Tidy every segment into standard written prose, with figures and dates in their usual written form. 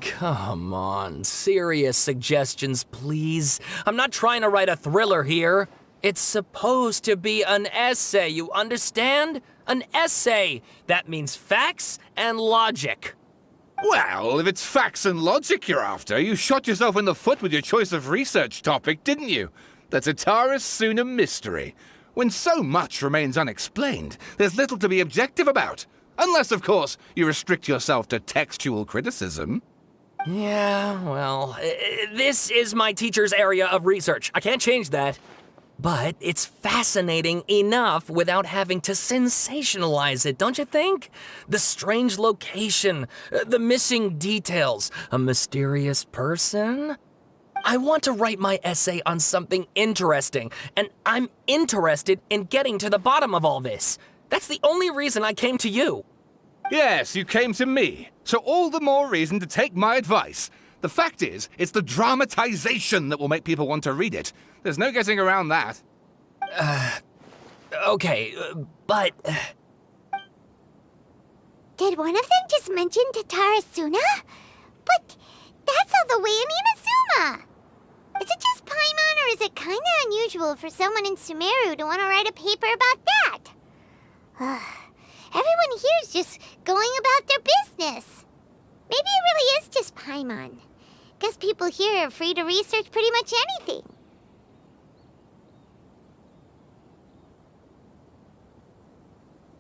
Come on, serious suggestions, please. I'm not trying to write a thriller here. It's supposed to be an essay, you understand? An essay. That means facts and logic. Well, if it's facts and logic you're after, you shot yourself in the foot with your choice of research topic, didn't you? The Tatara Suna mystery. When so much remains unexplained, there's little to be objective about. Unless, of course, you restrict yourself to textual criticism. Yeah, well, this is my teacher's area of research. I can't change that. But it's fascinating enough without having to sensationalize it, don't you think? The strange location, the missing details, a mysterious person. I want to write my essay on something interesting, and I'm interested in getting to the bottom of all this. That's the only reason I came to you. Yes, you came to me, so all the more reason to take my advice. The fact is, it's the dramatization that will make people want to read it. There's no getting around that. Okay, but... Did one of them just mention Tatara Suna? But that's all the way in Inazuma! Is it just Paimon, or is it kinda unusual for someone in Sumeru to want to write a paper about that? Everyone here's just going about their business. Maybe it really is just Paimon. Guess people here are free to research pretty much anything.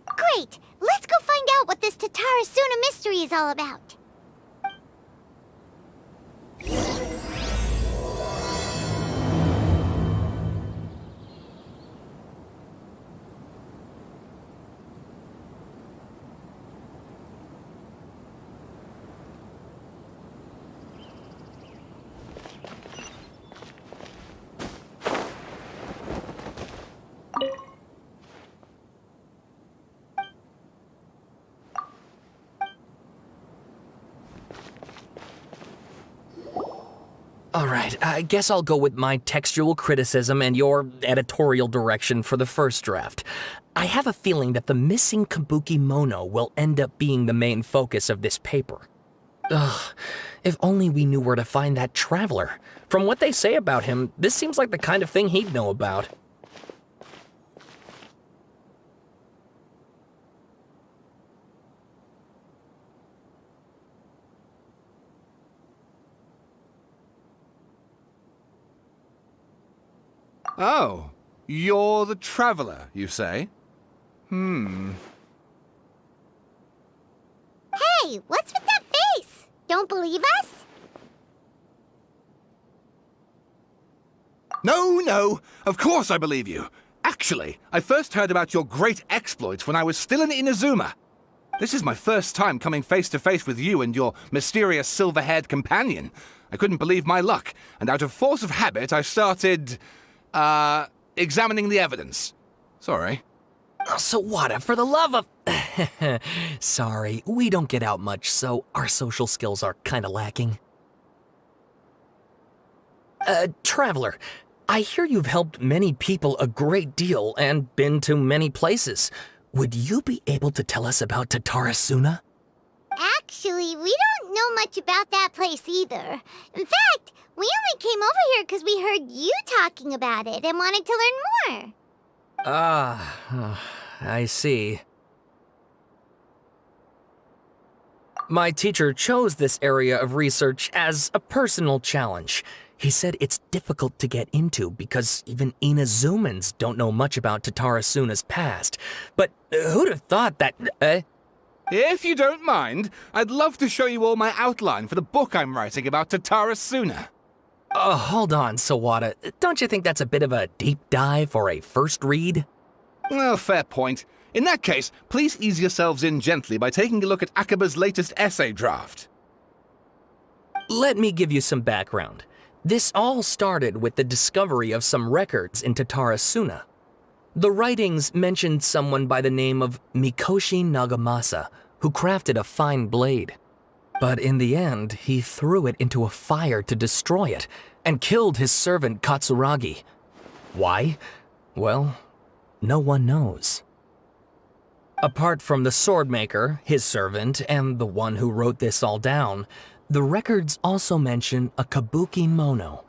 Great! Let's go find out what this Tatara Suna mystery is all about. All right, I guess I'll go with my textual criticism and your editorial direction for the first draft. I have a feeling that the missing Kabuki Mono will end up being the main focus of this paper. Ugh, if only we knew where to find that traveler. From what they say about him, this seems like the kind of thing he'd know about. Oh, you're the traveler, you say? Hey, what's with that face? Don't believe us? No, of course I believe you. Actually, I first heard about your great exploits when I was still in Inazuma. This is my first time coming face to face with you and your mysterious silver-haired companion. I couldn't believe my luck, and out of force of habit, I started... examining the evidence. Sorry. So what, for the love of... Sorry, we don't get out much, so our social skills are kinda lacking. Traveler, I hear you've helped many people a great deal and been to many places. Would you be able to tell us about Tatara Suna? Actually, we don't know much about that place either. In fact, we only came over here because we heard you talking about it and wanted to learn more. I see. My teacher chose this area of research as a personal challenge. He said it's difficult to get into because even Inazumans don't know much about Tatara Suna's past. But who'd have thought that... If you don't mind, I'd love to show you all my outline for the book I'm writing about Tatara Suna. Hold on, Sawada. Don't you think that's a bit of a deep dive for a first read? Well, fair point. In that case, please ease yourselves in gently by taking a look at Akaba's latest essay draft. Let me give you some background. This all started with the discovery of some records in Tatara Suna. The writings mentioned someone by the name of Mikoshi Nagamasa, who crafted a fine blade. But in the end, he threw it into a fire to destroy it and killed his servant Katsuragi. Why? Well, no one knows. Apart from the swordmaker, his servant, and the one who wrote this all down, the records also mention a kabuki mono.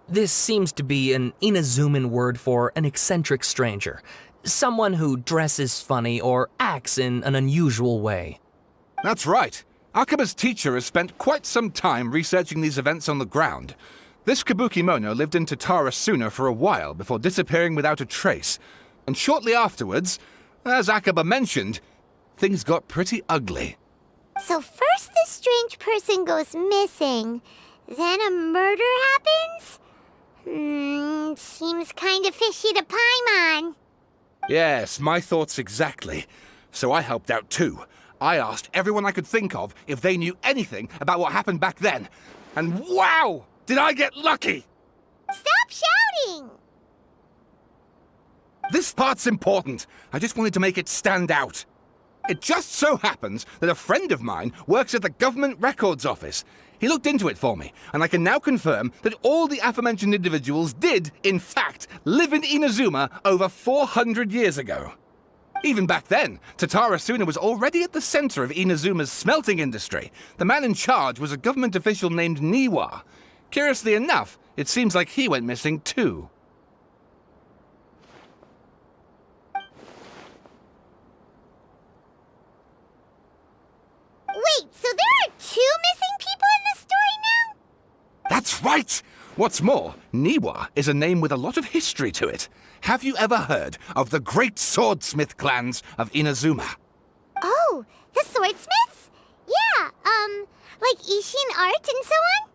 This seems to be an Inazuman word for an eccentric stranger, someone who dresses funny or acts in an unusual way. That's right. Akaba's teacher has spent quite some time researching these events on the ground. This kabuki mono lived in Tatarasuna for a while before disappearing without a trace. And shortly afterwards, as Akaba mentioned, things got pretty ugly. So first this strange person goes missing, then a murder happens? Seems kinda fishy to Paimon. Yes, my thoughts exactly. So I helped out too. I asked everyone I could think of if they knew anything about what happened back then. And wow! Did I get lucky! Stop shouting! This part's important. I just wanted to make it stand out. It just so happens that a friend of mine works at the Government Records Office. He looked into it for me, and I can now confirm that all the aforementioned individuals did, in fact, live in Inazuma over 400 years ago. Even back then, Tatarasuna was already at the center of Inazuma's smelting industry. The man in charge was a government official named Niwa. Curiously enough, it seems like he went missing too. Wait, so there are 2 missing people in the story now? That's right! What's more, Niwa is a name with a lot of history to it. Have you ever heard of the great swordsmith clans of Inazuma? Oh, the swordsmiths? Yeah, like Ishin art and so on?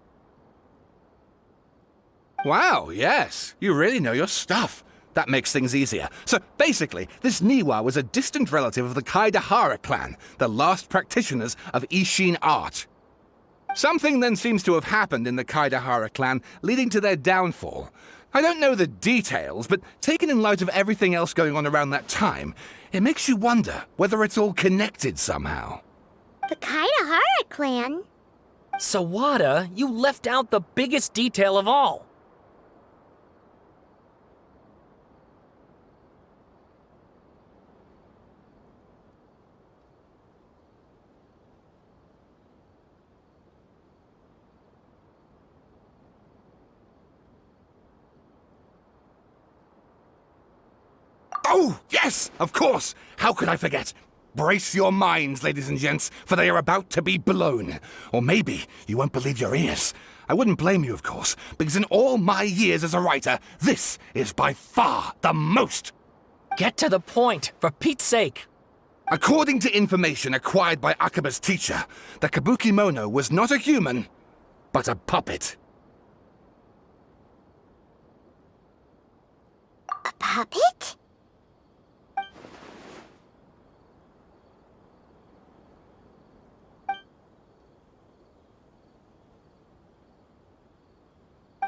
Wow, yes. You really know your stuff. That makes things easier. So basically, this Niwa was a distant relative of the Kaidahara clan, the last practitioners of Ishin art. Something then seems to have happened in the Kaidahara clan, leading to their downfall. I don't know the details, but taken in light of everything else going on around that time, it makes you wonder whether it's all connected somehow. The Kaidahara clan? Sawada, you left out the biggest detail of all. Oh, yes, of course. How could I forget? Brace your minds, ladies and gents, for they are about to be blown. Or maybe you won't believe your ears. I wouldn't blame you, of course, because in all my years as a writer, this is by far the most. Get to the point, for Pete's sake. According to information acquired by Akaba's teacher, the kabuki mono was not a human, but a puppet. A puppet?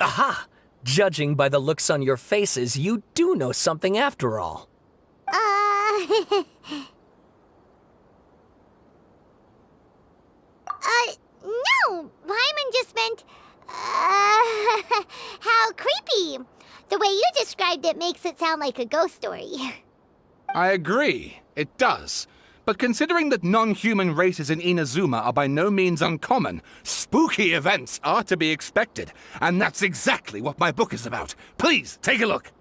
Aha! Judging by the looks on your faces, you do know something after all. No! Paimon just meant, how creepy. The way you described it makes it sound like a ghost story. I agree, it does. But considering that non-human races in Inazuma are by no means uncommon, spooky events are to be expected. And that's exactly what my book is about. Please, take a look.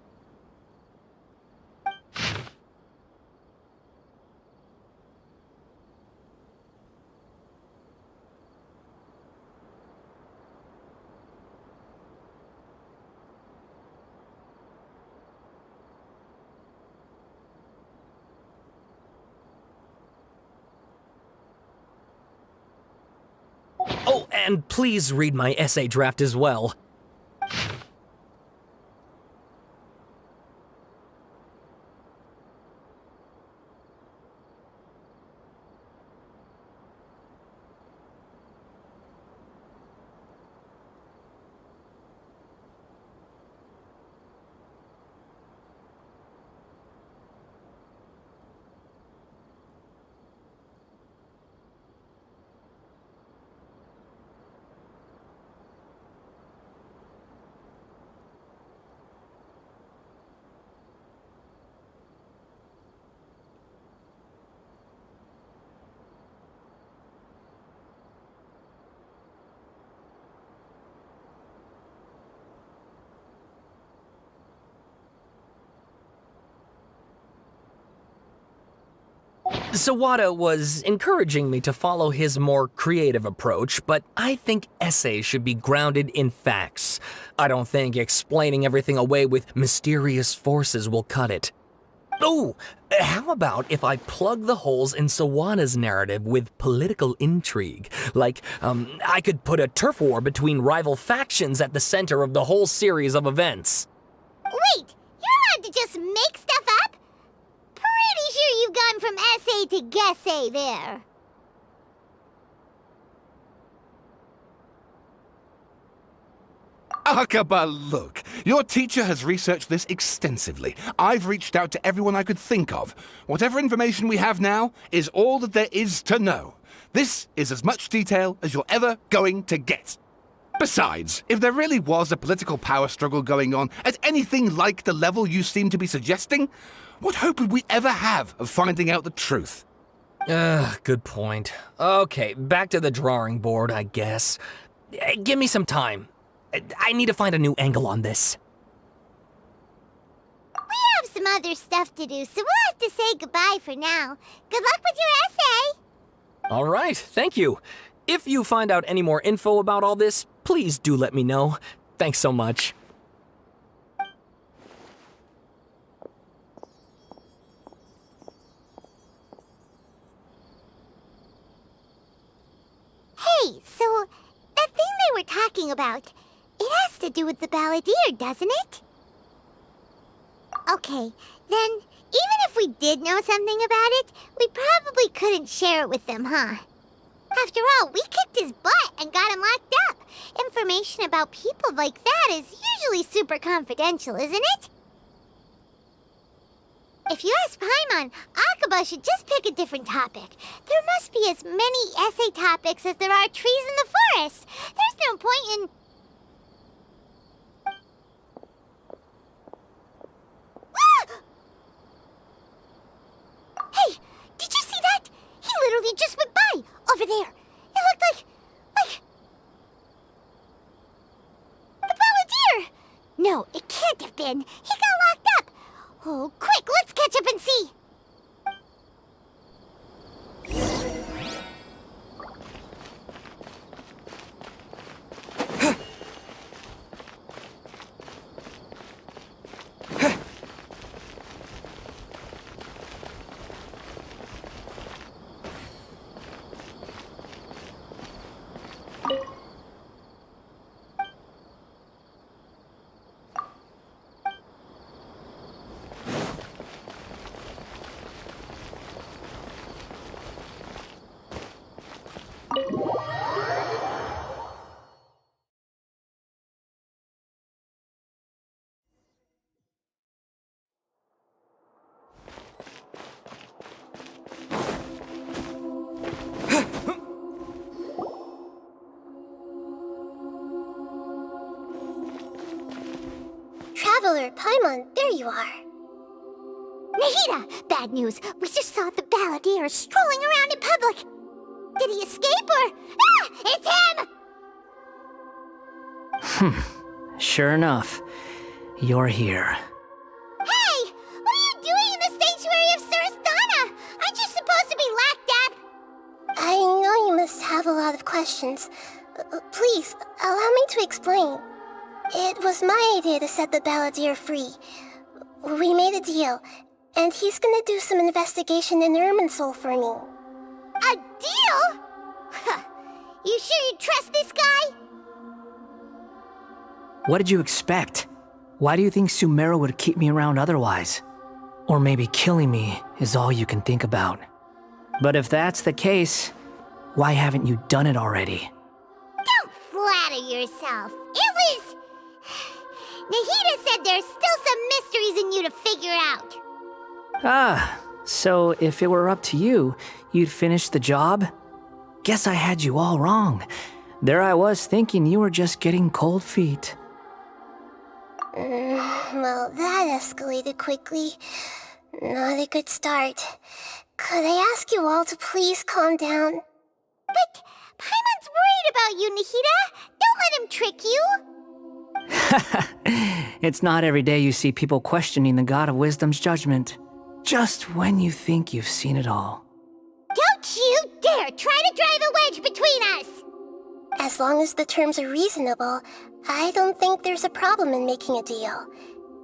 Oh, and please read my essay draft as well. Sawada was encouraging me to follow his more creative approach, but I think essays should be grounded in facts. I don't think explaining everything away with mysterious forces will cut it. Oh, how about if I plug the holes in Sawada's narrative with political intrigue? Like, I could put a turf war between rival factions at the center of the whole series of events. Wait, you're allowed to just make stuff up? Pretty sure you've gone from essay to guessay there. Akaba, look. Your teacher has researched this extensively. I've reached out to everyone I could think of. Whatever information we have now is all that there is to know. This is as much detail as you're ever going to get. Besides, if there really was a political power struggle going on at anything like the level you seem to be suggesting, what hope would we ever have of finding out the truth? Good point. Okay, back to the drawing board, I guess. Give me some time. I need to find a new angle on this. We have some other stuff to do, so we'll have to say goodbye for now. Good luck with your essay! All right, thank you. If you find out any more info about all this, please do let me know. Thanks so much. Hey, so that thing they were talking about, it has to do with the balladeer, doesn't it? Okay, then even if we did know something about it, we probably couldn't share it with them, huh? After all, we kicked his butt and got him locked up. Information about people like that is usually super confidential, isn't it? If you ask Paimon, Akaba should just pick a different topic. There must be as many essay topics as there are trees in the forest. There's no point in... Hey, did you see that? He literally just went by, over there. It looked like... the balladeer! No, it can't have been. He got locked up. Oh, quick, let's catch up and see. Traveler, Paimon, there you are. Nahida! Bad news. We just saw the balladeer strolling around in public. Did he escape or... Ah! It's him! Sure enough, you're here. Hey! What are you doing in the sanctuary of Surastana? Aren't you supposed to be locked up? I know you must have a lot of questions. Please, allow me to explain. It was my idea to set the balladeer free. We made a deal, and he's gonna do some investigation in Irminsul for me. A deal? Huh. You sure you trust this guy? What did you expect? Why do you think Sumeru would keep me around otherwise? Or maybe killing me is all you can think about. But if that's the case, why haven't you done it already? Don't flatter yourself. It was... Nahida said there's still some mysteries in you to figure out. Ah, so if it were up to you, you'd finish the job? Guess I had you all wrong. There I was thinking you were just getting cold feet. Well, that escalated quickly. Not a good start. Could I ask you all to please calm down? But Paimon's worried about you, Nahida. Don't let him trick you. It's not every day you see people questioning the God of Wisdom's judgment. Just when you think you've seen it all. There, try to drive a wedge between us! As long as the terms are reasonable, I don't think there's a problem in making a deal,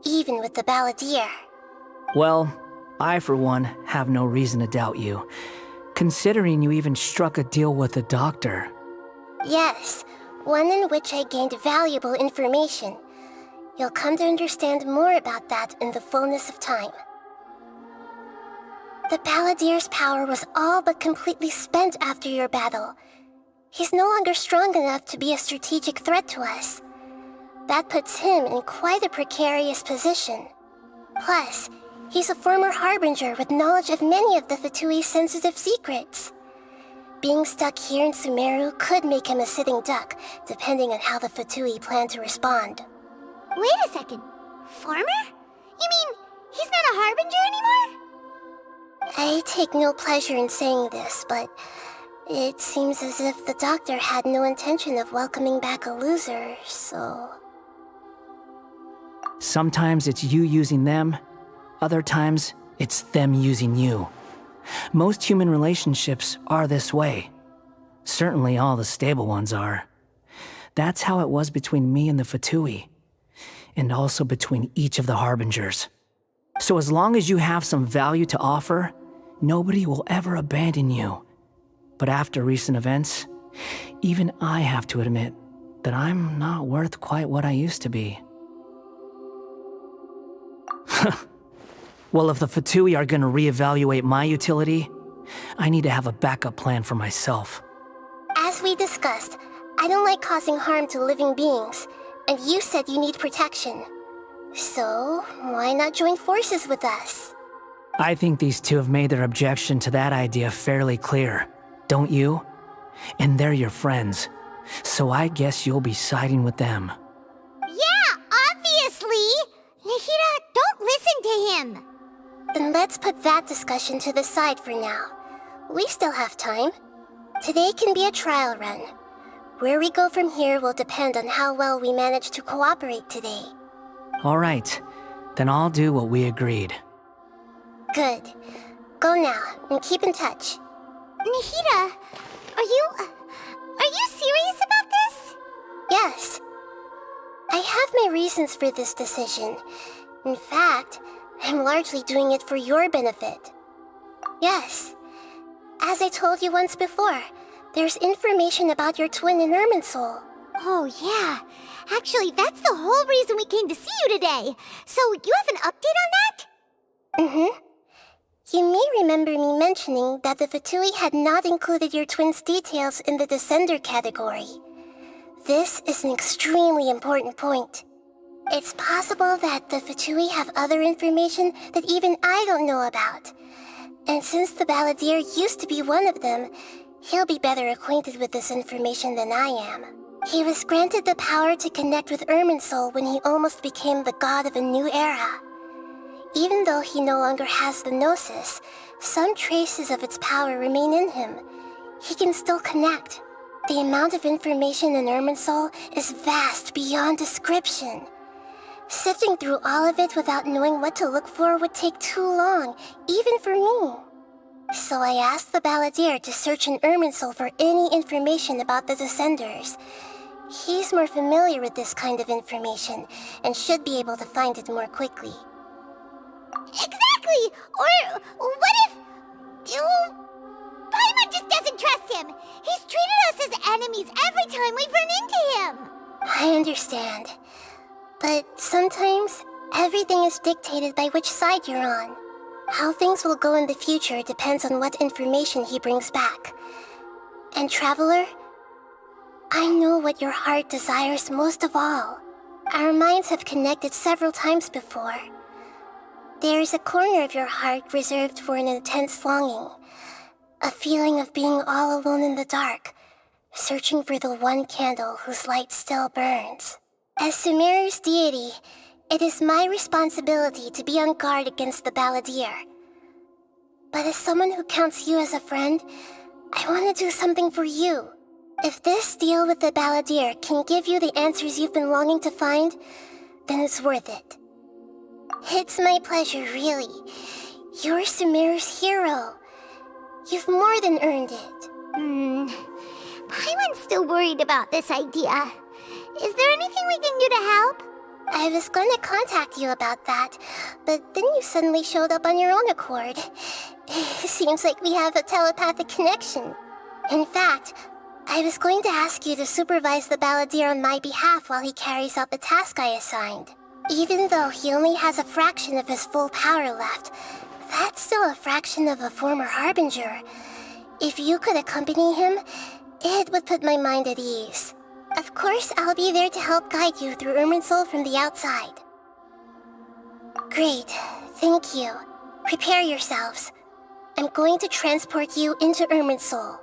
even with the Balladeer. Well, I for one have no reason to doubt you, considering you even struck a deal with the doctor. Yes, one in which I gained valuable information. You'll come to understand more about that in the fullness of time. The Balladeer's power was all but completely spent after your battle. He's no longer strong enough to be a strategic threat to us. That puts him in quite a precarious position. Plus, he's a former Harbinger with knowledge of many of the Fatui's sensitive secrets. Being stuck here in Sumeru could make him a sitting duck, depending on how the Fatui plan to respond. Wait a second. Former? You mean, he's not a Harbinger anymore? I take no pleasure in saying this, but it seems as if the doctor had no intention of welcoming back a loser, so... Sometimes it's you using them, other times it's them using you. Most human relationships are this way. Certainly all the stable ones are. That's how it was between me and the Fatui, and also between each of the Harbingers. So as long as you have some value to offer, nobody will ever abandon you. But after recent events, even I have to admit that I'm not worth quite what I used to be. Well, if the Fatui are gonna reevaluate my utility, I need to have a backup plan for myself. As we discussed, I don't like causing harm to living beings, and you said you need protection. So, why not join forces with us? I think these two have made their objection to that idea fairly clear, don't you? And they're your friends, so I guess you'll be siding with them. Yeah, obviously! Nahida, don't listen to him! Then let's put that discussion to the side for now. We still have time. Today can be a trial run. Where we go from here will depend on how well we manage to cooperate today. All right, then I'll do what we agreed. Good. Go now, and keep in touch. Nahida, are you serious about this? Yes. I have my reasons for this decision. In fact, I'm largely doing it for your benefit. Yes. As I told you once before, there's information about your twin in Irminsul. Oh, yeah. Actually, that's the whole reason we came to see you today. So, you have an update on that? Mm-hmm. You may remember me mentioning that the Fatui had not included your twin's details in the Descender category. This is an extremely important point. It's possible that the Fatui have other information that even I don't know about. And since the Balladeer used to be one of them, he'll be better acquainted with this information than I am. He was granted the power to connect with Irminsul when he almost became the god of a new era. Even though he no longer has the Gnosis, some traces of its power remain in him. He can still connect. The amount of information in Irminsul is vast beyond description. Sifting through all of it without knowing what to look for would take too long, even for me. So I asked the Balladeer to search in Irminsul for any information about the Descenders. He's more familiar with this kind of information, and should be able to find it more quickly. Exactly! Or what if... Paimon just doesn't trust him! He's treated us as enemies every time we've run into him! I understand. But sometimes, everything is dictated by which side you're on. How things will go in the future depends on what information he brings back. And Traveler, I know what your heart desires most of all. Our minds have connected several times before. There is a corner of your heart reserved for an intense longing. A feeling of being all alone in the dark, searching for the one candle whose light still burns. As Sumeru's deity, it is my responsibility to be on guard against the Balladeer. But as someone who counts you as a friend, I want to do something for you. If this deal with the Balladeer can give you the answers you've been longing to find, then it's worth it. It's my pleasure, really. You're Sumeru's hero. You've more than earned it. Paimon's still worried about this idea. Is there anything we can do to help? I was going to contact you about that, but then you suddenly showed up on your own accord. Seems like we have a telepathic connection. In fact, I was going to ask you to supervise the balladeer on my behalf while he carries out the task I assigned. Even though he only has a fraction of his full power left, that's still a fraction of a former Harbinger. If you could accompany him, it would put my mind at ease. Of course, I'll be there to help guide you through Irminsul from the outside. Great, thank you. Prepare yourselves. I'm going to transport you into Irminsul.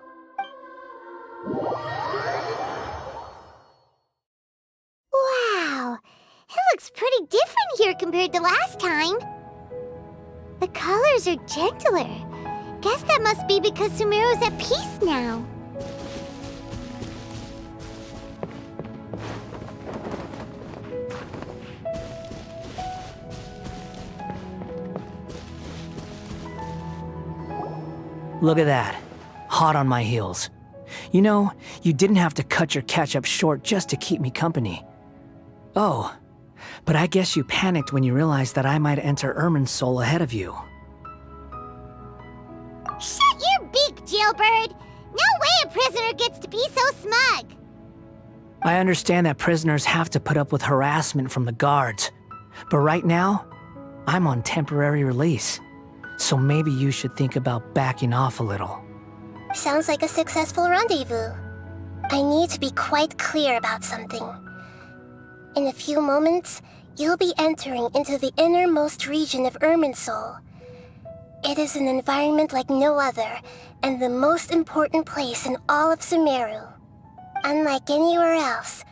Wow, it looks pretty different here compared to last time. The colors are gentler. Guess that must be because Sumeru's at peace now. Look at that. Hot on my heels. You know, you didn't have to cut your catch-up short just to keep me company. Oh, but I guess you panicked when you realized that I might enter Irminsul ahead of you. Shut your beak, jailbird! No way a prisoner gets to be so smug! I understand that prisoners have to put up with harassment from the guards, but right now, I'm on temporary release. So maybe you should think about backing off a little. Sounds like a successful rendezvous. I need to be quite clear about something. In a few moments, you'll be entering into the innermost region of Irminsul. It is an environment like no other, and the most important place in all of Sumeru. Unlike anywhere else,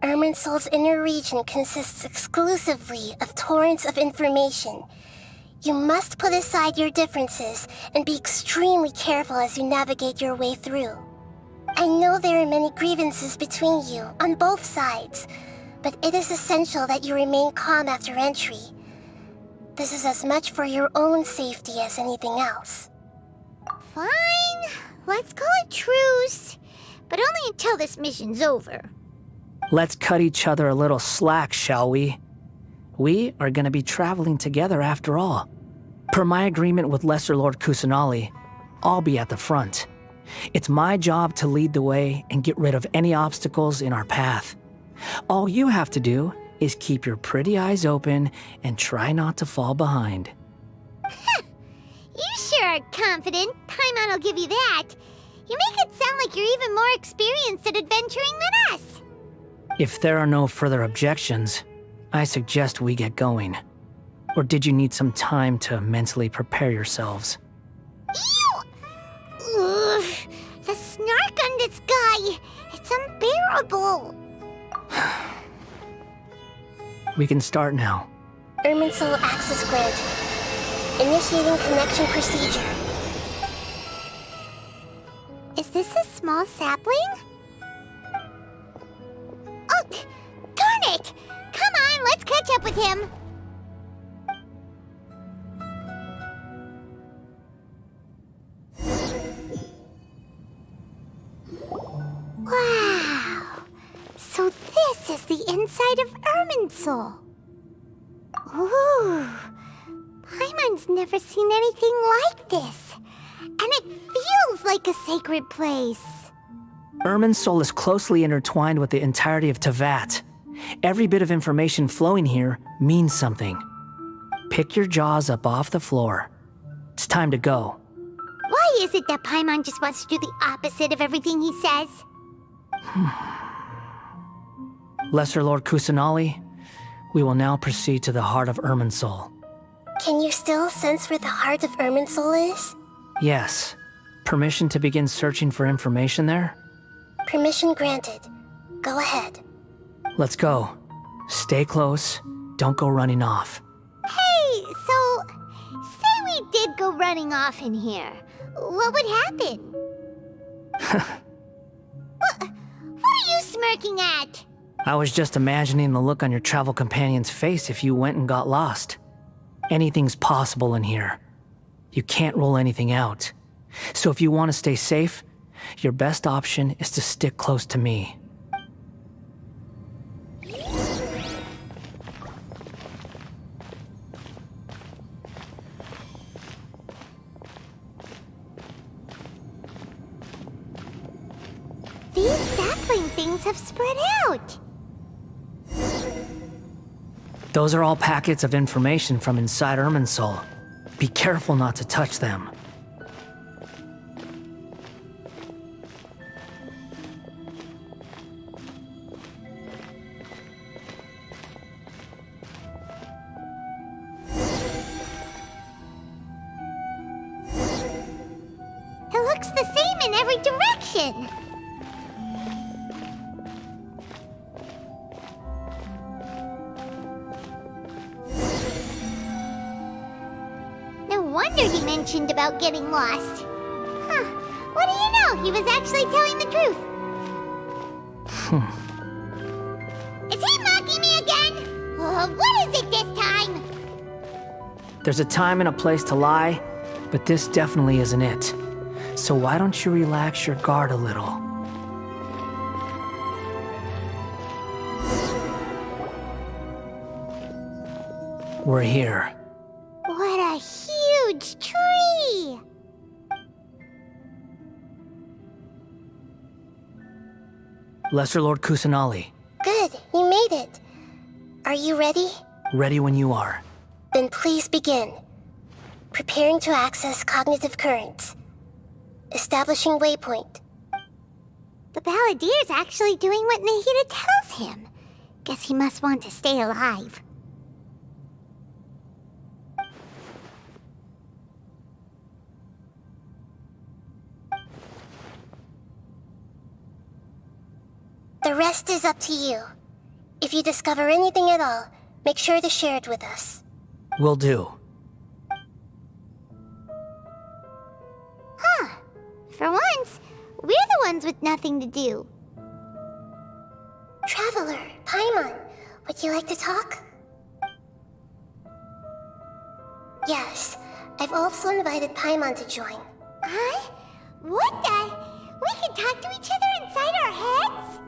Irminsul's inner region consists exclusively of torrents of information. You must put aside your differences and be extremely careful as you navigate your way through. I know there are many grievances between you on both sides, but it is essential that you remain calm after entry. This is as much for your own safety as anything else. Fine, let's call it truce, but only until this mission's over. Let's cut each other a little slack, shall we? We are going to be traveling together after all. Per my agreement with Lesser Lord Kusanali, I'll be at the front. It's my job to lead the way and get rid of any obstacles in our path. All you have to do is keep your pretty eyes open and try not to fall behind. You sure are confident. Paimon will give you that. You make it sound like you're even more experienced at adventuring than us. If there are no further objections, I suggest we get going. Or did you need some time to mentally prepare yourselves? Ew! Ugh, the snark on this guy, it's unbearable. We can start now. Irminsul access granted. Initiating connection procedure. Is this a small sapling? Oh, darn it! Come on, let's catch up with him. Wow! So this is the inside of Irminsul. Ooh! Paimon's never seen anything like this. And it feels like a sacred place. Irminsul is closely intertwined with the entirety of Teyvat. Every bit of information flowing here means something. Pick your jaws up off the floor. It's time to go. Why is it that Paimon just wants to do the opposite of everything he says? Lesser Lord Kusanali, we will now proceed to the heart of Irminsul. Can you still sense where the heart of Irminsul is? Yes. Permission to begin searching for information there? Permission granted. Go ahead. Let's go. Stay close. Don't go running off. Hey, so, say we did go running off in here. What would happen? What are you smirking at? I was just imagining the look on your travel companion's face if you went and got lost. Anything's possible in here. You can't rule anything out. So if you want to stay safe, Your best option is to stick close to me. These sapling things have spread out. Those are all packets of information from inside Irminsul. Be careful not to touch them. It looks the same in every direction. No wonder he mentioned about getting lost. Huh. What do you know? He was actually telling the truth. Is he mocking me again? What is it this time? There's a time and a place to lie, but this definitely isn't it. So why don't you relax your guard a little? We're here. What a huge tree! Lesser Lord Kusanali, Good, you made it. Are you ready? ready when you are. Then please begin. Preparing to access cognitive currents. Establishing waypoint. The Balladier's actually doing what Nahida tells him. Guess he must want to stay alive. The rest is up to you. If you discover anything at all, make sure to share it with us. Will do. Huh. For once, we're the ones with nothing to do. Traveler, Paimon, would you like to talk? Yes, I've also invited Paimon to join. Huh? What the? We can talk to each other inside our heads?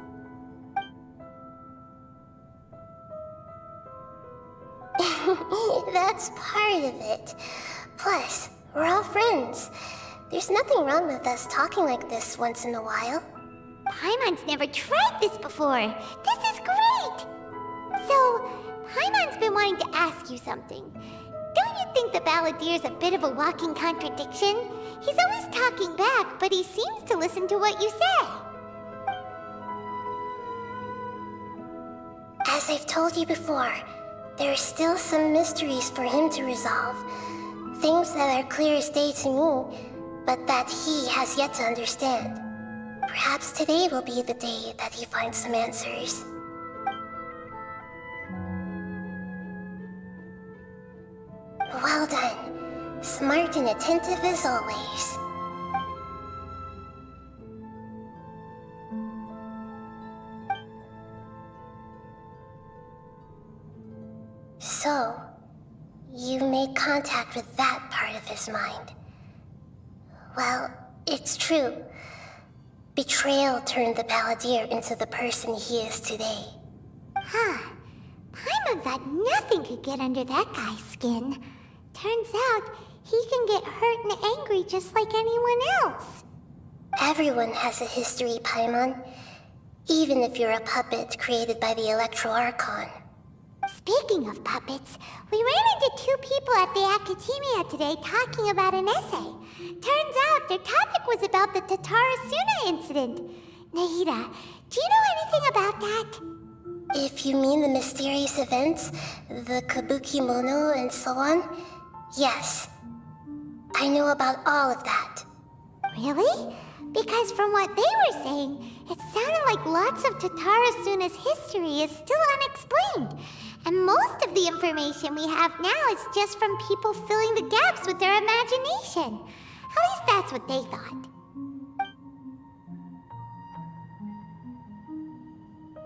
That's part of it. Plus, we're all friends. There's nothing wrong with us talking like this once in a while. Paimon's never tried this before. This is great! So, Paimon's been wanting to ask you something. Don't you think the Balladier's a bit of a walking contradiction? He's always talking back, but he seems to listen to what you say. As I've told you before, there are still some mysteries for him to resolve. Things that are clear as day to me, but that he has yet to understand. Perhaps today will be the day that he finds some answers. Well done. Smart and attentive as always. So, you made contact with that part of his mind. Well, it's true. Betrayal turned the Balladeer into the person he is today. Huh. Paimon thought nothing could get under that guy's skin. Turns out, he can get hurt and angry just like anyone else. Everyone has a history, Paimon. Even if you're a puppet created by the Electro Archon. Speaking of puppets, we ran into two people at the Academia today talking about an essay. Turns out their topic was about the Tatarasuna incident. Nahida, do you know anything about that? If you mean the mysterious events, the Kabuki Mono and so on, yes. I know about all of that. Really? Because from what they were saying, it sounded like lots of Tatarasuna's history is still unexplained. And most of the information we have now is just from people filling the gaps with their imagination. At least that's what they thought.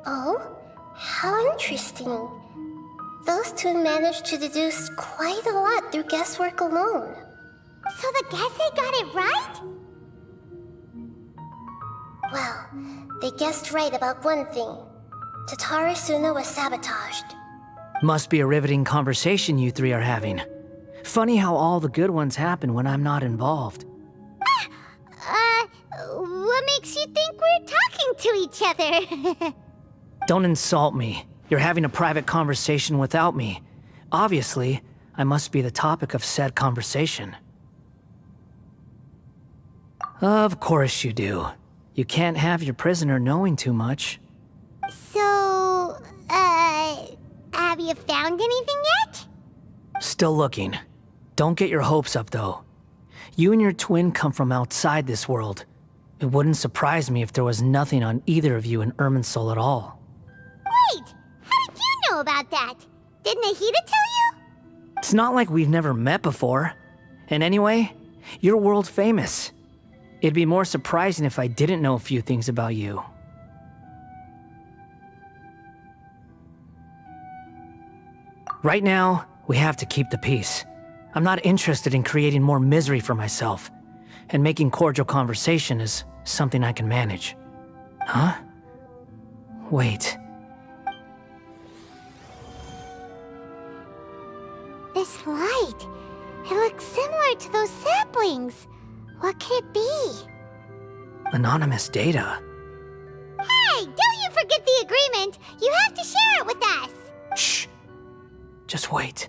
Oh? How interesting. Those two managed to deduce quite a lot through guesswork alone. So the Gese got it right? guessed right about one thing. Tatara Suna was sabotaged. Must be a riveting conversation you three are having. Funny how all the good ones happen when I'm not involved. What makes you think we're talking to each other? Don't insult me. You're having a private conversation without me. Obviously, I must be the topic of said conversation. Of course you do. You can't have your prisoner knowing too much. So, have you found anything yet? Still looking. Don't get your hopes up, though. You and your twin come from outside this world. It wouldn't surprise me if there was nothing on either of you in Irminsul at all. Wait, how did you know about that? Did Nahida tell you? It's not like we've never met before. And anyway, you're world famous. It'd be more surprising if I didn't know a few things about you. Right now, we have to keep the peace. I'm not interested in creating more misery for myself, and making cordial conversation is something I can manage. Huh? Wait. This light, it looks similar to those saplings. What could it be? Anonymous data. Hey, don't you forget the agreement! You have to share it with us! Shh. Just wait.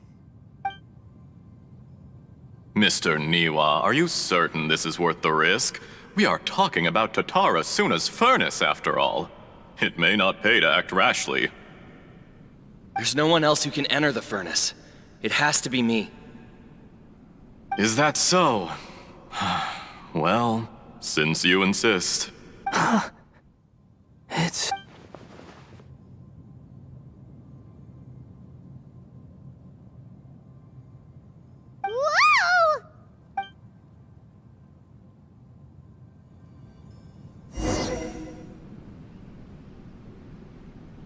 Mr. Niwa, are you certain this is worth the risk? We are talking about Tatara Suna's furnace, after all. It may not pay to act rashly. There's no one else who can enter the furnace. It has to be me. Is that so? Well, since you insist. It's... Whoa!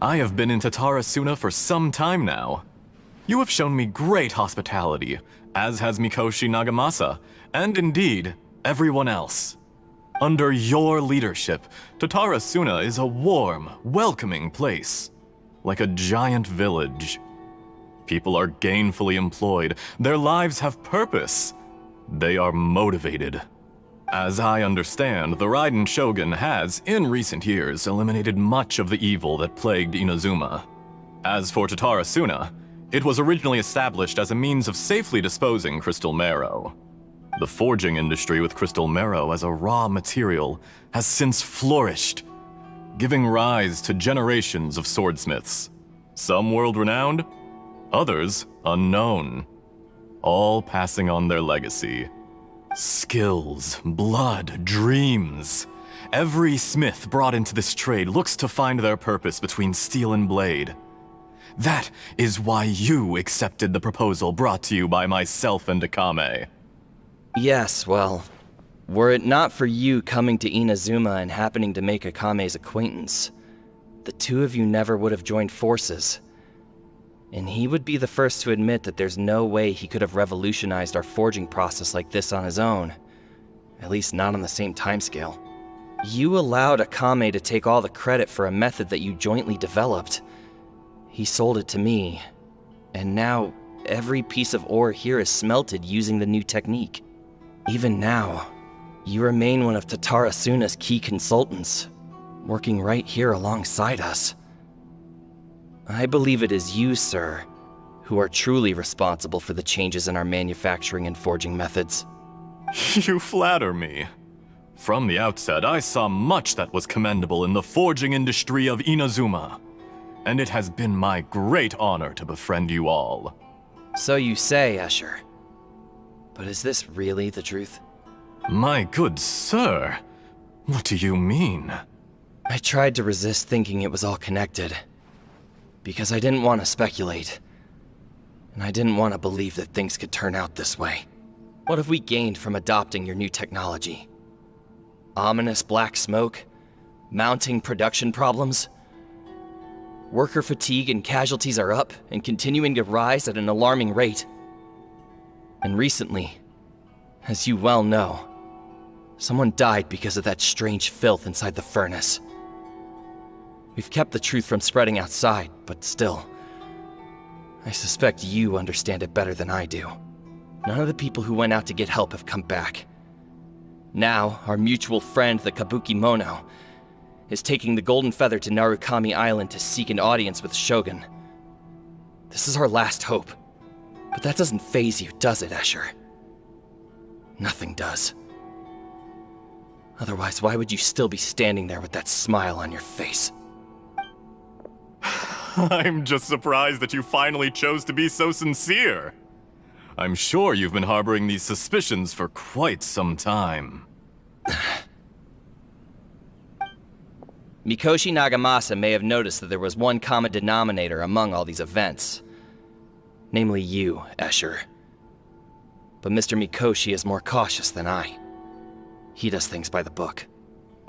I have been in Tatara Suna for some time now. You have shown me great hospitality, as has Mikoshi Nagamasa, and indeed, everyone else. Under your leadership, Tatara Suna is a warm, welcoming place, like a giant village. People are gainfully employed, their lives have purpose. They are motivated. As I understand, the Raiden Shogun has, in recent years, eliminated much of the evil that plagued Inazuma. As for Tatara Suna, it was originally established as a means of safely disposing crystal marrow. The forging industry with crystal marrow as a raw material has since flourished, giving rise to generations of swordsmiths. Some world-renowned, others unknown, all passing on their legacy. Skills, blood, dreams. Every smith brought into this trade looks to find their purpose between steel and blade. That is why you accepted the proposal brought to you by myself and Akame. Yes, well, were it not for you coming to Inazuma and happening to make Akame's acquaintance, the two of you never would have joined forces. And he would be the first to admit that there's no way he could have revolutionized our forging process like this on his own. At least not on the same timescale. You allowed Akame to take all the credit for a method that you jointly developed. He sold it to me, and now every piece of ore here is smelted using the new technique. Even now, you remain one of Tatara Suna's key consultants, working right here alongside us. I believe it is you, sir, who are truly responsible for the changes in our manufacturing and forging methods. You flatter me. From the outset, I saw much that was commendable in the forging industry of Inazuma, and it has been my great honor to befriend you all. So you say, Escher. But is this really the truth? My good sir, what do you mean? I tried to resist thinking it was all connected, because I didn't want to speculate, and I didn't want to believe that things could turn out this way. What have we gained from adopting your new technology? Ominous black smoke? Mounting production problems? Worker fatigue and casualties are up and continuing to rise at an alarming rate. And recently, as you well know, someone died because of that strange filth inside the furnace. We've kept the truth from spreading outside, but still, I suspect you understand it better than I do. None of the people who went out to get help have come back. Now, our mutual friend, the Kabuki Mono, is taking the Golden Feather to Narukami Island to seek an audience with Shogun. This is our last hope. But that doesn't faze you, does it, Escher? Nothing does. Otherwise, why would you still be standing there with that smile on your face? I'm just surprised that you finally chose to be so sincere. I'm sure you've been harboring these suspicions for quite some time. Mikoshi Nagamasa may have noticed that there was one common denominator among all these events. Namely you, Escher. But Mr. Mikoshi is more cautious than I. He does things by the book.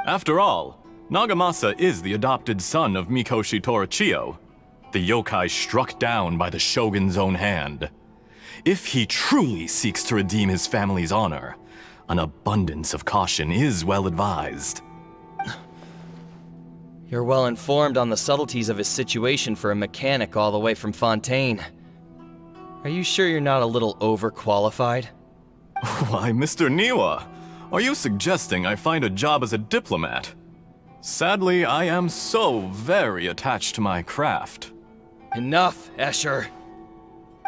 After all, Nagamasa is the adopted son of Mikoshi Torichio, the yokai struck down by the Shogun's own hand. If he truly seeks to redeem his family's honor, an abundance of caution is well advised. You're well informed on the subtleties of his situation for a mechanic all the way from Fontaine. Are you sure you're not a little overqualified? Why, Mr. Niwa, are you suggesting I find a job as a diplomat? Sadly, I am so very attached to my craft. Enough, Escher.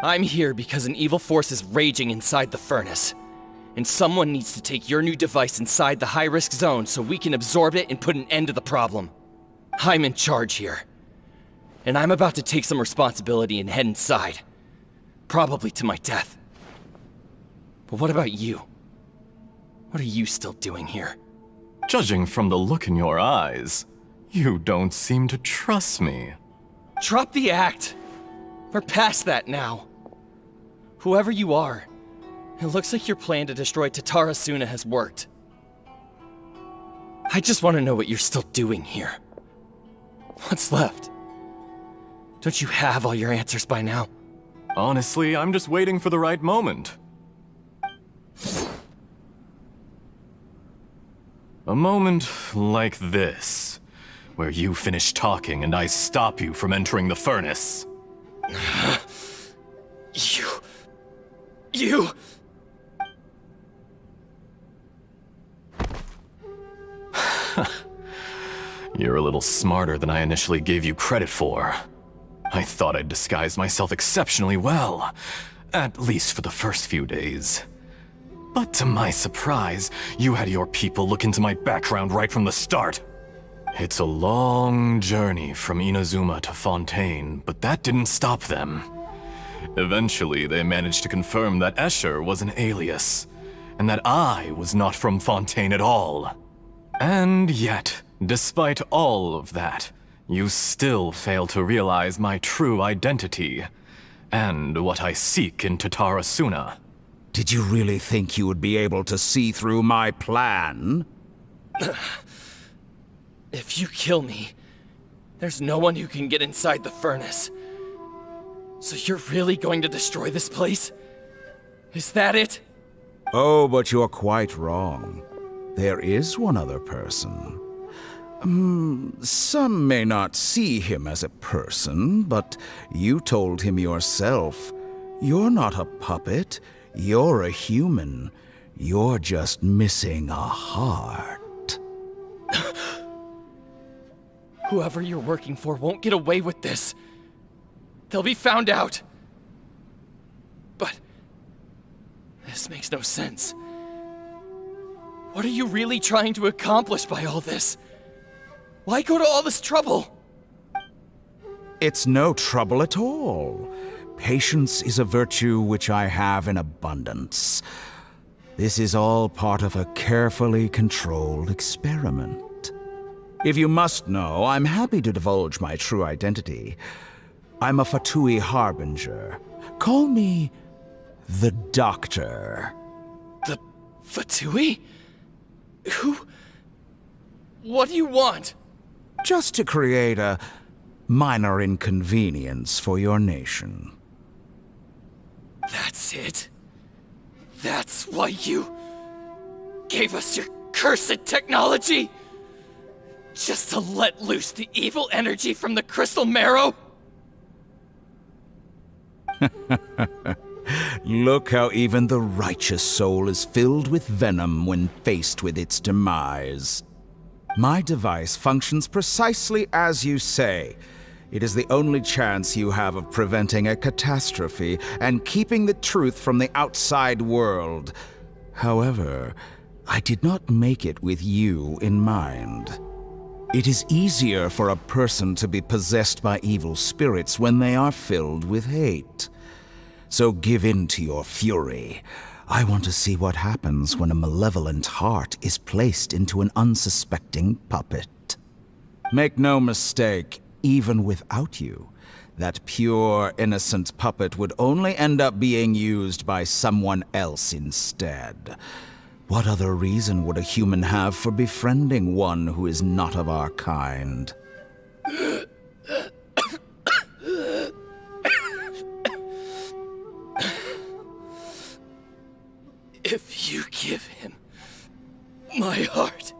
I'm here because an evil force is raging inside the furnace. And someone needs to take your new device inside the high-risk zone so we can absorb it and put an end to the problem. I'm in charge here. And I'm about to take some responsibility and head inside. Probably to my death. But what about you? What are you still doing here? Judging from the look in your eyes, you don't seem to trust me. Drop the act! We're past that now. Whoever you are, it looks like your plan to destroy Tatarasuna has worked. I just want to know what you're still doing here. What's left? Don't you have all your answers by now? Honestly, I'm just waiting for the right moment. A moment like this, where you finish talking and I stop you from entering the furnace. You... You're a little smarter than I initially gave you credit for. I thought I'd disguised myself exceptionally well, at least for the first few days. But to my surprise, you had your people look into my background right from the start. It's a long journey from Inazuma to Fontaine, but that didn't stop them. Eventually, they managed to confirm that Escher was an alias, and that I was not from Fontaine at all. And yet, despite all of that, you still fail to realize my true identity, and what I seek in Tatarasuna. Did you really think you would be able to see through my plan? If you kill me, there's no one who can get inside the furnace. So you're really going to destroy this place? Is that it? Oh, but you're quite wrong. There is one other person. Some may not see him as a person, but you told him yourself. You're not a puppet. You're a human. You're just missing a heart. Whoever you're working for won't get away with this. They'll be found out. But this makes no sense. What are you really trying to accomplish by all this? Why go to all this trouble? It's no trouble at all. Patience is a virtue which I have in abundance. This is all part of a carefully controlled experiment. If you must know, I'm happy to divulge my true identity. I'm a Fatui Harbinger. Call me the Doctor. The Fatui? Who? What do you want? Just to create a minor inconvenience for your nation. That's it? That's why you gave us your cursed technology? Just to let loose the evil energy from the crystal marrow? Look how even the righteous soul is filled with venom when faced with its demise. My device functions precisely as you say. It is the only chance you have of preventing a catastrophe and keeping the truth from the outside world. However, I did not make it with you in mind. It is easier for a person to be possessed by evil spirits when they are filled with hate. So give in to your fury. I want to see what happens when a malevolent heart is placed into an unsuspecting puppet. Make no mistake, even without you, that pure, innocent puppet would only end up being used by someone else instead. What other reason would a human have for befriending one who is not of our kind? If you give him my heart,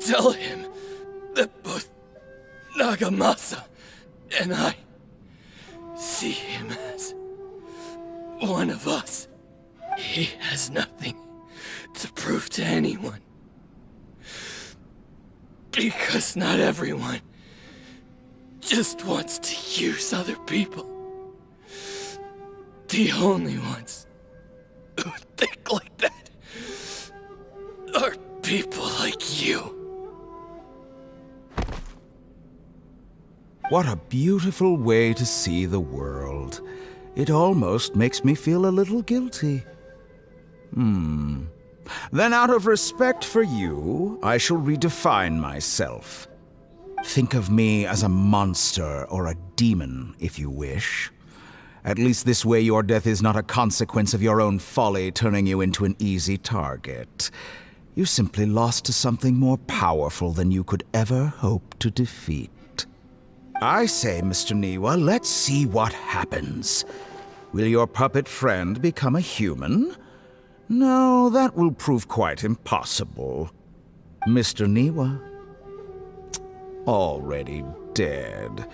tell him that both Nagamasa and I see him as one of us. He has nothing to prove to anyone. Because not everyone just wants to use other people. The only ones who think like that are people like you. What a beautiful way to see the world. It almost makes me feel a little guilty. Then out of respect for you, I shall redefine myself. Think of me as a monster or a demon, if you wish. At least this way your death is not a consequence of your own folly turning you into an easy target. You simply lost to something more powerful than you could ever hope to defeat. I say, Mr. Niwa, let's see what happens. Will your puppet friend become a human? No, that will prove quite impossible. Mr. Niwa? Already dead.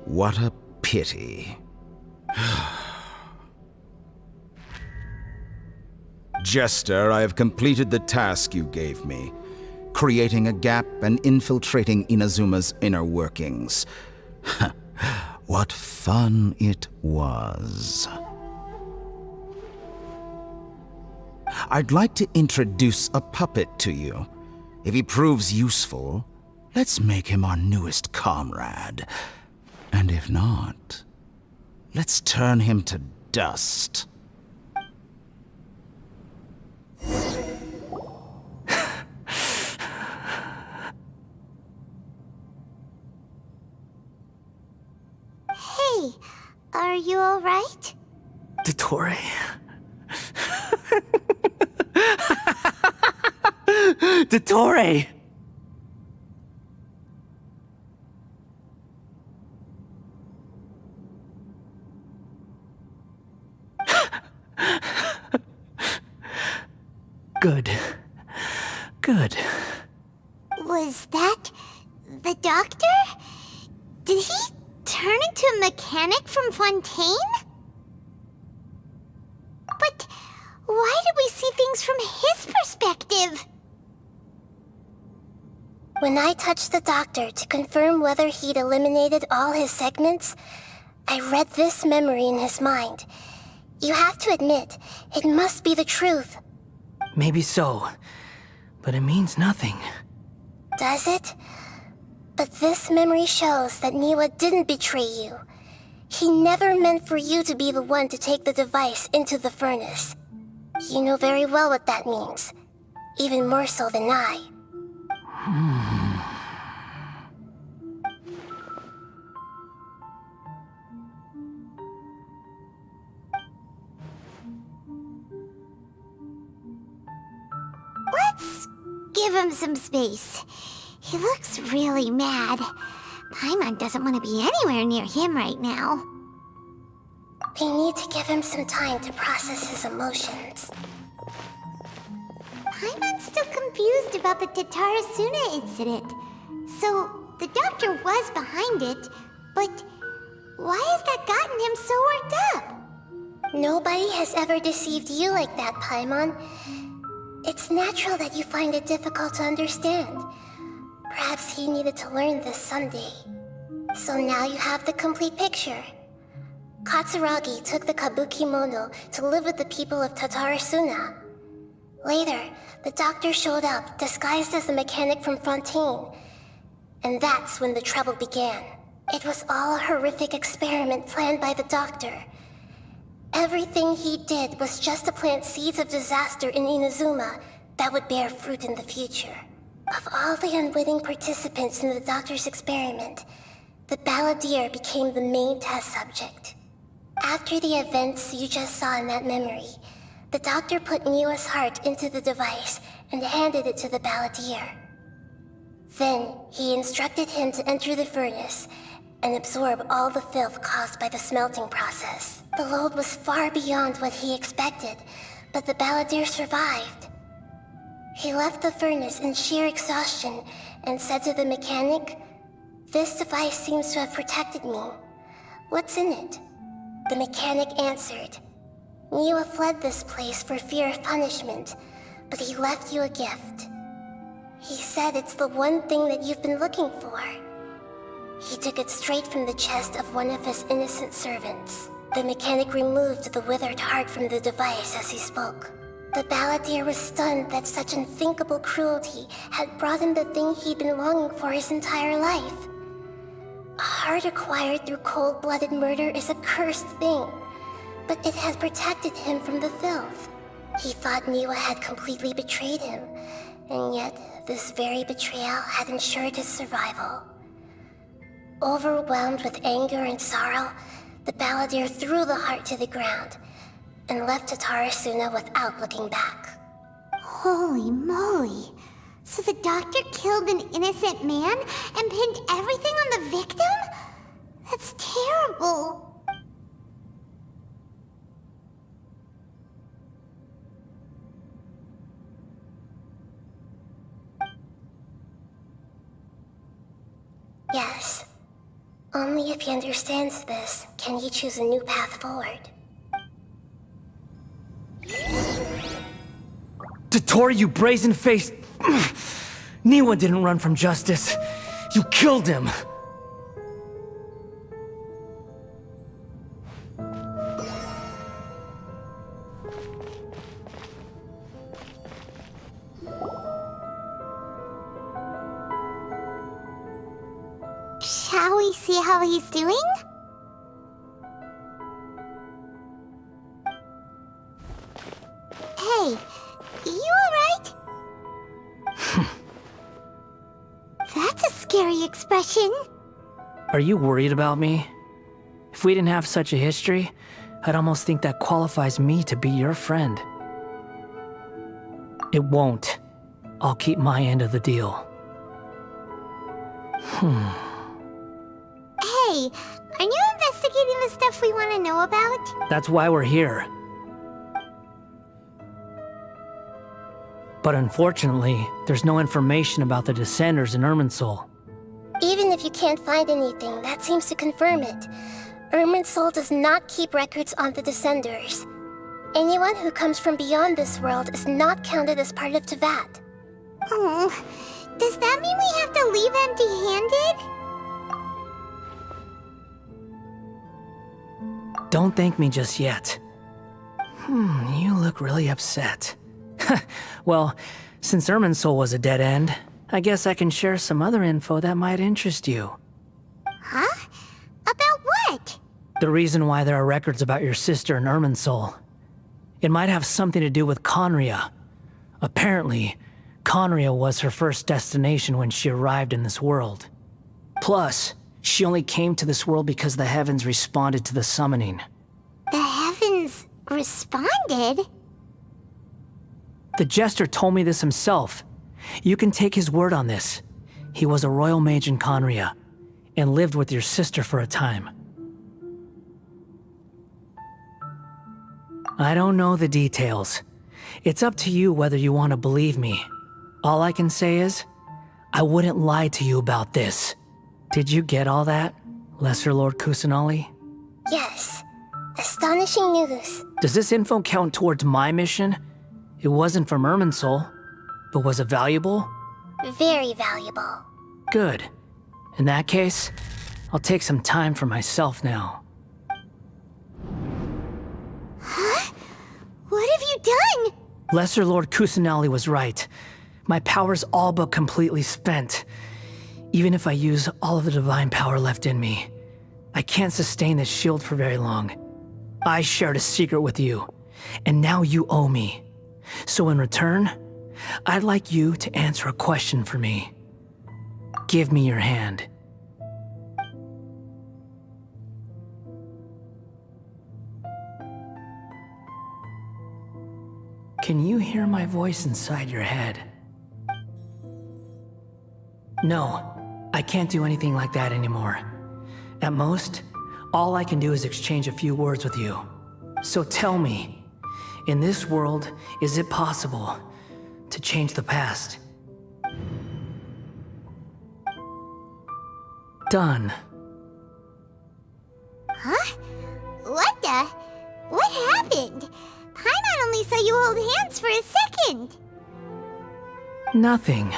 What a pity. Jester, I have completed the task you gave me, creating a gap and infiltrating Inazuma's inner workings. What fun it was. I'd like to introduce a puppet to you. If he proves useful, let's make him our newest comrade. And if not, let's turn him to dust. Hey, are you alright? Dottore. Dottore! Good. Good. Was that the doctor? Did he turn into a mechanic from Fontaine? But why did we see things from his perspective? When I touched the doctor to confirm whether he'd eliminated all his segments, I read this memory in his mind. You have to admit, it must be the truth. Maybe so, but it means nothing. Does it? But this memory shows that Niwa didn't betray you. He never meant for you to be the one to take the device into the furnace. You know very well what that means. Even more so than I. Let's give him some space. He looks really mad. Paimon doesn't want to be anywhere near him right now. We need to give him some time to process his emotions. Paimon's still confused about the Tatarasuna incident. So, the doctor was behind it, but why has that gotten him so worked up? Nobody has ever deceived you like that, Paimon. It's natural that you find it difficult to understand. Perhaps he needed to learn this someday. So now you have the complete picture. Katsuragi took the Kabuki Mono to live with the people of Tatarasuna. Later, the doctor showed up, disguised as the mechanic from Fontaine. And that's when the trouble began. It was all a horrific experiment planned by the doctor. Everything he did was just to plant seeds of disaster in Inazuma that would bear fruit in the future. Of all the unwitting participants in the doctor's experiment, the balladeer became the main test subject. After the events you just saw in that memory, the doctor put Niwa's heart into the device and handed it to the balladeer. Then, he instructed him to enter the furnace and absorb all the filth caused by the smelting process. The load was far beyond what he expected, but the balladeer survived. He left the furnace in sheer exhaustion and said to the mechanic, "This device seems to have protected me. What's in it?" The mechanic answered, "Niwa fled this place for fear of punishment, but he left you a gift. He said it's the one thing that you've been looking for." He took it straight from the chest of one of his innocent servants. The mechanic removed the withered heart from the device as he spoke. The balladeer was stunned that such unthinkable cruelty had brought him the thing he'd been longing for his entire life. A heart acquired through cold-blooded murder is a cursed thing, but it had protected him from the filth. He thought Niwa had completely betrayed him, and yet this very betrayal had ensured his survival. Overwhelmed with anger and sorrow, the balladeer threw the heart to the ground and left Tatarasuna without looking back. Holy moly. So the doctor killed an innocent man and pinned everything on the victim? That's terrible. Yes. Only if he understands this can he choose a new path forward. Dottore, you brazen-faced... Niwa didn't run from justice. You killed him. Shall we see how he's doing? Hey, you alright? That's a scary expression. Are you worried about me? If we didn't have such a history, I'd almost think that qualifies me to be your friend. It won't. I'll keep my end of the deal. Hey, are you investigating the stuff we want to know about? That's why we're here. But unfortunately, there's no information about the Descenders in Irminsul. Even if you can't find anything, that seems to confirm it. Irminsul does not keep records on the Descenders. Anyone who comes from beyond this world is not counted as part of Tevat. Oh, does that mean we have to leave empty-handed? Don't thank me just yet. You look really upset. Well, since Irminsul was a dead end, I guess I can share some other info that might interest you. Huh? About what? The reason why there are records about your sister in Irminsul. It might have something to do with Conria. Apparently, Conria was her first destination when she arrived in this world. Plus, she only came to this world because the heavens responded to the summoning. The heavens responded? The Jester told me this himself. You can take his word on this. He was a royal mage in Conria, and lived with your sister for a time. I don't know the details. It's up to you whether you want to believe me, All I can say is, I wouldn't lie to you about this. Did you get all that, Lesser Lord Kusanali? Yes. Astonishing news. Does this info count towards my mission? It wasn't from Irminsul, but was it valuable? Very valuable. Good. In that case, I'll take some time for myself now. Huh? What have you done? Lesser Lord Kusanali was right. My power's all but completely spent. Even if I use all of the divine power left in me, I can't sustain this shield for very long. I shared a secret with you, and now you owe me. So in return, I'd like you to answer a question for me. Give me your hand. Can you hear my voice inside your head? No, I can't do anything like that anymore. At most, all I can do is exchange a few words with you. So tell me, in this world, is it possible to change the past? Done. Huh? What the? What happened? Paimon only saw you hold hands for a second. Nothing.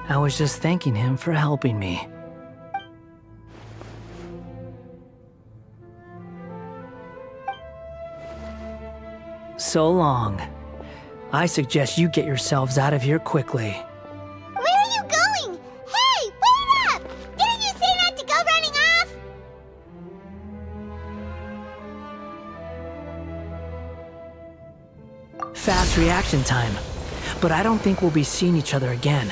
I was just thanking him for helping me. So long. I suggest you get yourselves out of here quickly. Where are you going? Hey, wait up! Didn't you say not to go running off? Fast reaction time. But I don't think we'll be seeing each other again.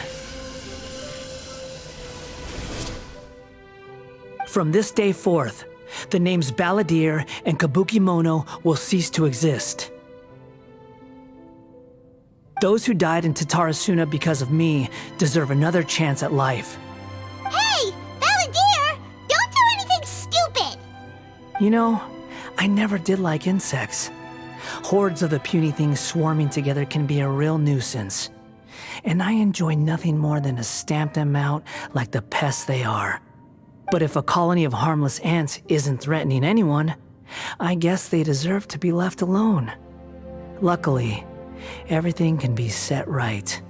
From this day forth, the names Balladeer and Kabukimono will cease to exist. Those who died in Tatarasuna because of me deserve another chance at life. Hey, Balladeer! Don't do anything stupid! You know, I never did like insects. Hordes of the puny things swarming together can be a real nuisance. And I enjoy nothing more than to stamp them out like the pests they are. But if a colony of harmless ants isn't threatening anyone, I guess they deserve to be left alone. Luckily, everything can be set right.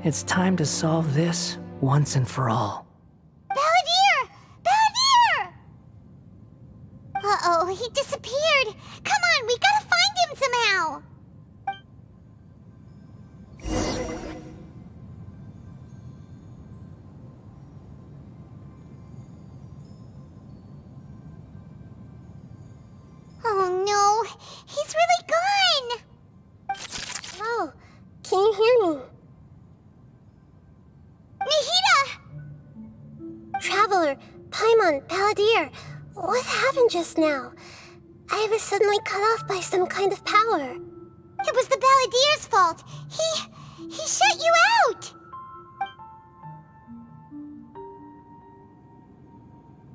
It's time to solve this once and for all. Balladeer! Balladeer! Uh-oh, he disappeared. Come on, we gotta find him somehow. Oh no, he's really gone. Oh, can you hear me? Nahida! Traveler, Paimon, Balladeer, what happened just now? I was suddenly cut off by some kind of power. It was the Balladeer's fault. He shut you out.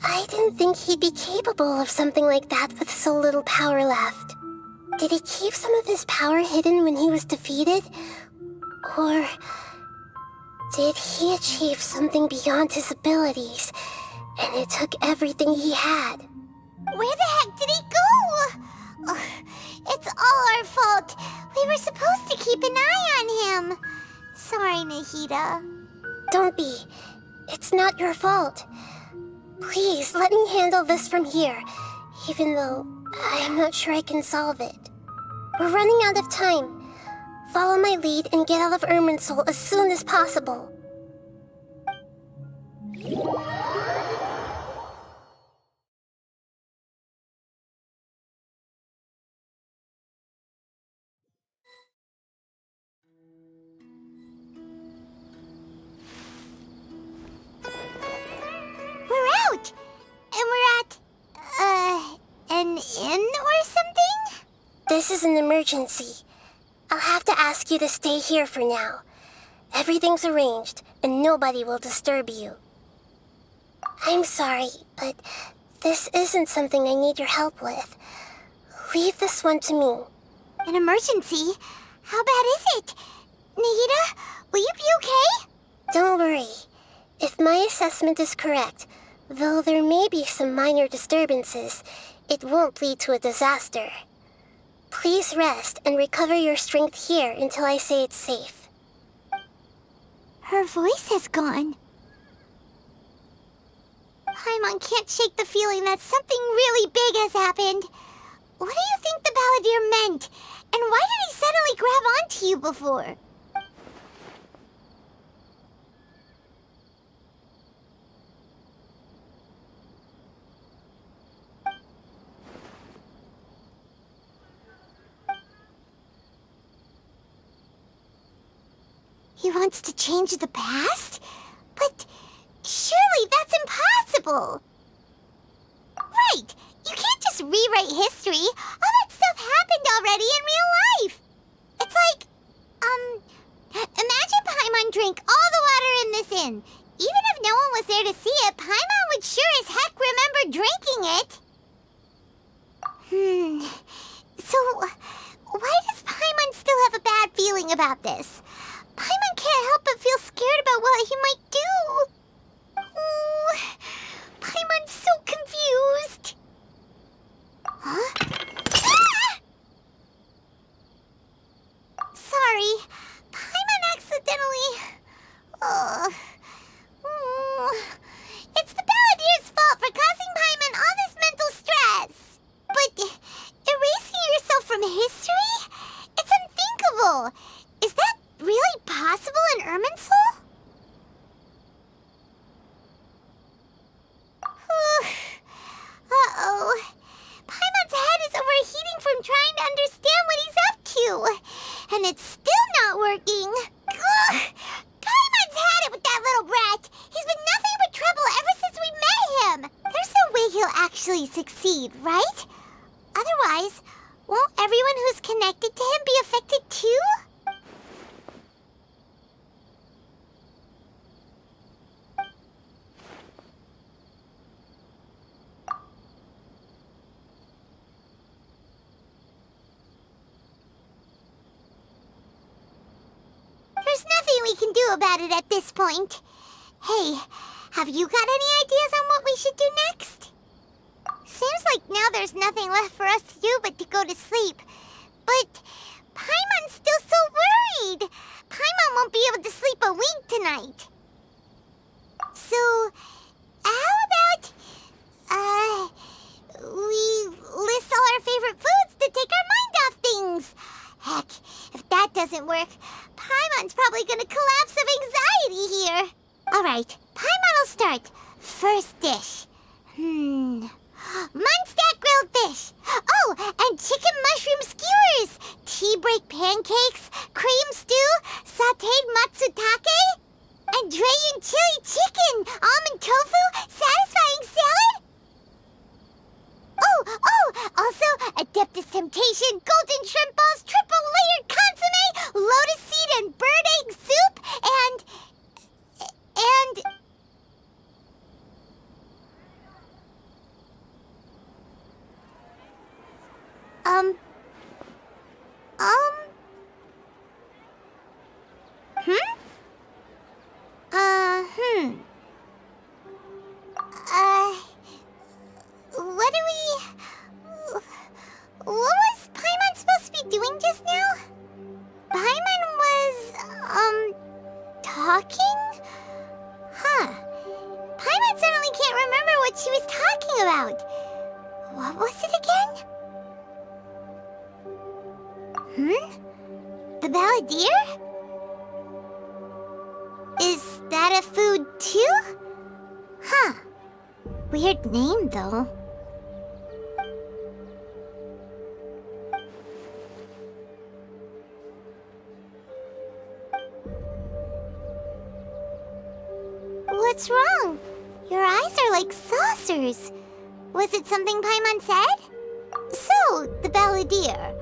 I didn't think he'd be capable of something like that with so little power left. Did he keep some of his power hidden when he was defeated? Or did he achieve something beyond his abilities, and it took everything he had? Where the heck did he go? Ugh, it's all our fault. We were supposed to keep an eye on him. Sorry, Nahida. Don't be. It's not your fault. Please, let me handle this from here, even though I'm not sure I can solve it. We're running out of time. Follow my lead and get out of Irminsul as soon as possible. We're out! And we're at, an inn or something? This is an emergency. I'll have to ask you to stay here for now. Everything's arranged, and nobody will disturb you. I'm sorry, but this isn't something I need your help with. Leave this one to me. An emergency? How bad is it? Nahida, will you be okay? My assessment is correct. Though there may be some minor disturbances, it won't lead to a disaster. Please rest and recover your strength here until I say it's safe. Her voice has gone. Paimon can't shake the feeling that something really big has happened. What do you think the Balladeer meant? And why did he suddenly grab onto you before? He wants to change the past? But surely that's impossible! Right! You can't just rewrite history! All that stuff happened already in real life! It's like, imagine Paimon drank all the water in this inn. Even if no one was there to see it, Paimon would sure as heck remember drinking it! So, why does Paimon still have a bad feeling about this? Paimon can't help but feel scared about what he might do. Oh, Paimon's so confused. Huh? Ah! Sorry, Paimon accidentally... It's the Balladeer's fault for causing Paimon all this mental stress. But erasing yourself from history? It's unthinkable. Is that really possible in Irminsul? Uh-oh. Paimon's head is overheating from trying to understand what he's up to. And it's still not working. Ugh. Paimon's had it with that little brat. He's been nothing but trouble ever since we met him. There's no way he'll actually succeed, right? Otherwise, won't everyone who's connected to him be affected too? There's nothing we can do about it at this point. Hey, have you got any ideas on what we should do next? Seems like now there's nothing left for us to do but to go to sleep. But Paimon's still so worried. Paimon won't be able to sleep a wink tonight. So, how about, we list all our favorite foods to take our mind off things? Heck, if that doesn't work, Paimon's probably gonna collapse of anxiety here. Alright, Paimon will start. First dish. Munstack grilled fish. Oh, and chicken mushroom skewers. Tea break pancakes, cream stew, sauteed matsutake, and Dragon chili chicken, almond tofu, satisfying salad. Oh, also Adeptus Temptation, golden shrimp balls, triple layered consomme, lotus seed and bird egg soup, and... What was Paimon supposed to be doing just now? Paimon was, talking? Huh. Paimon suddenly can't remember what she was talking about. What was it again? The Balladeer? Is that a food too? Huh. Weird name, though. What's wrong? Your eyes are like saucers. Was it something Paimon said? So, the Balladeer.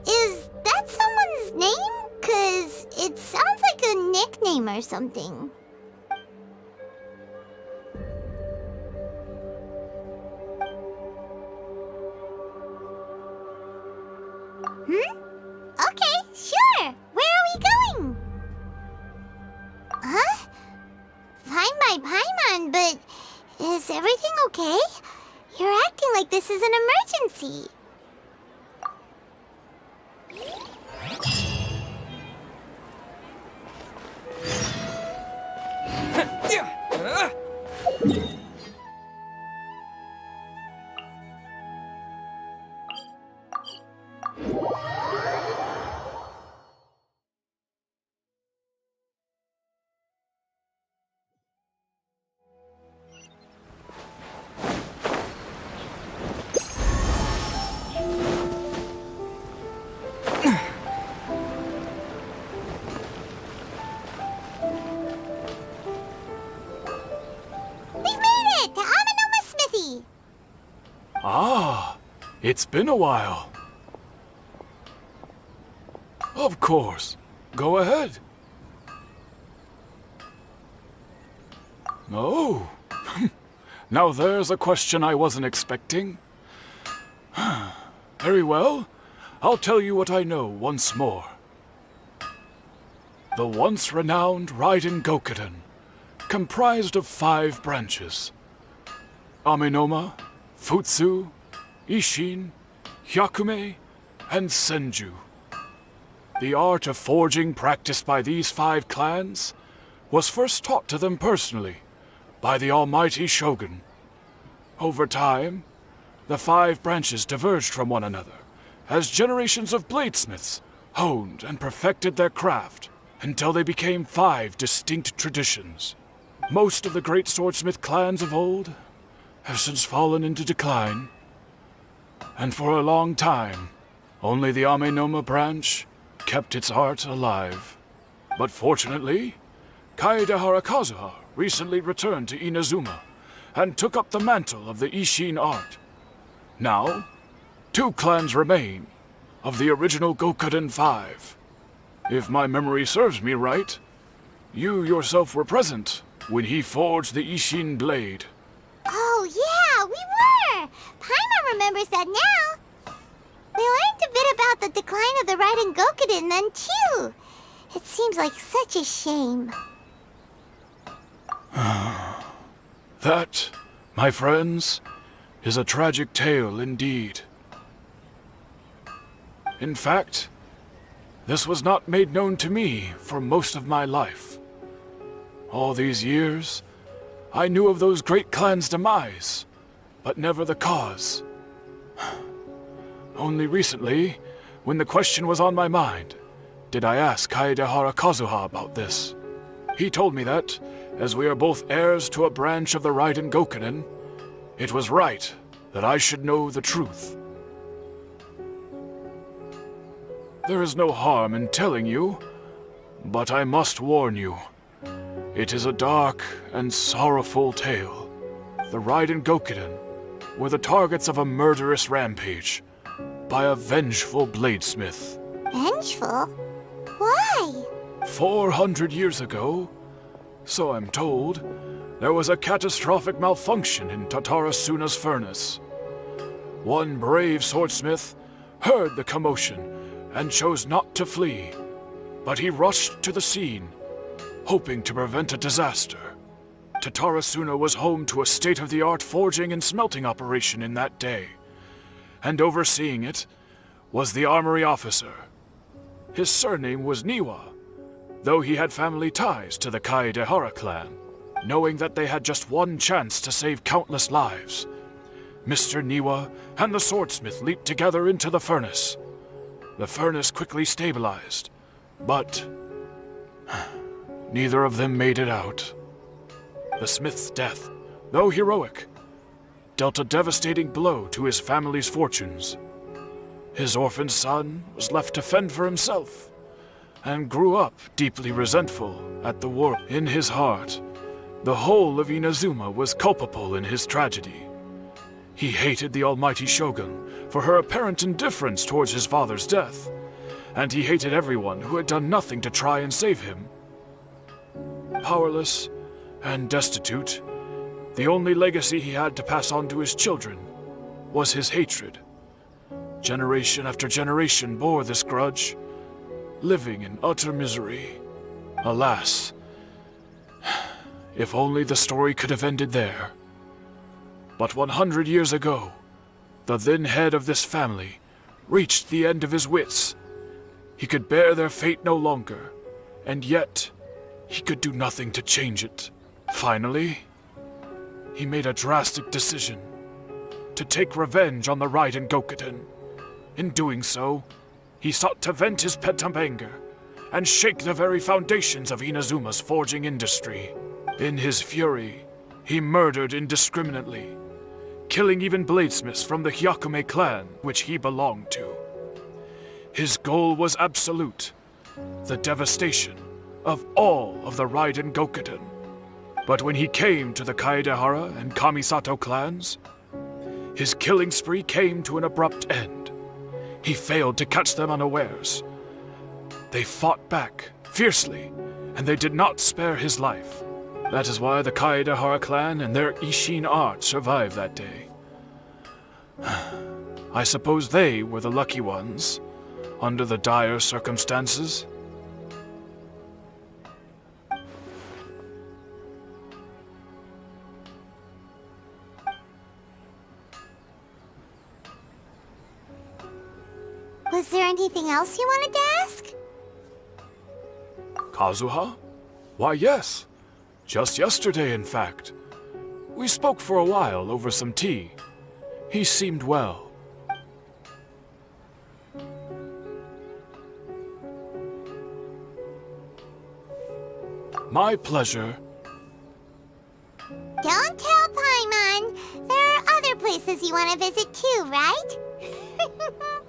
Is that someone's name? 'Cause it sounds like a nickname or something. Okay, sure. Where are we going? Huh? Fine by my Paimon, but is everything okay? You're acting like this is an emergency. Ah, it's been a while. Of course. Go ahead. Oh. Now there's a question I wasn't expecting. Very well. I'll tell you what I know once more. The once renowned Raiden Gokuden, comprised of 5 branches. Amenoma, Futsu, Ishin, Hyakume, and Senju. The art of forging practiced by these 5 clans was first taught to them personally by the almighty Shogun. Over time, the 5 branches diverged from one another as generations of bladesmiths honed and perfected their craft until they became 5 distinct traditions. Most of the great swordsmith clans of old have since fallen into decline, and for a long time, only the Amenoma branch kept its art alive. But fortunately, Kaedehara Kazuha recently returned to Inazuma and took up the mantle of the Ishin art. Now, 2 clans remain of the original Gokuden 5. If my memory serves me right, you yourself were present when he forged the Ishin blade. Oh, yeah, we were! Paimon remembers that now. We learned a bit about the decline of the Raiden Gokuden then, too. It seems like such a shame. That, my friends, is a tragic tale indeed. In fact, this was not made known to me for most of my life. All these years, I knew of those great clans' demise, but never the cause. Only recently, when the question was on my mind, did I ask Kaedehara Kazuha about this. He told me that, as we are both heirs to a branch of the Raiden Gokuden, it was right that I should know the truth. There is no harm in telling you, but I must warn you. It is a dark and sorrowful tale. The Raiden Gokuden were the targets of a murderous rampage by a vengeful bladesmith. Vengeful? Why? 400 years ago, so I'm told, there was a catastrophic malfunction in Tatarasuna's furnace. One brave swordsmith heard the commotion and chose not to flee, but he rushed to the scene, hoping to prevent a disaster. Tatarasuna was home to a state-of-the-art forging and smelting operation in that day, and overseeing it was the armory officer. His surname was Niwa, though he had family ties to the Kaedehara clan. Knowing that they had just one chance to save countless lives, Mr. Niwa and the swordsmith leaped together into the furnace. The furnace quickly stabilized, but neither of them made it out. The smith's death, though heroic, dealt a devastating blow to his family's fortunes. His orphan son was left to fend for himself, and grew up deeply resentful at the world. In his heart, the whole of Inazuma was culpable in his tragedy. He hated the almighty Shogun for her apparent indifference towards his father's death, and he hated everyone who had done nothing to try and save him. Powerless and destitute, the only legacy he had to pass on to his children was his hatred. Generation after generation bore this grudge, living in utter misery. Alas, If only the story could have ended there. But 100 years ago, the then head of this family reached the end of his wits. He could bear their fate no longer, and yet he could do nothing to change it. Finally, he made a drastic decision to take revenge on the Raiden Gokuden. In doing so, he sought to vent his pent-up anger and shake the very foundations of Inazuma's forging industry. In his fury, he murdered indiscriminately, killing even bladesmiths from the Hyakume clan, which he belonged to. His goal was absolute, the devastation of all of the Raiden Gokuden. But when he came to the Kaedehara and Kamisato clans, his killing spree came to an abrupt end. He failed to catch them unawares. They fought back fiercely, and they did not spare his life. That is why the Kaedehara clan and their Ishin art survived that day. I suppose they were the lucky ones, under the dire circumstances. Was there anything else you wanted to ask? Kazuha? Why, yes. Just yesterday, in fact. We spoke for a while over some tea. He seemed well. My pleasure. Don't tell Paimon. There are other places you want to visit too, right?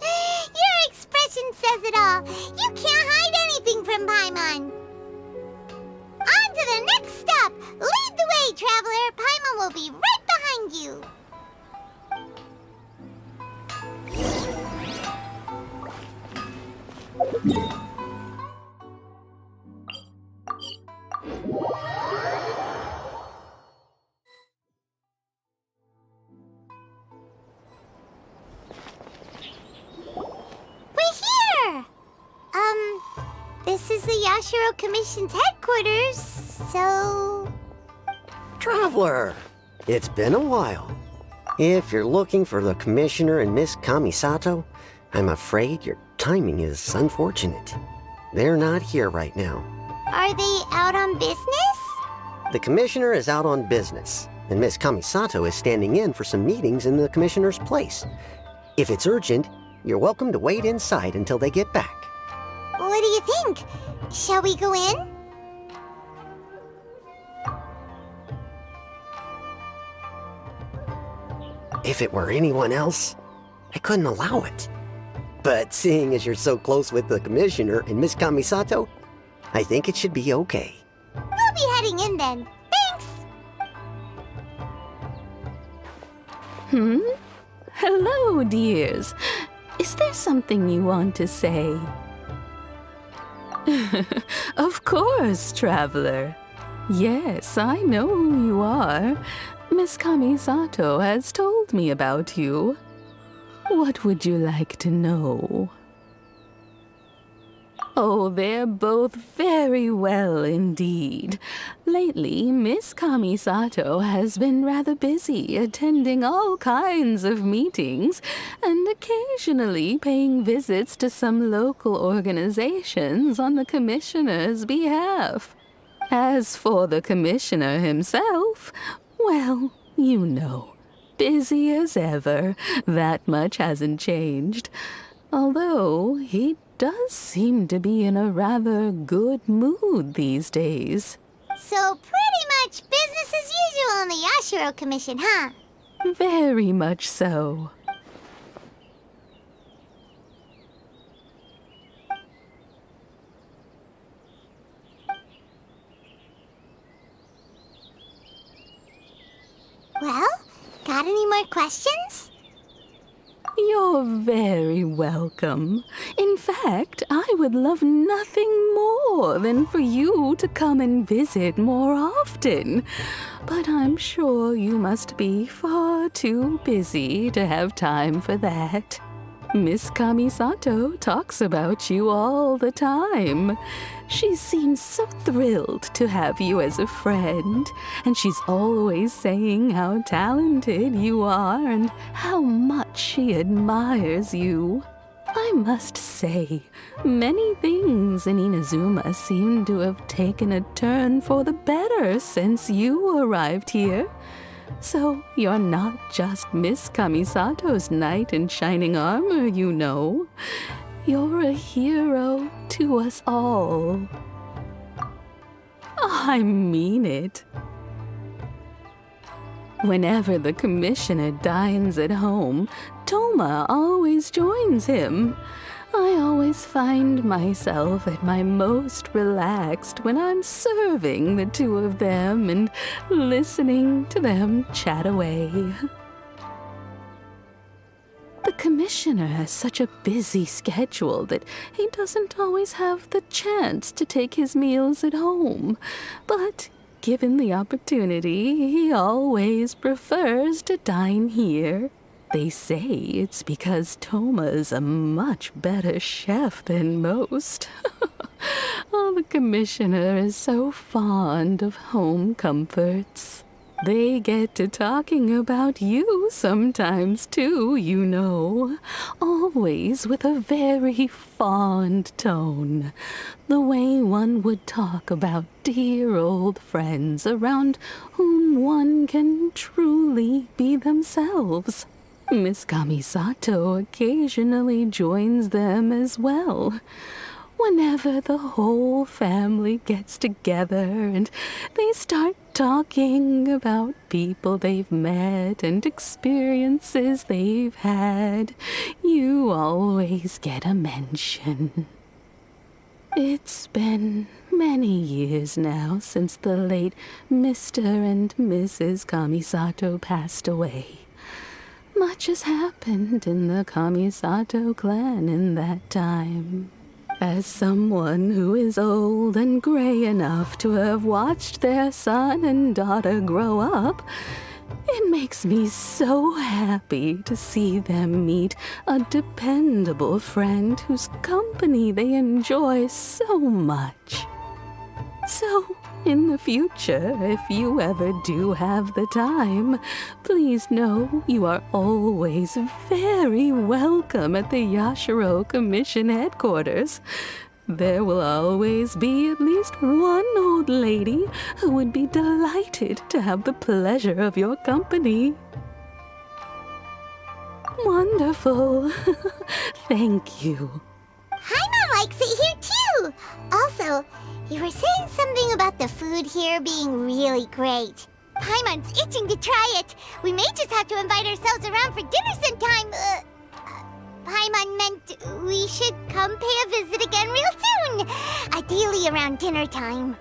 Your expression says it all. You can't hide anything from Paimon. On to the next stop. Lead the way, traveler. Paimon will be right behind you. This is the Yashiro Commission's headquarters, so... Traveler, it's been a while. If you're looking for the Commissioner and Miss Kamisato, I'm afraid your timing is unfortunate. They're not here right now. Are they out on business? The Commissioner is out on business, and Miss Kamisato is standing in for some meetings in the Commissioner's place. If it's urgent, you're welcome to wait inside until they get back. What do you think? Shall we go in? If it were anyone else, I couldn't allow it. But seeing as you're so close with the Commissioner and Miss Kamisato, I think it should be okay. We'll be heading in then. Thanks! Hello, dears. Is there something you want to say? Of course, traveler. Yes, I know who you are. Miss Kamisato has told me about you. What would you like to know? Oh, they're both very well indeed. Lately, Miss Kamisato has been rather busy attending all kinds of meetings and occasionally paying visits to some local organizations on the Commissioner's behalf. As for the Commissioner himself, well, you know, busy as ever. That much hasn't changed. Although he does seem to be in a rather good mood these days. So pretty much business as usual in the Yashiro Commission, huh? Very much so. Well, got any more questions? You're very welcome. In fact, I would love nothing more than for you to come and visit more often. But I'm sure you must be far too busy to have time for that. Miss Kamisato talks about you all the time. She seems so thrilled to have you as a friend, and she's always saying how talented you are and how much she admires you. I must say, many things in Inazuma seem to have taken a turn for the better since you arrived here. So you're not just Miss Kamisato's knight in shining armor, you know. You're a hero to us all. I mean it. Whenever the commissioner dines at home, Toma always joins him. I always find myself at my most relaxed when I'm serving the two of them and listening to them chat away. The commissioner has such a busy schedule that he doesn't always have the chance to take his meals at home, but given the opportunity, he always prefers to dine here. They say it's because Toma's a much better chef than most. Oh, the commissioner is so fond of home comforts. They get to talking about you sometimes too, you know. Always with a very fond tone. The way one would talk about dear old friends around whom one can truly be themselves. Miss Kamisato occasionally joins them as well. Whenever the whole family gets together and they start talking about people they've met and experiences they've had, you always get a mention. It's been many years now since the late Mr. and Mrs. Kamisato passed away. Much has happened in the Kamisato clan in that time. As someone who is old and gray enough to have watched their son and daughter grow up, it makes me so happy to see them meet a dependable friend whose company they enjoy so much. So, in the future, if you ever do have the time, please know you are always very welcome at the Yashiro Commission headquarters. There will always be at least one old lady who would be delighted to have the pleasure of your company. Wonderful. Thank you. Paimon likes it here too! Also, you were saying something about the food here being really great. Paimon's itching to try it. We may just have to invite ourselves around for dinner sometime. Paimon meant we should come pay a visit again real soon. Ideally around dinner time.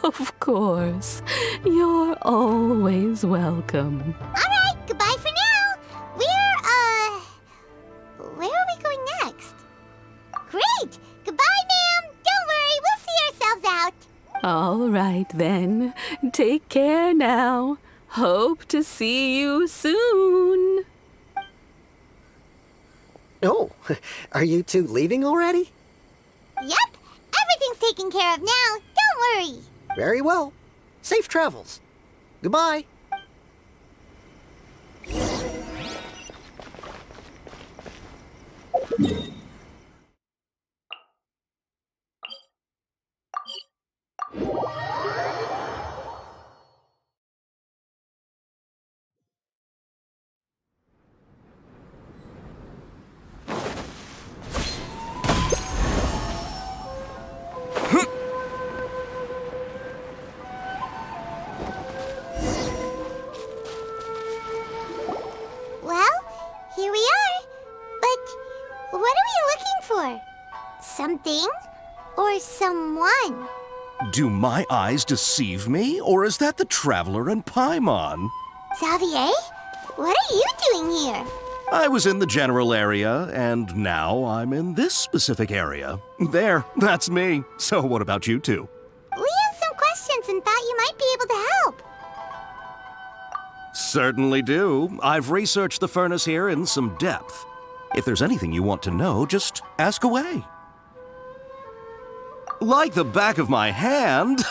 Of course. You're always welcome. Alright, goodbye for now. Where are we going next? Great! Goodbye, ma'am! Don't worry, we'll see ourselves out. All right, then. Take care now. Hope to see you soon. Oh, are you two leaving already? Yep, everything's taken care of now. Don't worry. Very well. Safe travels. Goodbye. Well, here we are. But what are we looking for? Something or someone? Do my eyes deceive me, or is that the Traveler and Paimon? Xavier, what are you doing here? I was in the general area, and now I'm in this specific area. There, that's me. So what about you two? We have some questions and thought you might be able to help. Certainly do. I've researched the furnace here in some depth. If there's anything you want to know, just ask away. Like the back of my hand?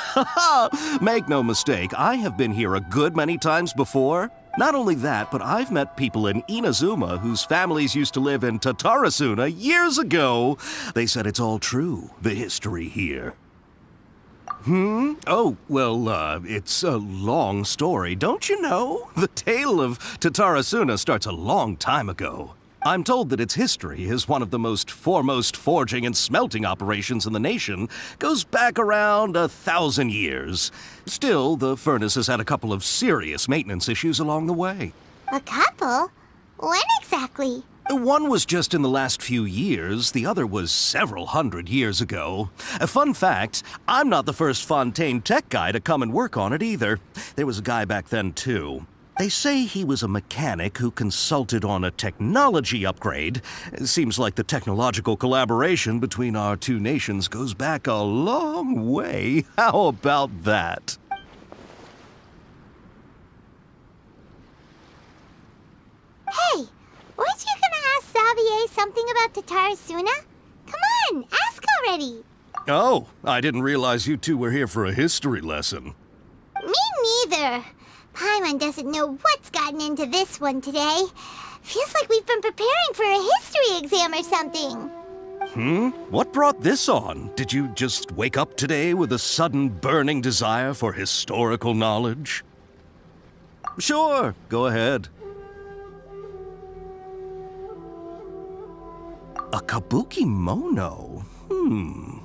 Make no mistake, I have been here a good many times before. Not only that, but I've met people in Inazuma whose families used to live in Tatarasuna years ago. They said it's all true, the history here. Oh, well, it's a long story, don't you know? The tale of Tatarasuna starts a long time ago. I'm told that its history is one of the most foremost forging and smelting operations in the nation, goes back around 1,000 years. Still, the furnace has had a couple of serious maintenance issues along the way. A couple? When exactly? One was just in the last few years, the other was several hundred years ago. A fun fact, I'm not the first Fontaine tech guy to come and work on it either. There was a guy back then too. They say he was a mechanic who consulted on a technology upgrade. It seems like the technological collaboration between our two nations goes back a long way. How about that? Hey, weren't you gonna ask Xavier something about Tatarasuna? Come on, ask already. Oh, I didn't realize you two were here for a history lesson. Me neither. Paimon doesn't know what's gotten into this one today. Feels like we've been preparing for a history exam or something. What brought this on? Did you just wake up today with a sudden burning desire for historical knowledge? Sure, go ahead. A kabuki mono?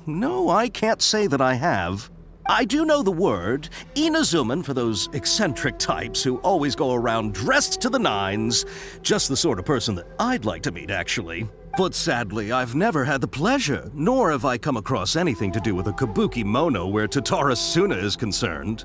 No, I can't say that I have. I do know the word, Inazuman for those eccentric types who always go around dressed to the nines. Just the sort of person that I'd like to meet, actually. But sadly, I've never had the pleasure, nor have I come across anything to do with a kabuki mono where Tatarasuna is concerned.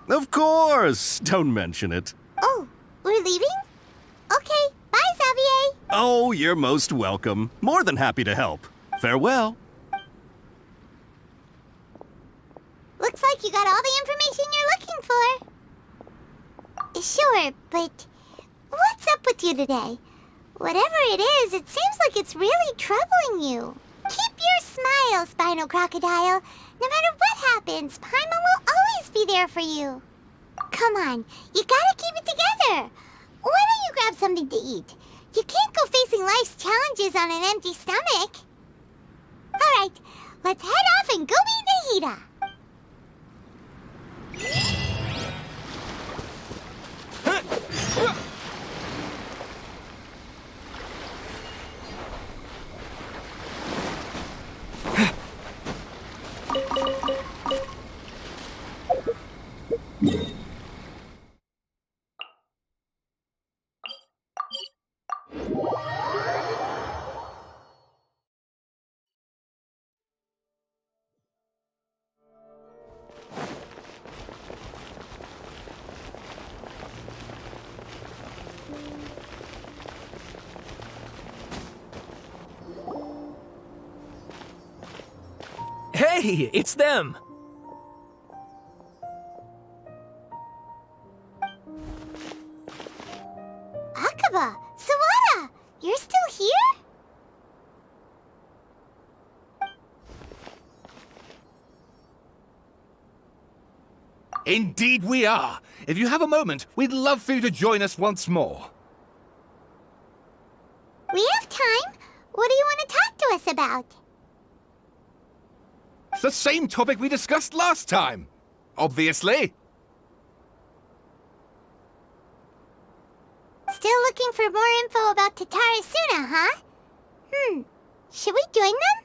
Of course! Don't mention it. Oh, we're leaving? Okay, bye, Xavier. Oh, you're most welcome. More than happy to help. Farewell. Looks like you got all the information you're looking for. Sure, but what's up with you today? Whatever it is, it seems like it's really troubling you. Keep your smile, Spinal Crocodile. No matter what happens, Paimon will always be there for you. Come on, you gotta keep it together. Why don't you grab something to eat? You can't go facing life's challenges on an empty stomach. All right, let's head off and go meet Nahida. Hey, it's them! Akaba, Sawada, you're still here? Indeed we are. If you have a moment, we'd love for you to join us once more. We have time. What do you want to talk to us about? It's the same topic we discussed last time. Obviously. Still looking for more info about Tatarasuna, huh? Should we join them?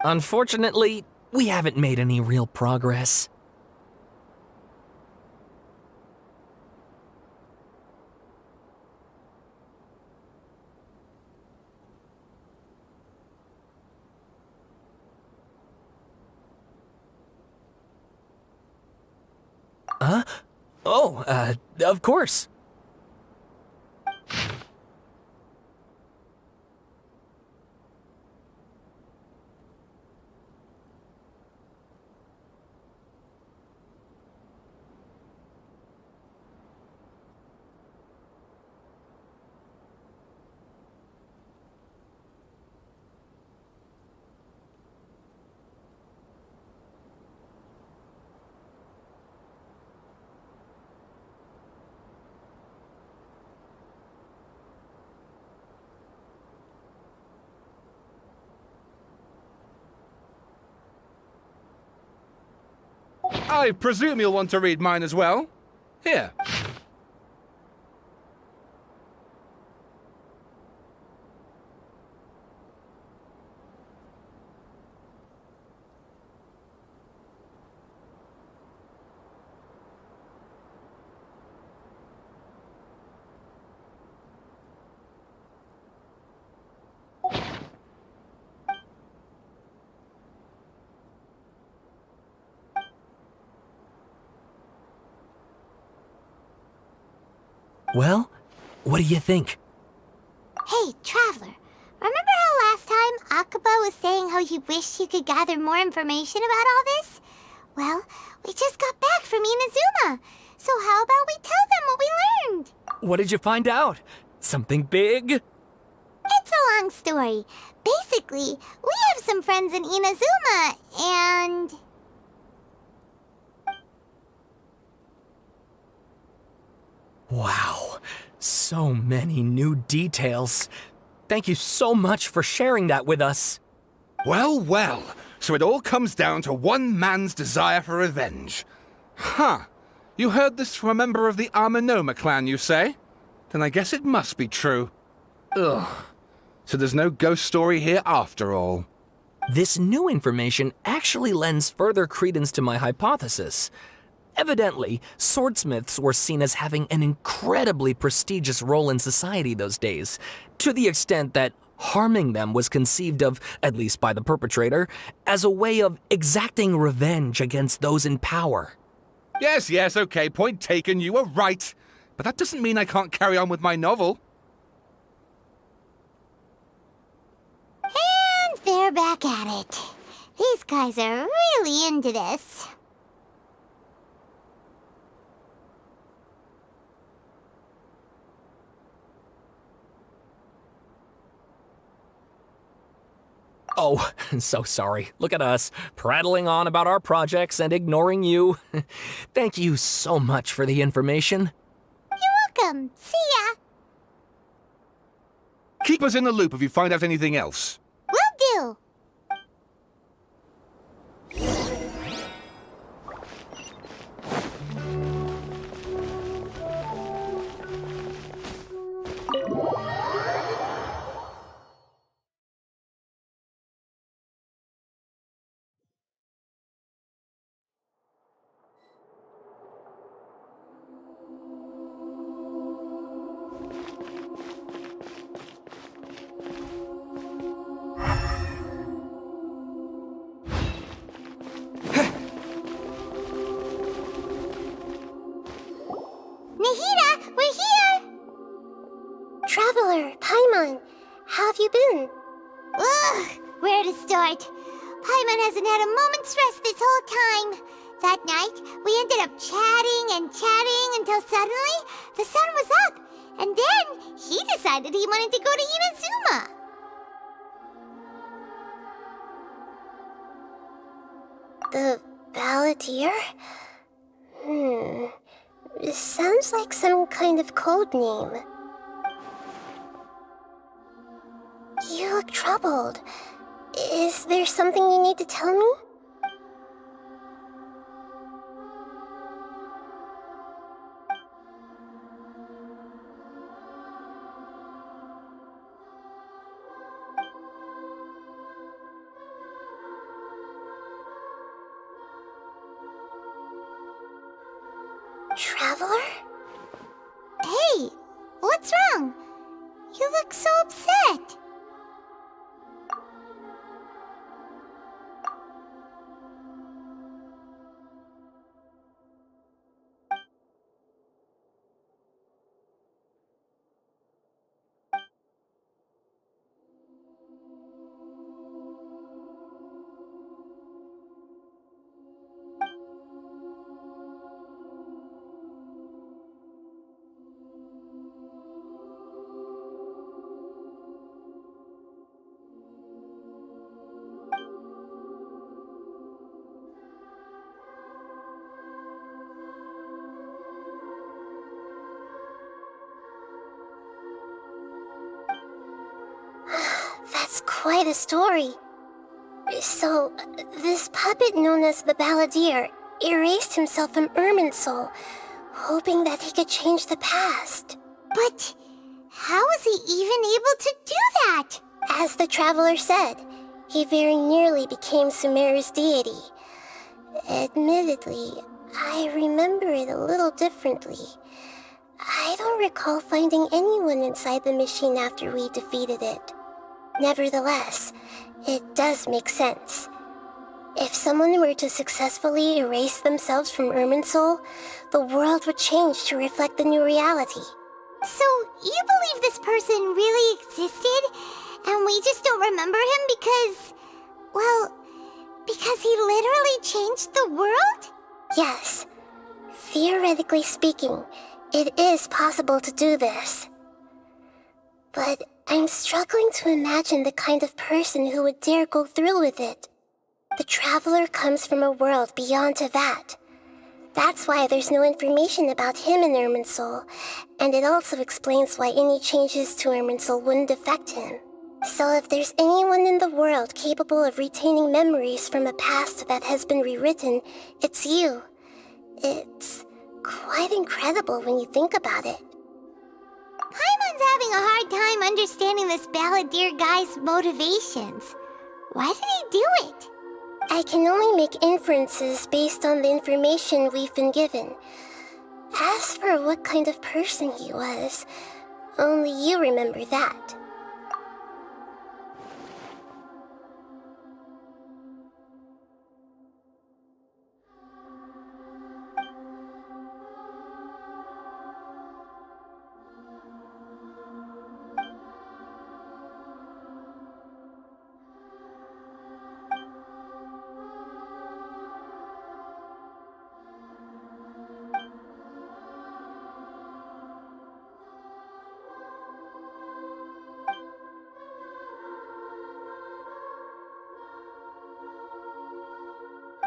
Unfortunately, we haven't made any real progress. Huh? Oh, of course. I presume you'll want to read mine as well. Here. Well, what do you think? Hey, Traveler. Remember how last time Akaba was saying how he wished he could gather more information about all this? Well, we just got back from Inazuma. So how about we tell them what we learned? What did you find out? Something big? It's a long story. Basically, we have some friends in Inazuma, and... Wow, so many new details. Thank you so much for sharing that with us. Well, well. So it all comes down to one man's desire for revenge. Huh. You heard this from a member of the Arminoma clan, you say? Then I guess it must be true. Ugh. So there's no ghost story here after all. This new information actually lends further credence to my hypothesis. Evidently, swordsmiths were seen as having an incredibly prestigious role in society those days, to the extent that harming them was conceived of, at least by the perpetrator, as a way of exacting revenge against those in power. Yes, okay, point taken, you were right. But that doesn't mean I can't carry on with my novel. And they're back at it. These guys are really into this. Oh, so sorry. Look at us, prattling on about our projects and ignoring you. Thank you so much for the information. You're welcome. See ya. Keep us in the loop if you find out anything else. Will do. Nahida, we're here! Traveler, Paimon, how have you been? Ugh, where to start? Paimon hasn't had a moment's rest this whole time. That night, we ended up chatting and chatting until suddenly the sun was up. And then he decided he wanted to go to Inazuma. The Balladeer? It sounds like some kind of code name. You look troubled. Is there something you need to tell me? Traveler? Hey, what's wrong? You look so upset. That's quite a story. So, this puppet known as the Balladeer erased himself from Irminsul, hoping that he could change the past. But how was he even able to do that? As the Traveler said, he very nearly became Sumeru's deity. Admittedly, I remember it a little differently. I don't recall finding anyone inside the machine after we defeated it. Nevertheless, it does make sense. If someone were to successfully erase themselves from Irminsul, the world would change to reflect the new reality. So, you believe this person really existed, and we just don't remember him because... well, because he literally changed the world? Yes. Theoretically speaking, it is possible to do this. But I'm struggling to imagine the kind of person who would dare go through with it. The Traveler comes from a world beyond Tevat. That's why there's no information about him in Irminsul, and it also explains why any changes to Irminsul wouldn't affect him. So if there's anyone in the world capable of retaining memories from a past that has been rewritten, it's you. It's quite incredible when you think about it. Paimon's having a hard time understanding this Balladeer guy's motivations. Why did he do it? I can only make inferences based on the information we've been given. As for what kind of person he was, only you remember that.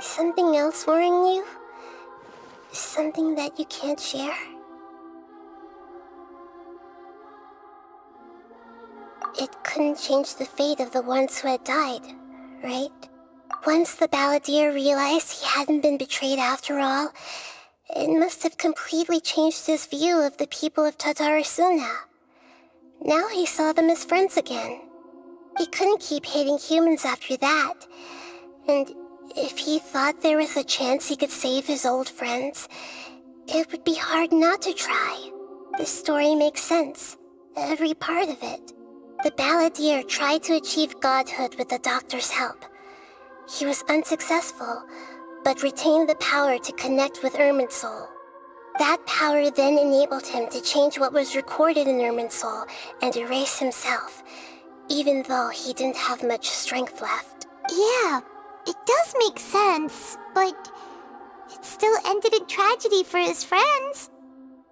Something else worrying you? Something that you can't share? It couldn't change the fate of the ones who had died, right? Once the Balladeer realized he hadn't been betrayed after all, it must have completely changed his view of the people of Tatarasuna. Now he saw them as friends again. He couldn't keep hating humans after that, and if he thought there was a chance he could save his old friends, it would be hard not to try. The story makes sense, every part of it. The Balladeer tried to achieve godhood with the Doctor's help. He was unsuccessful, but retained the power to connect with Irminsul. That power then enabled him to change what was recorded in Irminsul and erase himself, even though he didn't have much strength left. Yeah, it does make sense, but it still ended in tragedy for his friends.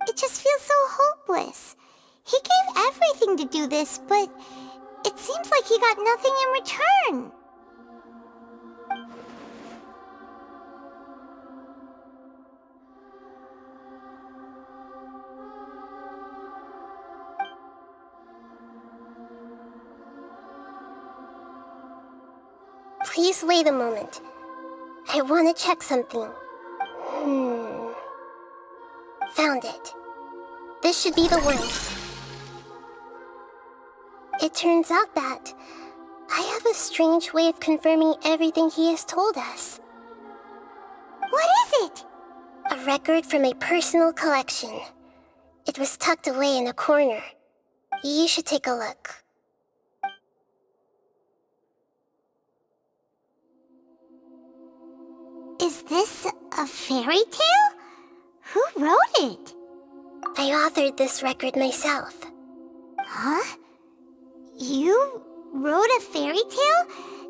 It just feels so hopeless. He gave everything to do this, but it seems like he got nothing in return. Please wait a moment. I want to check something. Found it. This should be the one. It turns out that I have a strange way of confirming everything he has told us. What is it? A record from a personal collection. It was tucked away in a corner. You should take a look. Is this a fairy tale? Who wrote it? I authored this record myself. Huh? You wrote a fairy tale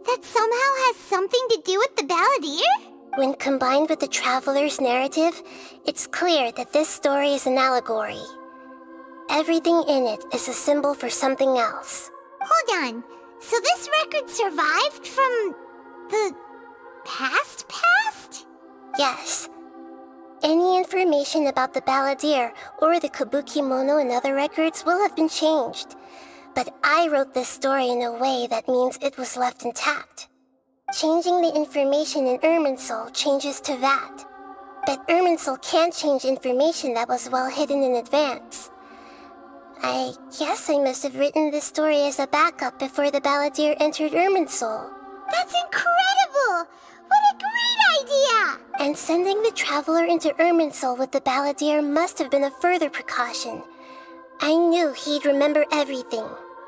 that somehow has something to do with the Balladeer? When combined with the Traveler's narrative, it's clear that this story is an allegory. Everything in it is a symbol for something else. Hold on. So this record survived from the past? Yes. Any information about the Balladeer or the Kabuki Mono in other records will have been changed. But I wrote this story in a way that means it was left intact. Changing the information in Irminsul changes to that. But Irminsul can't change information that was well hidden in advance. I guess I must have written this story as a backup before the Balladeer entered Irminsul. That's incredible! What a great idea! And sending the Traveler into Irminsul with the Balladeer must have been a further precaution. I knew he'd remember everything.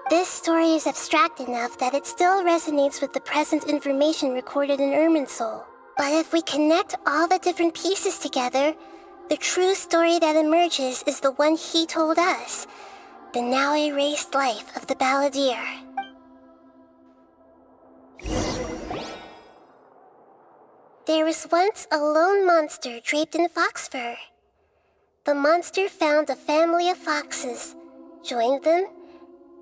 This story is abstract enough that it still resonates with the present information recorded in Irminsul. But if we connect all the different pieces together, the true story that emerges is the one he told us. The now erased life of the Balladeer. There was once a lone monster draped in fox fur. The monster found a family of foxes, joined them,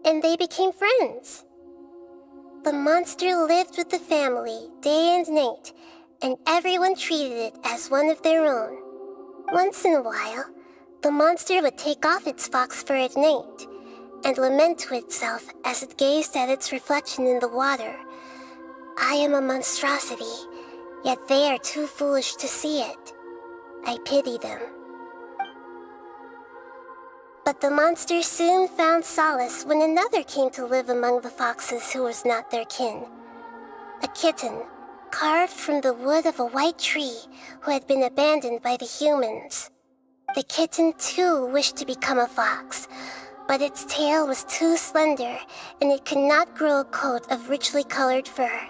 and they became friends. The monster lived with the family day and night, and everyone treated it as one of their own. Once in a while, the monster would take off its fox fur at night and lament to itself as it gazed at its reflection in the water. I am a monstrosity, yet they are too foolish to see it. I pity them. But the monster soon found solace when another came to live among the foxes who was not their kin. A kitten, carved from the wood of a white tree who had been abandoned by the humans. The kitten too wished to become a fox, but its tail was too slender and it could not grow a coat of richly colored fur.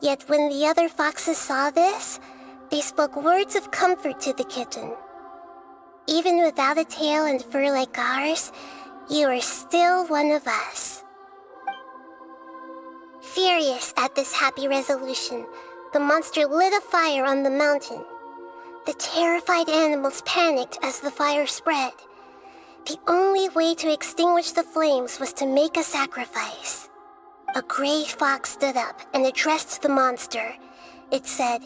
Yet when the other foxes saw this, they spoke words of comfort to the kitten. Even without a tail and fur like ours, you are still one of us. Furious at this happy resolution, the monster lit a fire on the mountain. The terrified animals panicked as the fire spread. The only way to extinguish the flames was to make a sacrifice. A gray fox stood up and addressed the monster. It said,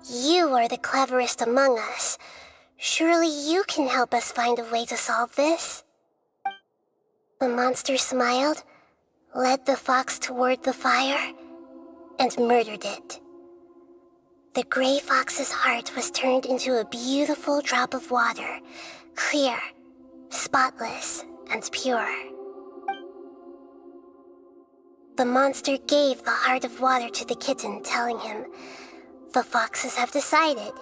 "You are the cleverest among us. Surely you can help us find a way to solve this." The monster smiled, led the fox toward the fire, and murdered it. The gray fox's heart was turned into a beautiful drop of water, clear, spotless, and pure. The monster gave the heart of water to the kitten, telling him, "The foxes have decided.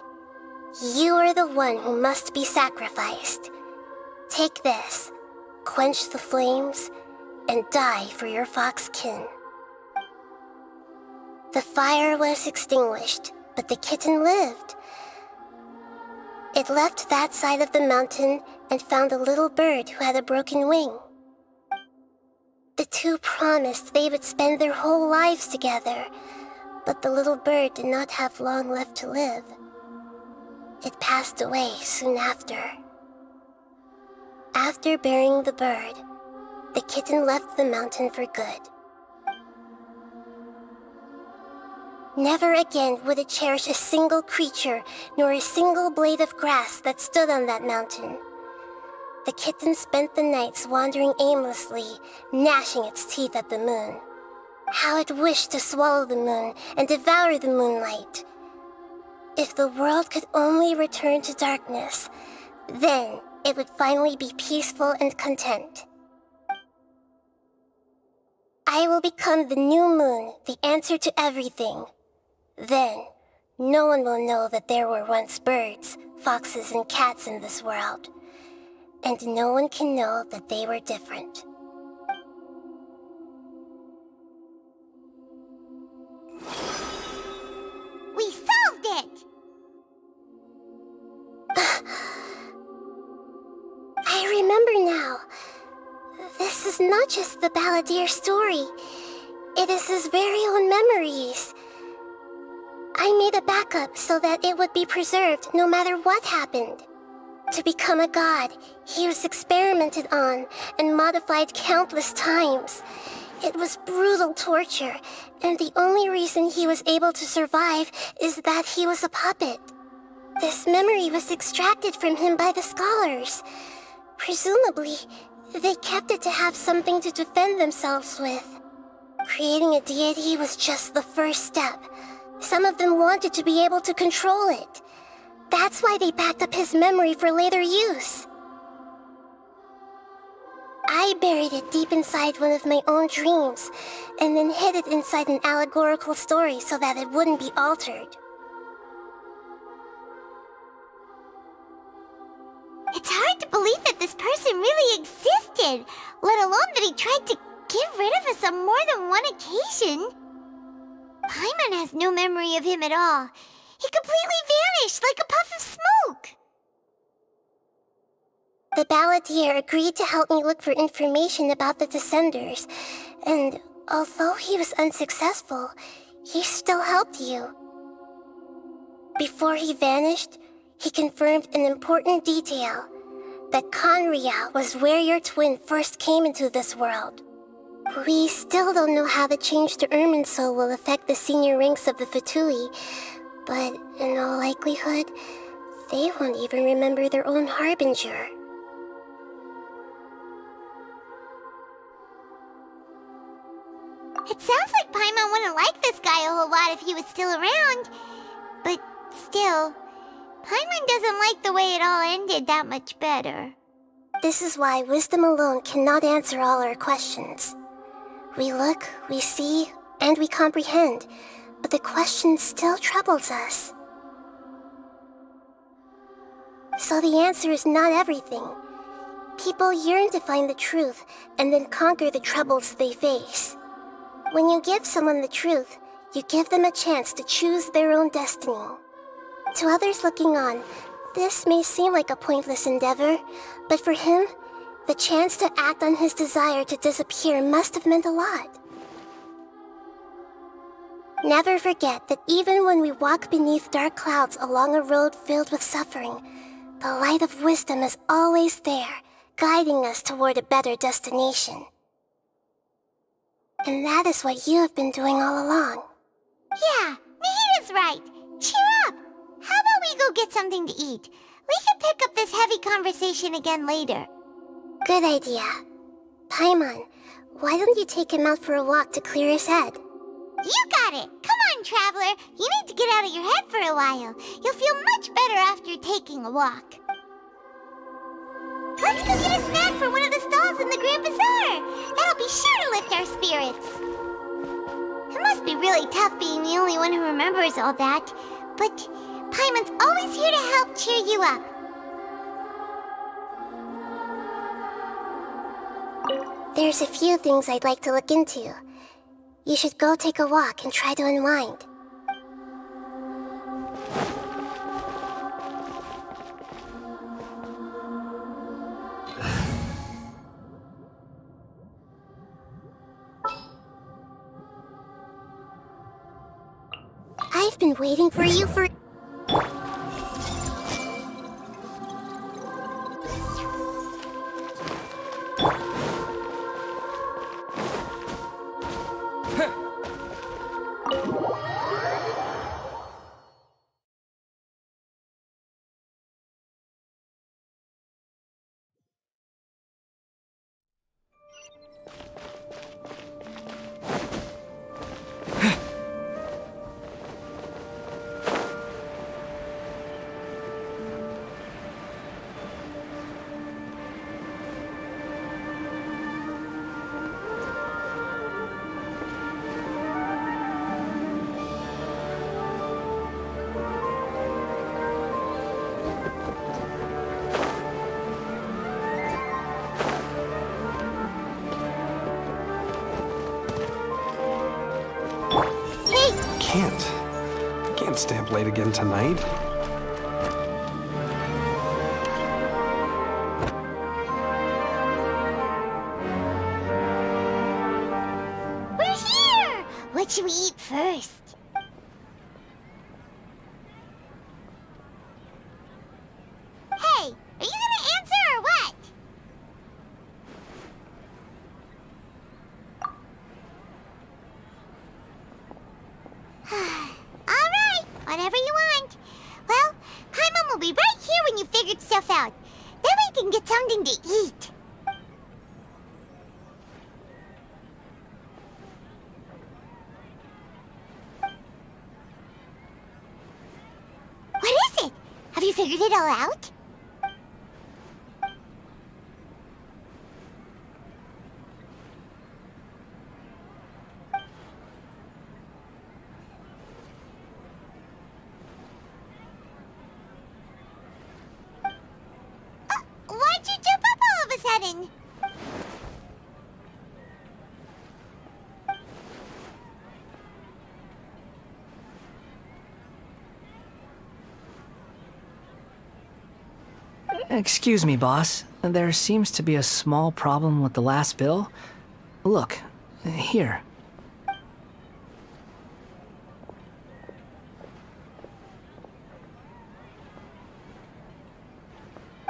You are the one who must be sacrificed. Take this, quench the flames, and die for your fox kin." The fire was extinguished, but the kitten lived. It left that side of the mountain and found a little bird who had a broken wing. The two promised they would spend their whole lives together, but the little bird did not have long left to live. It passed away soon after. After burying the bird, the kitten left the mountain for good. Never again would it cherish a single creature nor a single blade of grass that stood on that mountain. The kitten spent the nights wandering aimlessly, gnashing its teeth at the moon. How it wished to swallow the moon and devour the moonlight. If the world could only return to darkness, then it would finally be peaceful and content. I will become the new moon, the answer to everything. Then, no one will know that there were once birds, foxes, and cats in this world. And no one can know that they were different. We solved it! I remember now. This is not just the Balladeer story. It is his very own memories. I made a backup so that it would be preserved no matter what happened. To become a god, he was experimented on and modified countless times. It was brutal torture, and the only reason he was able to survive is that he was a puppet. This memory was extracted from him by the scholars. Presumably, They kept it to have something to defend themselves with. Creating a deity was just the first step. Some of them wanted to be able to control it. That's why they backed up his memory for later use. I buried it deep inside one of my own dreams, and then hid it inside an allegorical story so that it wouldn't be altered. It's hard to believe that this person really existed, let alone that he tried to get rid of us on more than one occasion. Paimon has no memory of him at all. He completely vanished like a puff of smoke. The balladeer agreed to help me look for information about the Descenders, and although he was unsuccessful, he still helped you. Before he vanished, he confirmed an important detail, that Conria was where your twin first came into this world. We still don't know how the change to Irminsul will affect the senior ranks of the Fatui, but in all likelihood, they won't even remember their own Harbinger. It sounds like Paimon wouldn't like this guy a whole lot if he was still around. But still, Paimon doesn't like the way it all ended that much better. This is why wisdom alone cannot answer all our questions. We look, we see, and we comprehend, but the question still troubles us. So the answer is not everything. People yearn to find the truth and then conquer the troubles they face. When you give someone the truth, you give them a chance to choose their own destiny. To others looking on, this may seem like a pointless endeavor, but for him, the chance to act on his desire to disappear must have meant a lot. Never forget that even when we walk beneath dark clouds along a road filled with suffering, the light of wisdom is always there, guiding us toward a better destination. And that is what you have been doing all along. Yeah, Nahita's right. Cheer up! How about we go get something to eat? We can pick up this heavy conversation again later. Good idea. Paimon, why don't you take him out for a walk to clear his head? You got it! Come on, Traveler! You need to get out of your head for a while. You'll feel much better after taking a walk. Let's go get a snack from one of the stalls in the Grand Bazaar! That'll be sure to lift our spirits. It must be really tough being the only one who remembers all that, but Paimon's always here to help cheer you up. There's a few things I'd like to look into. You should go take a walk and try to unwind. I've been waiting for you for... Can't stay up late again tonight. We're here! What should we eat first? Hey, are you gonna answer or what? Alright, whatever you want. Well, Paimon will be right here when you figured stuff out. Then we can get something to eat. you figured it all out? Why'd you jump up all of a sudden? Excuse me, boss. There seems to be a small problem with the last bill. Look, here.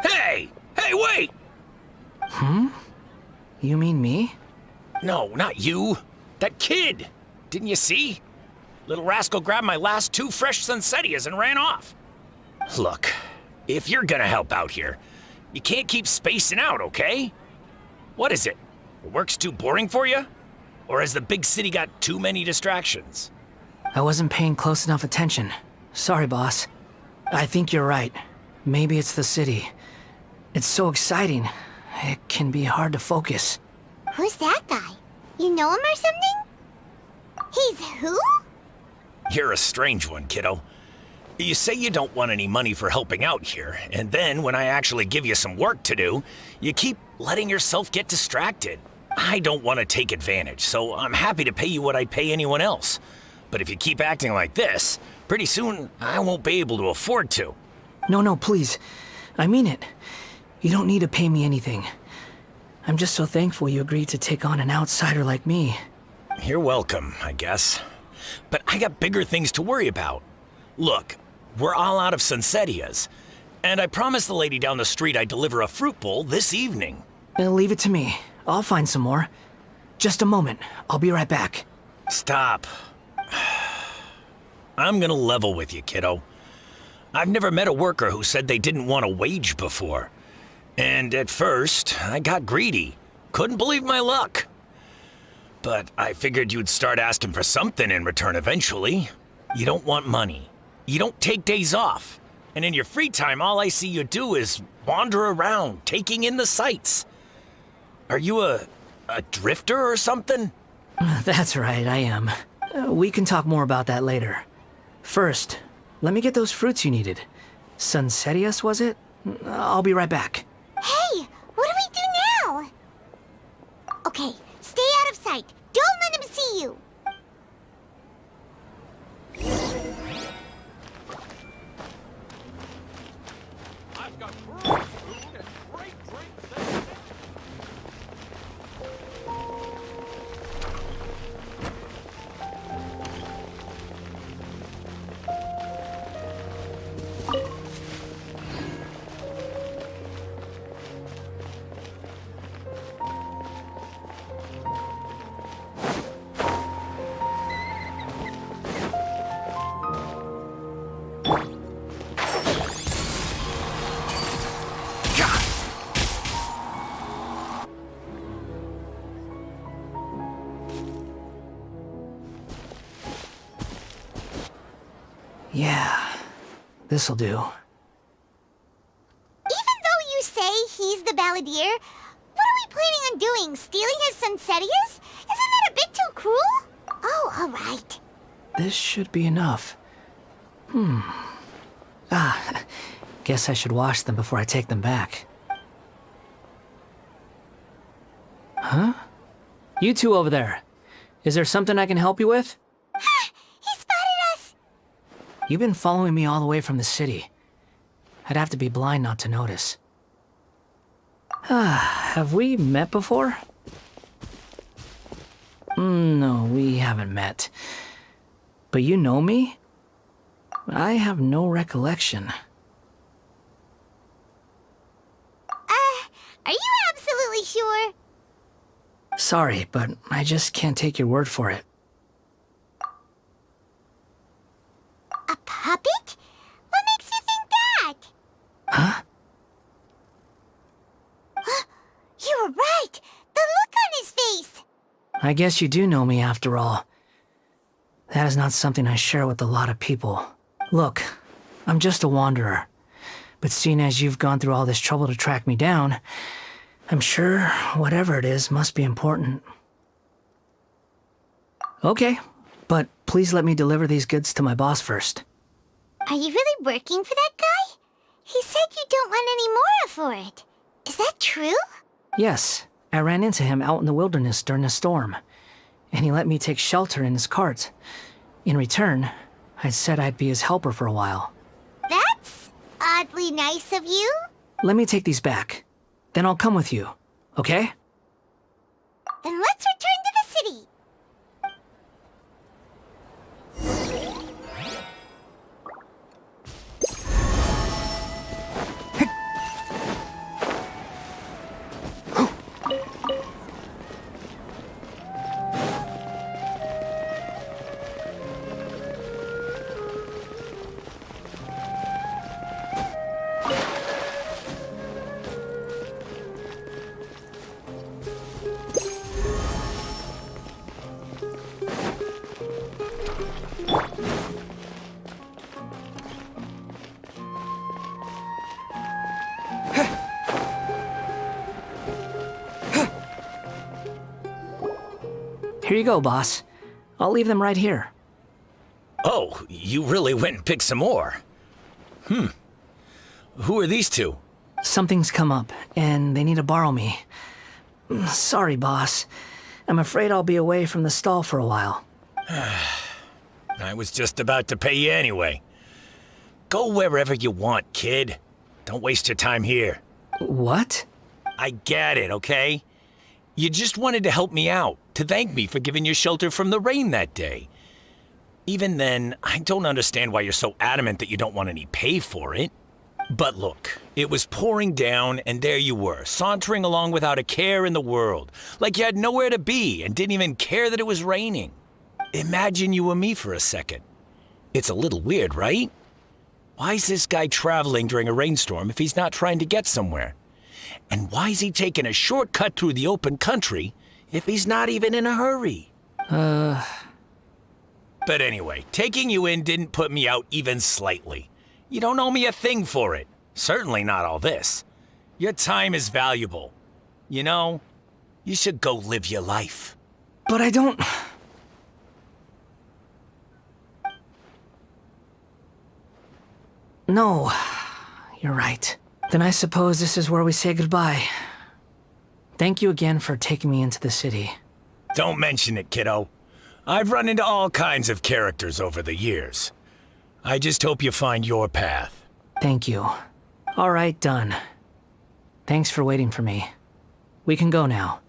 Hey! Hey, wait! You mean me? No, not you. That kid! Didn't you see? Little rascal grabbed my last 2 fresh Sunsettias and ran off. Look, if you're gonna help out here, you can't keep spacing out, okay? What is it? Work's too boring for you? Or has the big city got too many distractions? I wasn't paying close enough attention. Sorry, boss. I think you're right. Maybe it's the city. It's so exciting. It can be hard to focus. Who's that guy? You know him or something? He's who? You're a strange one, kiddo. You say you don't want any money for helping out here, and then when I actually give you some work to do, you keep letting yourself get distracted. I don't want to take advantage, so I'm happy to pay you what I'd pay anyone else. But if you keep acting like this, pretty soon I won't be able to afford to. No, please. I mean it. You don't need to pay me anything. I'm just so thankful you agreed to take on an outsider like me. You're welcome, I guess. But I got bigger things to worry about. Look, we're all out of Sunsettias, and I promised the lady down the street I'd deliver a fruit bowl this evening. Leave it to me. I'll find some more. Just a moment. I'll be right back. Stop. I'm gonna level with you, kiddo. I've never met a worker who said they didn't want a wage before. And at first, I got greedy. Couldn't believe my luck. But I figured you'd start asking for something in return eventually. You don't want money. You don't take days off. And in your free time, all I see you do is wander around, taking in the sights. Are you a drifter or something? That's right, I am. We can talk more about that later. First, let me get those fruits you needed. Sunsettias, was it? I'll be right back. Hey, what do we do now? Okay, stay out of sight. Don't let him see you. I've got great food and great drinks. Yeah, this'll do. Even though you say he's the balladeer, what are we planning on doing? Stealing his Sunsettias? Isn't that a bit too cruel? Oh, alright. This should be enough. Guess I should wash them before I take them back. Huh? You two over there. Is there something I can help you with? He spotted us! You've been following me all the way from the city. I'd have to be blind not to notice. Have we met before? No, we haven't met. But you know me? I have no recollection. Are you absolutely sure? Sorry, but I just can't take your word for it. A puppet? What makes you think that? Huh? You were right! The look on his face! I guess you do know me after all. That is not something I share with a lot of people. Look, I'm just a wanderer. But seeing as you've gone through all this trouble to track me down, I'm sure whatever it is must be important. Okay, but please let me deliver these goods to my boss first. Are you really working for that guy? He said you don't want any more for it. Is that true? Yes, I ran into him out in the wilderness during a storm, and he let me take shelter in his cart. In return, I said I'd be his helper for a while. That's oddly nice of you. Let me take these back. Then I'll come with you, okay? Then let's return to the city. Here you go, boss. I'll leave them right here. Oh, you really went and picked some more. Who are these two? Something's come up, and they need to borrow me. Sorry, boss. I'm afraid I'll be away from the stall for a while. I was just about to pay you anyway. Go wherever you want, kid. Don't waste your time here. What? I get it, okay? You just wanted to help me out, to thank me for giving you shelter from the rain that day. Even then, I don't understand why you're so adamant that you don't want any pay for it. But look, it was pouring down, and there you were, sauntering along without a care in the world, like you had nowhere to be and didn't even care that it was raining. Imagine you were me for a second. It's a little weird, right? Why's this guy traveling during a rainstorm if he's not trying to get somewhere? And why's he taking a shortcut through the open country if he's not even in a hurry? But anyway, taking you in didn't put me out even slightly. You don't owe me a thing for it. Certainly not all this. Your time is valuable. You know, you should go live your life. But I don't... No, you're right. Then I suppose this is where we say goodbye. Thank you again for taking me into the city. Don't mention it, kiddo. I've run into all kinds of characters over the years. I just hope you find your path. Thank you. All right, done. Thanks for waiting for me. We can go now.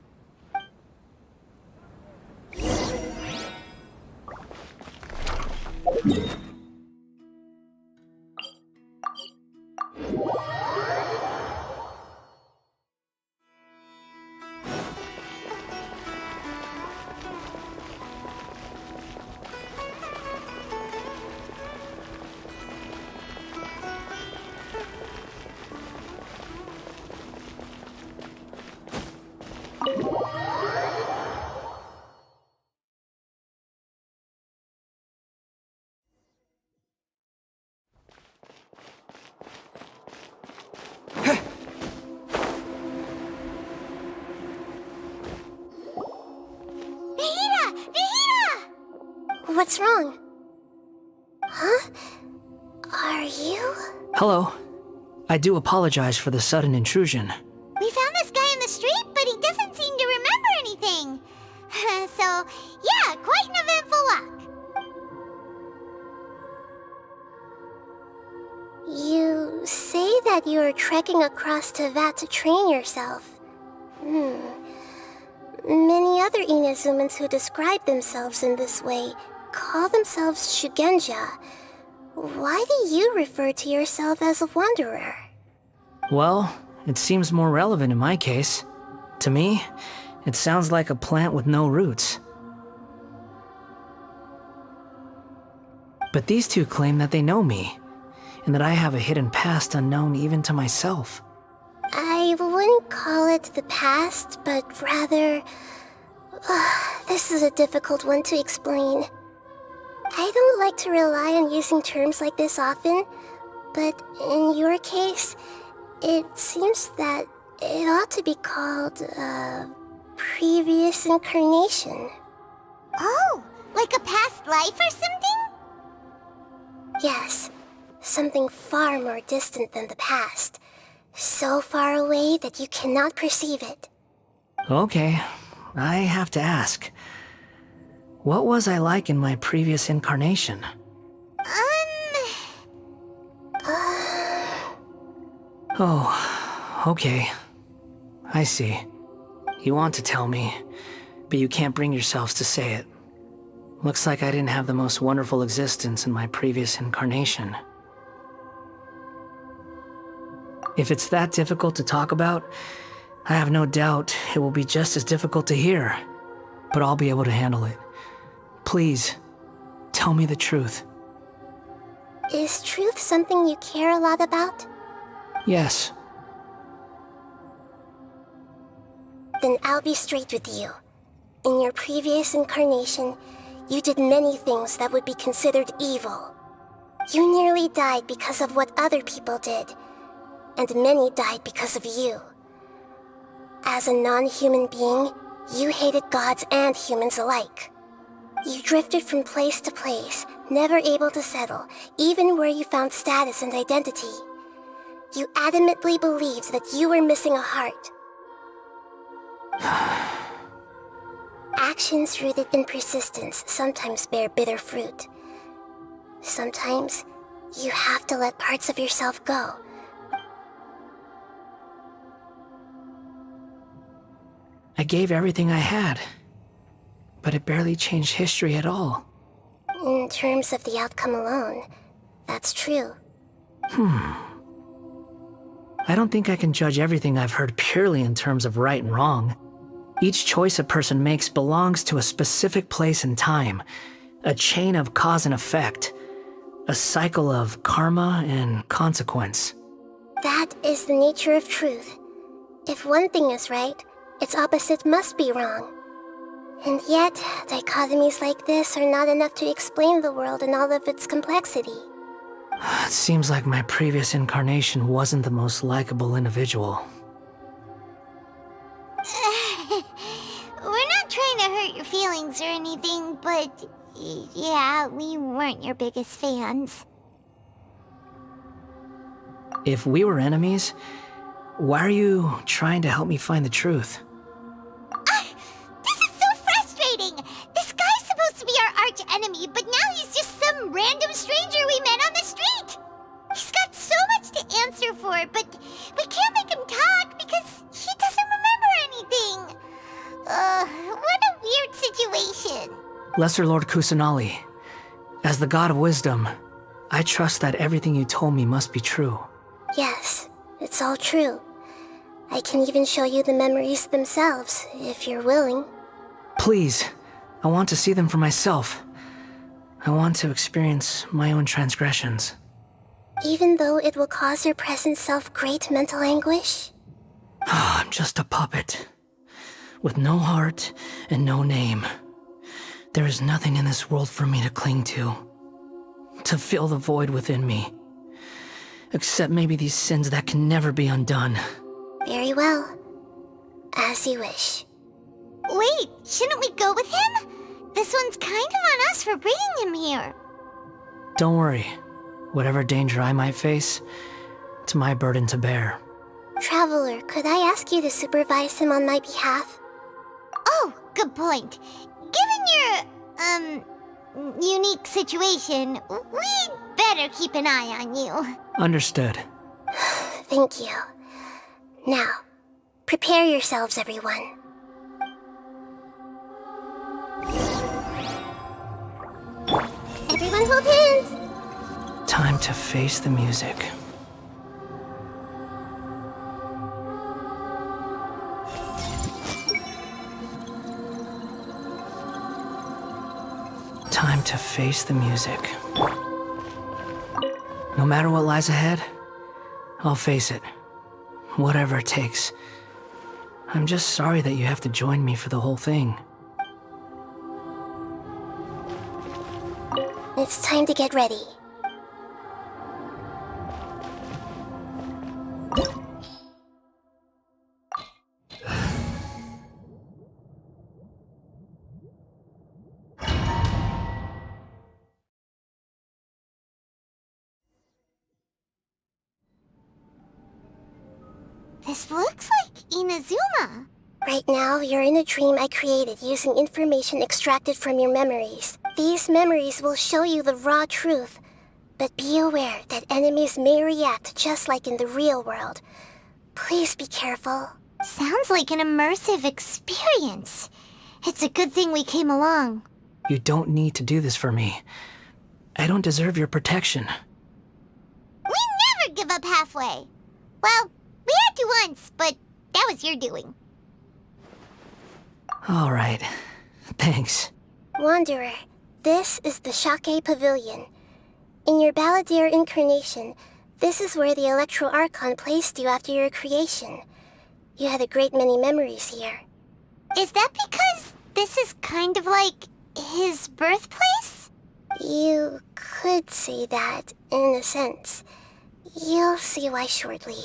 What's wrong? Huh? Are you? Hello. I do apologize for the sudden intrusion. We found this guy in the street, but he doesn't seem to remember anything. So, yeah, quite an eventful walk. You say that you're trekking across Tevat to train yourself. Many other Inazumans who describe themselves in this way call themselves Shugenja. Why do you refer to yourself as a wanderer? Well, it seems more relevant in my case. To me, it sounds like a plant with no roots. But these two claim that they know me, and that I have a hidden past unknown even to myself. I wouldn't call it the past, but rather... this is a difficult one to explain. I don't like to rely on using terms like this often, But in your case, it seems that it ought to be called, previous incarnation. Oh, like a past life or something? Yes, something far more distant than the past. So far away that you cannot perceive it. Okay, I have to ask. What was I like in my previous incarnation? Oh, okay. I see. You want to tell me, but you can't bring yourselves to say it. Looks like I didn't have the most wonderful existence in my previous incarnation. If it's that difficult to talk about, I have no doubt it will be just as difficult to hear, but I'll be able to handle it. Please, tell me the truth. Is truth something you care a lot about? Yes. Then I'll be straight with you. In your previous incarnation, you did many things that would be considered evil. You nearly died because of what other people did, and many died because of you. As a non-human being, you hated gods and humans alike. You drifted from place to place, never able to settle, even where you found status and identity. You adamantly believed that you were missing a heart. Actions rooted in persistence sometimes bear bitter fruit. Sometimes, you have to let parts of yourself go. I gave everything I had, but it barely changed history at all. In terms of the outcome alone, that's true. I don't think I can judge everything I've heard purely in terms of right and wrong. Each choice a person makes belongs to a specific place and time, a chain of cause and effect, a cycle of karma and consequence. That is the nature of truth. If one thing is right, its opposite must be wrong. And yet, dichotomies like this are not enough to explain the world in all of its complexity. It seems like my previous incarnation wasn't the most likable individual. We're not trying to hurt your feelings or anything, but yeah, we weren't your biggest fans. If we were enemies, why are you trying to help me find the truth? This is so frustrating! This guy's supposed to be our arch enemy, but now he's just some random stranger we met on the street! He's got so much to answer for, but we can't make him talk because he doesn't remember anything! What a weird situation. Lesser Lord Kusanali, as the God of Wisdom, I trust that everything you told me must be true. Yes, it's all true. I can even show you the memories themselves, if you're willing. Please, I want to see them for myself. I want to experience my own transgressions. Even though it will cause your present self great mental anguish? I'm just a puppet, with no heart and no name. There is nothing in this world for me to cling to fill the void within me. Except maybe these sins that can never be undone. Very well. As you wish. Wait, shouldn't we go with him? This one's kind of on us for bringing him here. Don't worry. Whatever danger I might face, it's my burden to bear. Traveler, could I ask you to supervise him on my behalf? Oh, good point. Given your, unique situation, we'd better keep an eye on you. Understood. Thank you. Now, prepare yourselves, everyone. Everyone hold hands! Time to face the music. Time to face the music. No matter what lies ahead, I'll face it. Whatever it takes. I'm just sorry that you have to join me for the whole thing. It's time to get ready. This looks like Inazuma. Right now, you're in a dream I created using information extracted from your memories. These memories will show you the raw truth, but be aware that enemies may react just like in the real world. Please be careful. Sounds like an immersive experience. It's a good thing we came along. You don't need to do this for me. I don't deserve your protection. We never give up halfway. Well, we had to once, but that was your doing. All right. Thanks. Wanderer, this is the Shake Pavilion. In your Balladeer incarnation, this is where the Electro Archon placed you after your creation. You had a great many memories here. Is that because this is kind of like his birthplace? You could say that, in a sense. You'll see why shortly.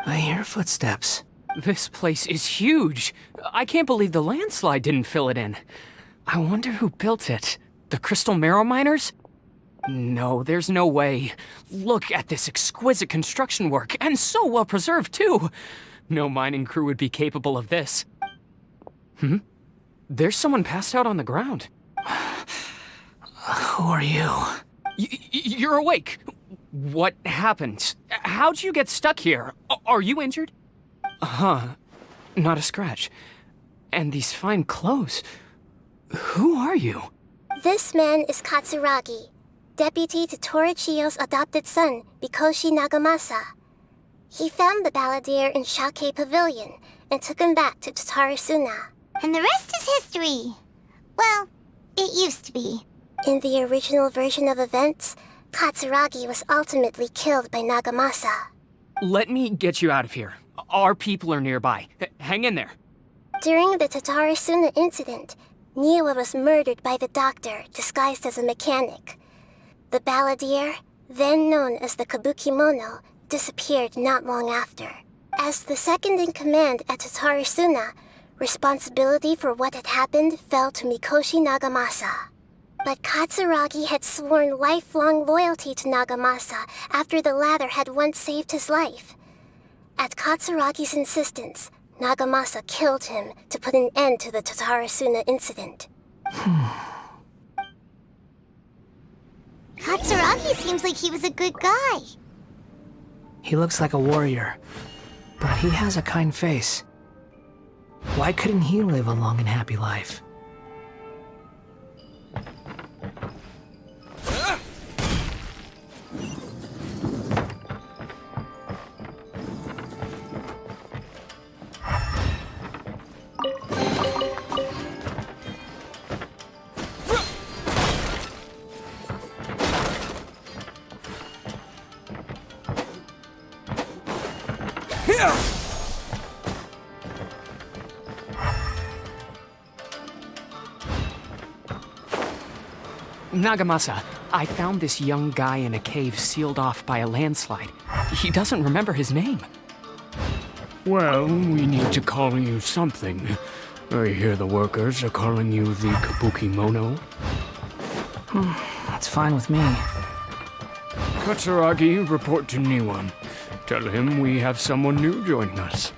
I hear footsteps. This place is huge. I can't believe the landslide didn't fill it in. I wonder who built it. The Crystal Marrow Miners? No, there's no way. Look at this exquisite construction work, and so well preserved, too. No mining crew would be capable of this. There's someone passed out on the ground. Who are you? You're awake. What happened? How'd you get stuck here? Are you injured? Not a scratch. And these fine clothes. Who are you? This man is Katsuragi, deputy to Torichiyo's adopted son, Mikoshi Nagamasa. He found the Balladeer in Shake Pavilion and took him back to Tatarasuna. And the rest is history. Well, it used to be. In the original version of events, Katsuragi was ultimately killed by Nagamasa. Let me get you out of here. Our people are nearby. Hang in there. During the Tatarasuna incident, Niwa was murdered by the doctor disguised as a mechanic. The Balladeer, then known as the Kabukimono, disappeared not long after. As the second in command at Tatarasuna, responsibility for what had happened fell to Mikoshi Nagamasa. But Katsuragi had sworn lifelong loyalty to Nagamasa after the latter had once saved his life. At Katsuragi's insistence, Nagamasa killed him to put an end to the Tatarasuna incident. Katsuragi seems like he was a good guy. He looks like a warrior, but he has a kind face. Why couldn't he live a long and happy life? Nagamasa, I found this young guy in a cave sealed off by a landslide. He doesn't remember his name. Well, we need to call you something. I hear the workers are calling you the Kabukimono. That's fine with me. Katsuragi, report to Niwan. Tell him we have someone new joining us.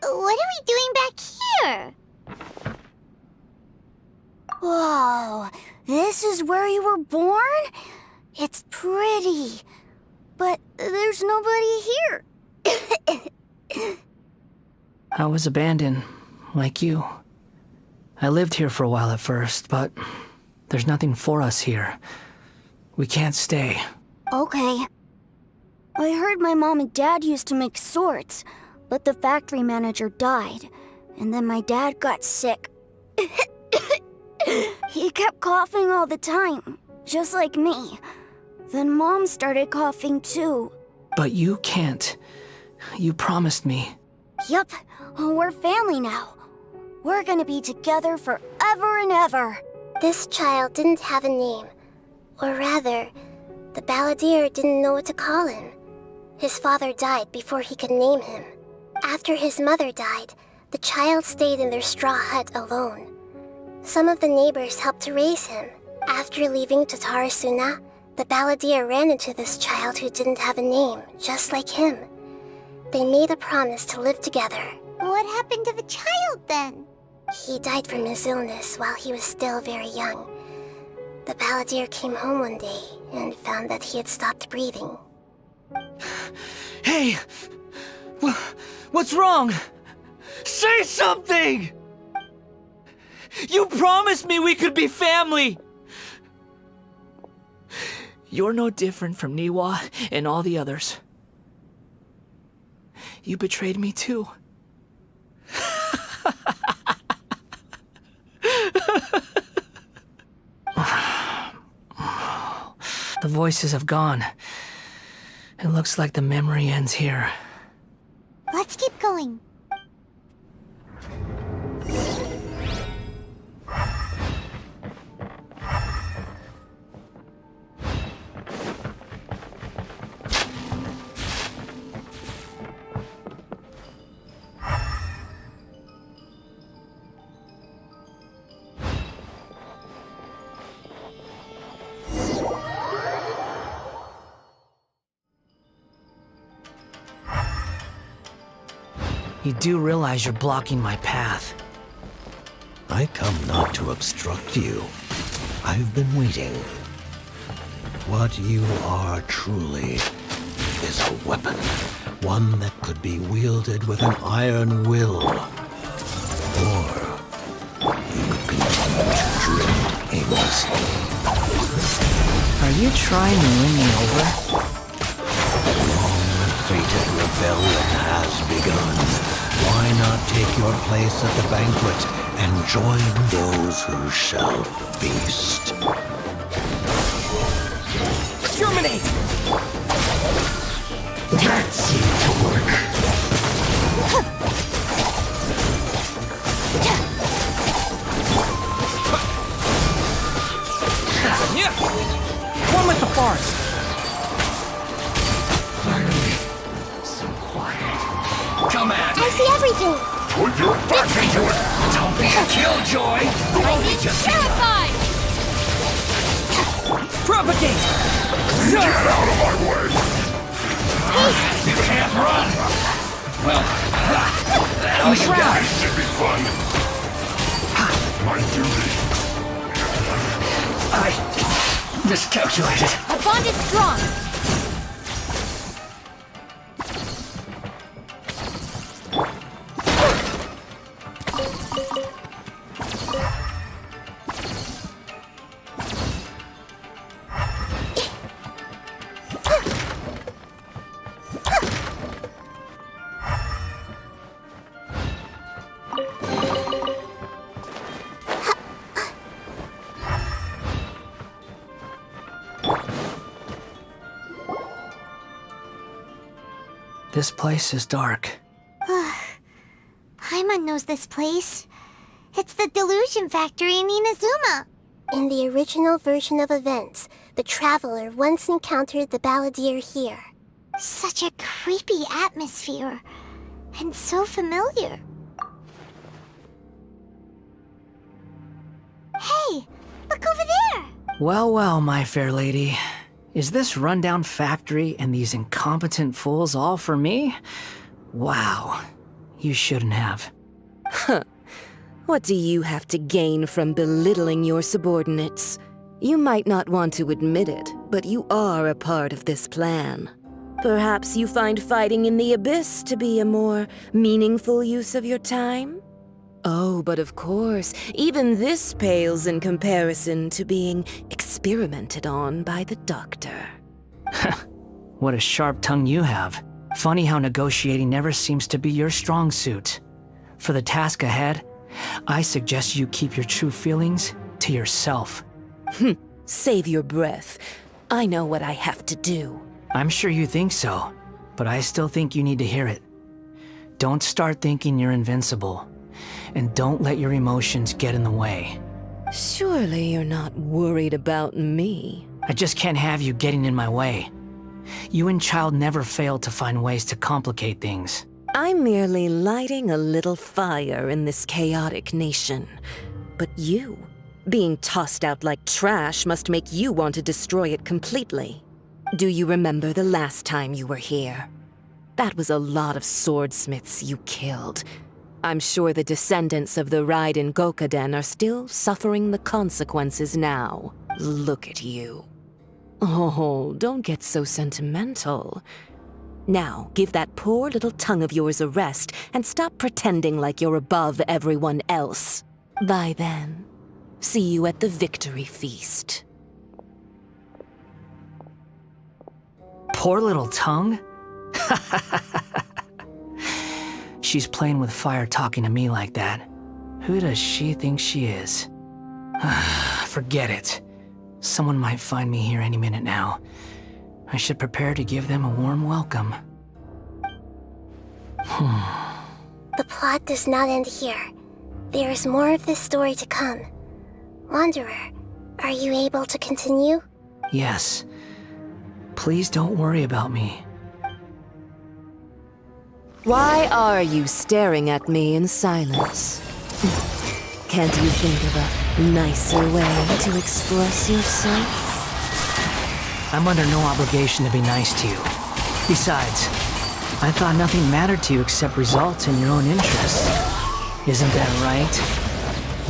What are we doing back here? Whoa, this is where you were born? It's pretty, but there's nobody here. I was abandoned, like you. I lived here for a while at first, but there's nothing for us here. We can't stay. Okay. I heard my mom and dad used to make swords, but the factory manager died, and then my dad got sick. He kept coughing all the time, just like me. Then Mom started coughing too. But you can't You promised me. Yup, we're family now. We're gonna be together forever and ever. This child didn't have a name. Or rather, the balladeer didn't know what to call him. His father died before he could name him. After his mother died, the child stayed in their straw hut alone. Some of the neighbors helped to raise him. After leaving Tatarasuna, the balladeer ran into this child who didn't have a name, just like him. They made a promise to live together. What happened to the child then? He died from his illness while he was still very young. The balladeer came home one day and found that he had stopped breathing. Hey! What's wrong? Say something! You promised me we could be family! You're no different from Niwa and all the others. You betrayed me too. The voices have gone. It looks like the memory ends here. Let's keep going. You do realize you're blocking my path. I come not to obstruct you. I've been waiting. What you are truly is a weapon. One that could be wielded with an iron will. Or you could continue to drift aimlessly. Are you trying to win me over? The long-fated rebellion has begun. Why not take your place at the banquet and join those who shall feast? Exterminate! That seemed to work. Yeah! One with the forest! Finally, so quiet. Come at me. I see everything. Put your back into it! Don't be a killjoy. Only just Terrified! Propagate! Get out of my way! You can't run. Well, now you got it. This should be fun. My duty. I miscalculated. Our bond is strong. This place is dark. Paimon knows this place. It's the Delusion Factory in Inazuma. In the original version of events, the Traveler once encountered the balladeer here. Such a creepy atmosphere. And so familiar. Hey, look over there! Well, well, my fair lady. Is this rundown factory and these incompetent fools all for me? Wow. You shouldn't have. Huh. What do you have to gain from belittling your subordinates? You might not want to admit it, but you are a part of this plan. Perhaps you find fighting in the Abyss to be a more meaningful use of your time? Oh, but of course, even this pales in comparison to being experimented on by the Doctor. What a sharp tongue you have. Funny how negotiating never seems to be your strong suit. For the task ahead, I suggest you keep your true feelings to yourself. Save your breath. I know what I have to do. I'm sure you think so, but I still think you need to hear it. Don't start thinking you're invincible, and don't let your emotions get in the way. Surely you're not worried about me. I just can't have you getting in my way. You and Child never fail to find ways to complicate things. I'm merely lighting a little fire in this chaotic nation. But you, being tossed out like trash, must make you want to destroy it completely. Do you remember the last time you were here? That was a lot of swordsmiths you killed. I'm sure the descendants of the Raiden Gokaden are still suffering the consequences now. Look at you. Oh, don't get so sentimental. Now, give that poor little tongue of yours a rest and stop pretending like you're above everyone else. Bye then. See you at the victory feast. Poor little tongue? She's playing with fire talking to me like that. Who does she think she is? Forget it. Someone might find me here any minute now. I should prepare to give them a warm welcome. The plot does not end here. There is more of this story to come. Wanderer, are you able to continue? Yes. Please don't worry about me. Why are you staring at me in silence? Can't you think of a nicer way to express yourself? I'm under no obligation to be nice to you. Besides, I thought nothing mattered to you except results in your own interest. Isn't that right,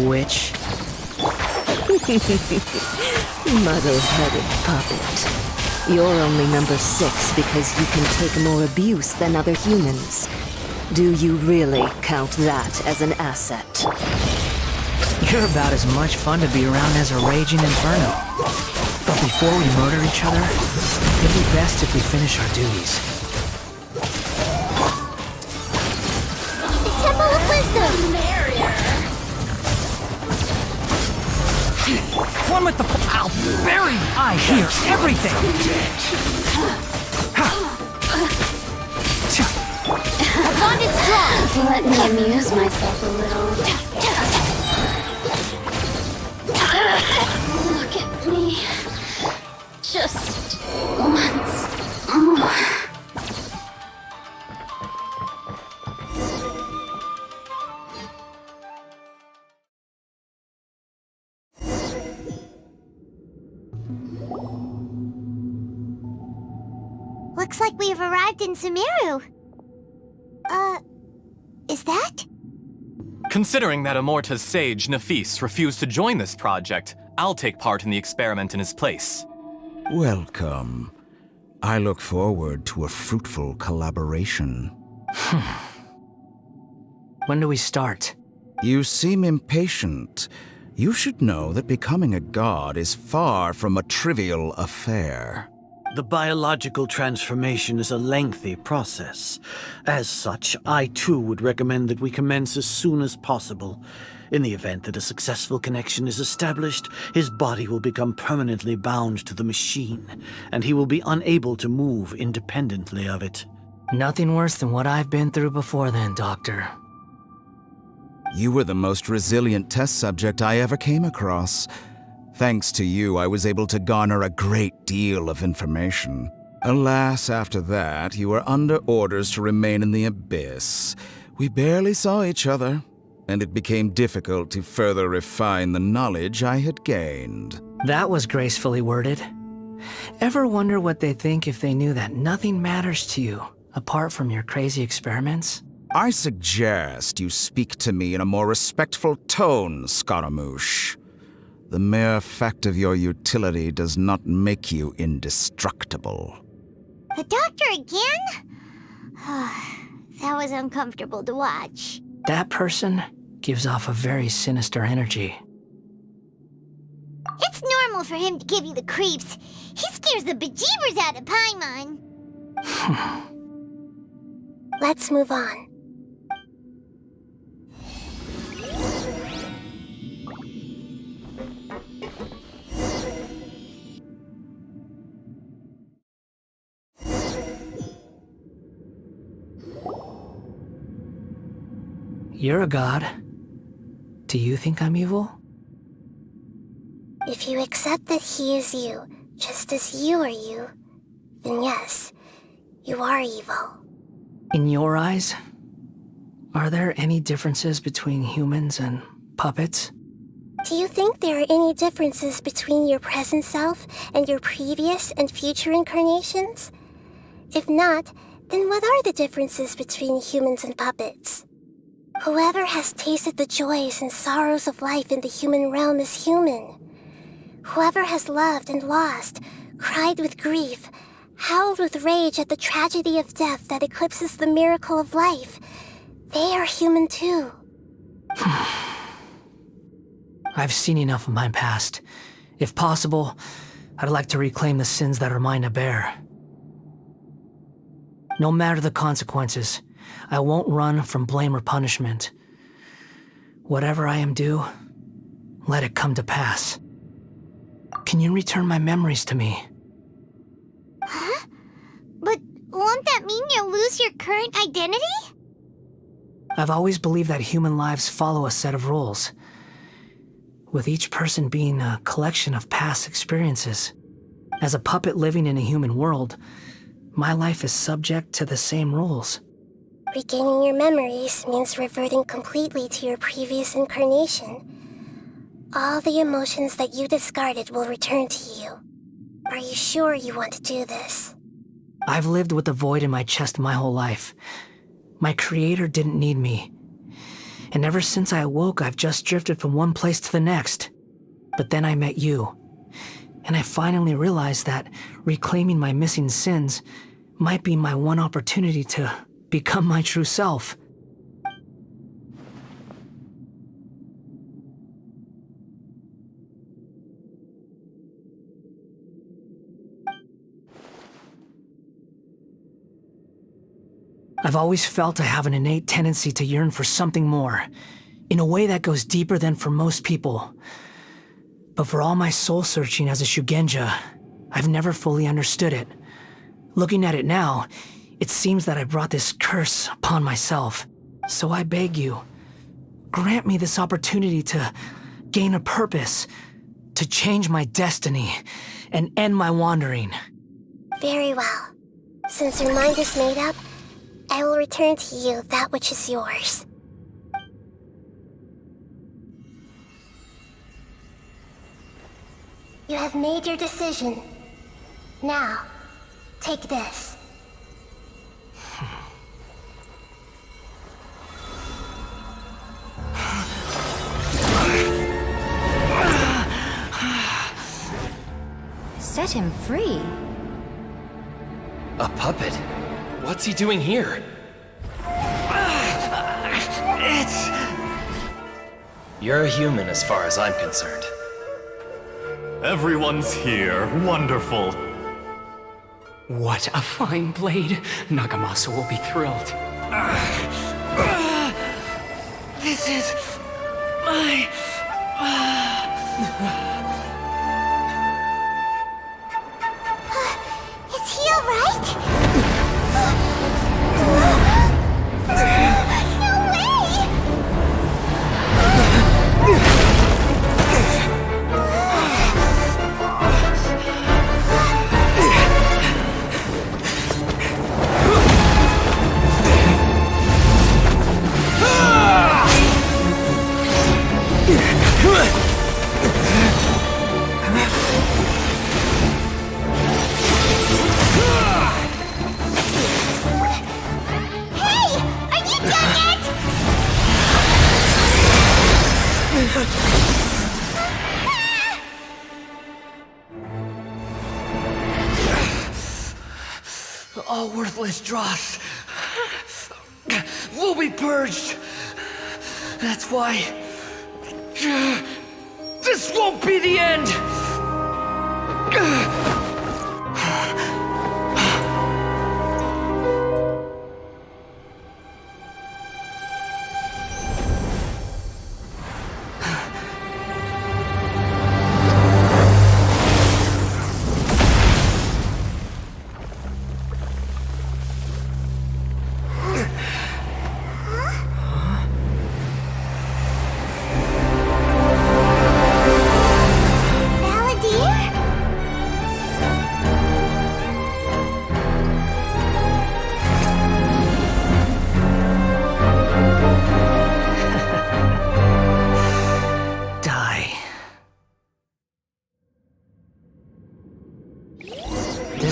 witch? Muddle-headed puppet. You're only number 6 because you can take more abuse than other humans. Do you really count that as an asset? You're about as much fun to be around as a raging inferno. But before we murder each other, it'd be best if we finish our duties. The Temple of Wisdom! One with the... I'll bury you! I hear everything! The bond is strong! Let me amuse myself a little. Look at me. Just once more. Looks like we have arrived in Sumeru. Is that? Considering that Amorta's sage, Nafis, refused to join this project, I'll take part in the experiment in his place. Welcome. I look forward to a fruitful collaboration. When do we start? You seem impatient. You should know that becoming a god is far from a trivial affair. The biological transformation is a lengthy process. As such, I too would recommend that we commence as soon as possible. In the event that a successful connection is established, his body will become permanently bound to the machine, and he will be unable to move independently of it. Nothing worse than what I've been through before then, Doctor. You were the most resilient test subject I ever came across. Thanks to you, I was able to garner a great deal of information. Alas, after that, you were under orders to remain in the Abyss. We barely saw each other, and it became difficult to further refine the knowledge I had gained. That was gracefully worded. Ever wonder what they think if they knew that nothing matters to you, apart from your crazy experiments? I suggest you speak to me in a more respectful tone, Scaramouche. The mere fact of your utility does not make you indestructible. The Doctor again? That was uncomfortable to watch. That person gives off a very sinister energy. It's normal for him to give you the creeps. He scares the bejeebers out of Paimon. Let's move on. You're a god. Do you think I'm evil? If you accept that he is you, just as you are you, then yes, you are evil. In your eyes, are there any differences between humans and puppets? Do you think there are any differences between your present self and your previous and future incarnations? If not, then what are the differences between humans and puppets? Whoever has tasted the joys and sorrows of life in the human realm is human. Whoever has loved and lost, cried with grief, howled with rage at the tragedy of death that eclipses the miracle of life, they are human too. I've seen enough of my past. If possible, I'd like to reclaim the sins that are mine to bear. No matter the consequences, I won't run from blame or punishment. Whatever I am due, let it come to pass. Can you return my memories to me? Huh? But won't that mean you'll lose your current identity? I've always believed that human lives follow a set of rules, with each person being a collection of past experiences. As a puppet living in a human world, my life is subject to the same rules. Regaining your memories means reverting completely to your previous incarnation. All the emotions that you discarded will return to you. Are you sure you want to do this? I've lived with a void in my chest my whole life. My creator didn't need me. And ever since I awoke, I've just drifted from one place to the next. But then I met you. And I finally realized that reclaiming my missing sins might be my one opportunity to become my true self. I've always felt I have an innate tendency to yearn for something more, in a way that goes deeper than for most people. But for all my soul-searching as a Shugenja, I've never fully understood it. Looking at it now, it seems that I brought this curse upon myself. So I beg you, grant me this opportunity to gain a purpose, to change my destiny, and end my wandering. Very well. Since your mind is made up, I will return to you that which is yours. You have made your decision. Now, take this. Set him free. A puppet? What's he doing here? You're a human as far as I'm concerned. Everyone's here. Wonderful. What a fine blade. Nagamasa will be thrilled. This is my... Is he alright? No way! All worthless dross will be purged. That's why this won't be the end.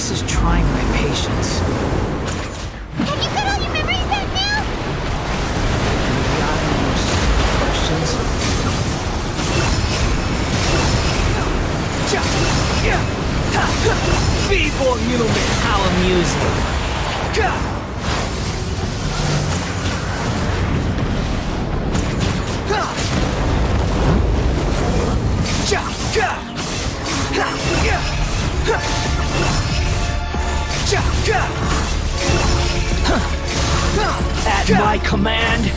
This is trying my patience. Have you got all your memories back now? Questions? People, human, how amusing. At my command,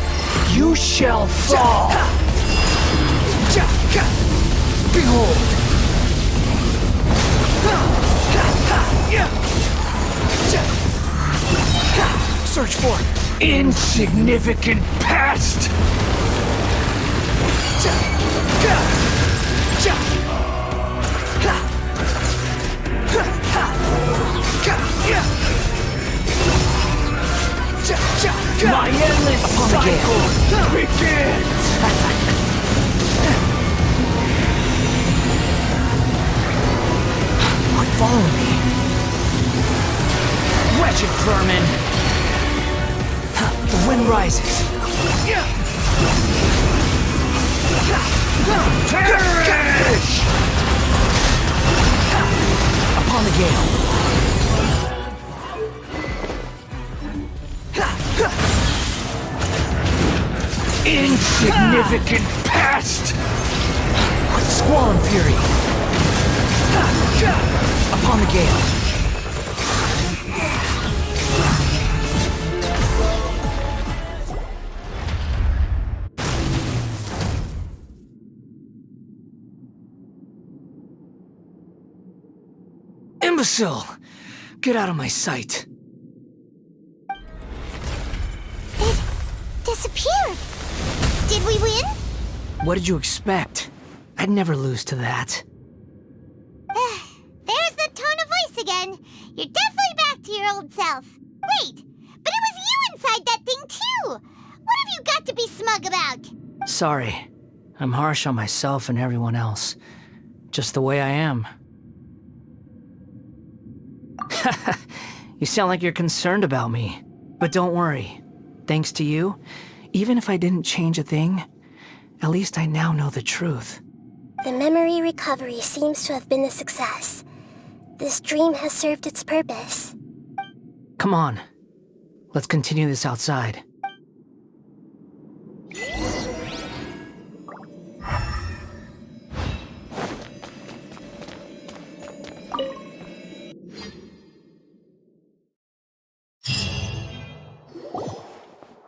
you shall fall. Behold. Search for insignificant past. My endless cycle begins! Quit following me. Wretched vermin! The wind rises. Perish! Upon the gale. Insignificant past! With squall and fury. Upon the gale. Imbecile! Get out of my sight. It disappeared. Did we win? What did you expect? I'd never lose to that. There's the tone of voice again. You're definitely back to your old self. Wait, but it was you inside that thing too. What have you got to be smug about? Sorry. I'm harsh on myself and everyone else. Just the way I am. You sound like you're concerned about me. But don't worry. Thanks to you, even if I didn't change a thing, at least I now know the truth. The memory recovery seems to have been a success. This dream has served its purpose. Come on. Let's continue this outside.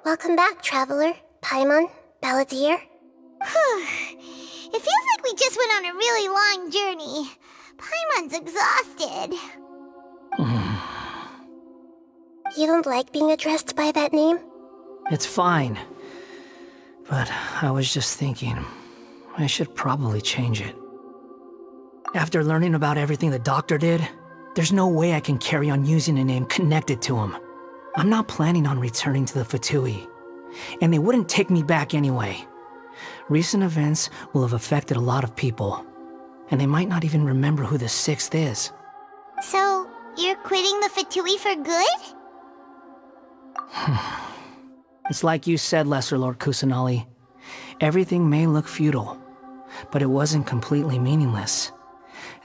Welcome back, Traveler, Paimon, Balladeer. It feels like we just went on a really long journey. Paimon's exhausted. You don't like being addressed by that name? It's fine. But I was just thinking, I should probably change it. After learning about everything the doctor did, there's no way I can carry on using a name connected to him. I'm not planning on returning to the Fatui, and they wouldn't take me back anyway. Recent events will have affected a lot of people, and they might not even remember who the 6th is. So, you're quitting the Fatui for good? It's like you said, Lesser Lord Kusanali. Everything may look futile, but it wasn't completely meaningless.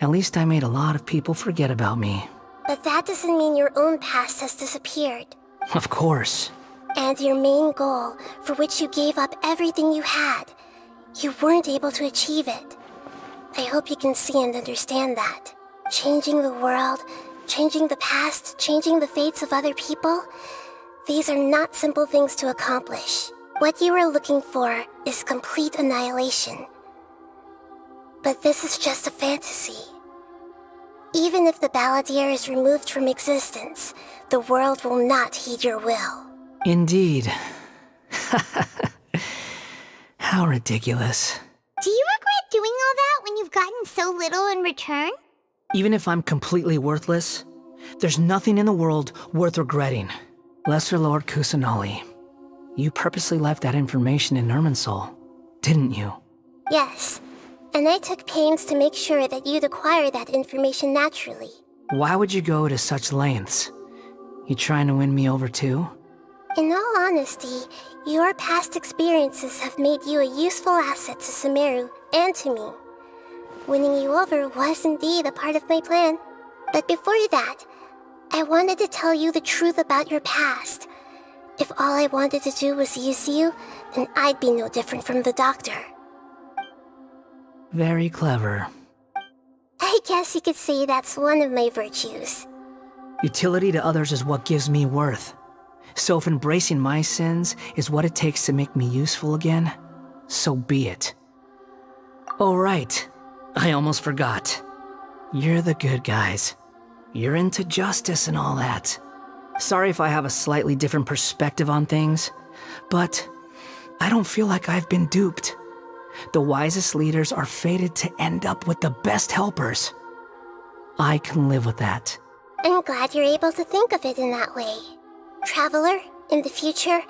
At least I made a lot of people forget about me. But that doesn't mean your own past has disappeared. Of course. And your main goal, for which you gave up everything you had, you weren't able to achieve it. I hope you can see and understand that. Changing the world, changing the past, changing the fates of other people, these are not simple things to accomplish. What you are looking for is complete annihilation. But this is just a fantasy. Even if the Balladeer is removed from existence, the world will not heed your will. Indeed. How ridiculous. Do you regret doing all that when you've gotten so little in return? Even if I'm completely worthless, there's nothing in the world worth regretting. Lesser Lord Kusanali, you purposely left that information in Irminsul, didn't you? Yes, and I took pains to make sure that you'd acquire that information naturally. Why would you go to such lengths? You trying to win me over too? In all honesty, your past experiences have made you a useful asset to Sumeru and to me. Winning you over was indeed a part of my plan. But before that, I wanted to tell you the truth about your past. If all I wanted to do was use you, then I'd be no different from the doctor. Very clever. I guess you could say that's one of my virtues. Utility to others is what gives me worth. So if embracing my sins is what it takes to make me useful again, so be it. Oh right, I almost forgot. You're the good guys. You're into justice and all that. Sorry if I have a slightly different perspective on things, but I don't feel like I've been duped. The wisest leaders are fated to end up with the best helpers. I can live with that. I'm glad you're able to think of it in that way. Traveler, in the future,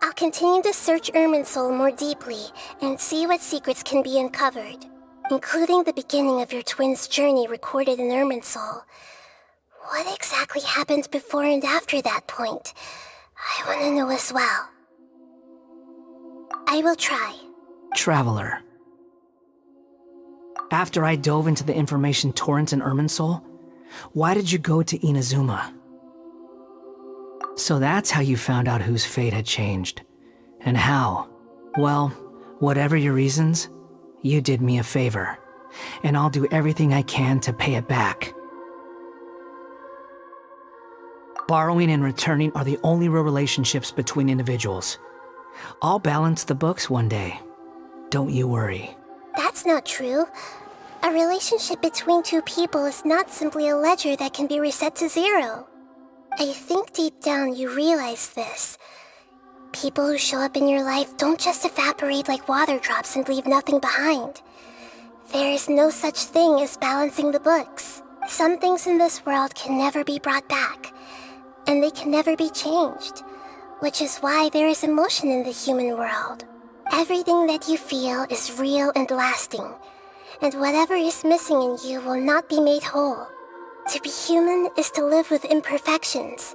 I'll continue to search Irminsul more deeply and see what secrets can be uncovered, including the beginning of your twins' journey recorded in Irminsul. What exactly happened before and after that point? I want to know as well. I will try. Traveler. After I dove into the information torrents in Irminsul, why did you go to Inazuma? So that's how you found out whose fate had changed. And how? Well, whatever your reasons, you did me a favor. And I'll do everything I can to pay it back. Borrowing and returning are the only real relationships between individuals. I'll balance the books one day. Don't you worry. That's not true. A relationship between two people is not simply a ledger that can be reset to zero. I think deep down you realize this. People who show up in your life don't just evaporate like water drops and leave nothing behind. There is no such thing as balancing the books. Some things in this world can never be brought back, and they can never be changed, which is why there is emotion in the human world. Everything that you feel is real and lasting, and whatever is missing in you will not be made whole. To be human is to live with imperfections.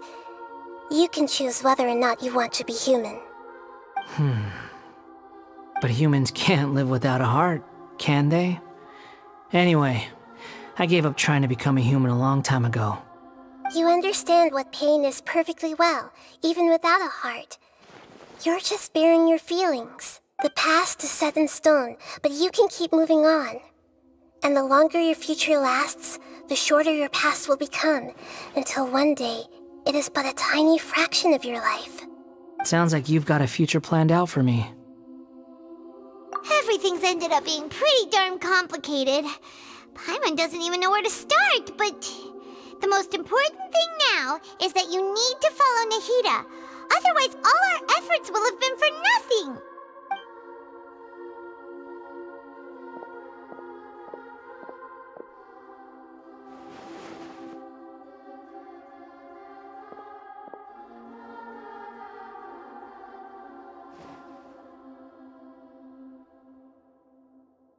You can choose whether or not you want to be human. But humans can't live without a heart, can they? Anyway, I gave up trying to become a human a long time ago. You understand what pain is perfectly well, even without a heart. You're just bearing your feelings. The past is set in stone, but you can keep moving on. And the longer your future lasts, the shorter your past will become, until one day, it is but a tiny fraction of your life. Sounds like you've got a future planned out for me. Everything's ended up being pretty darn complicated. Paimon doesn't even know where to start, but the most important thing now is that you need to follow Nahida. Otherwise, all our efforts will have been for nothing.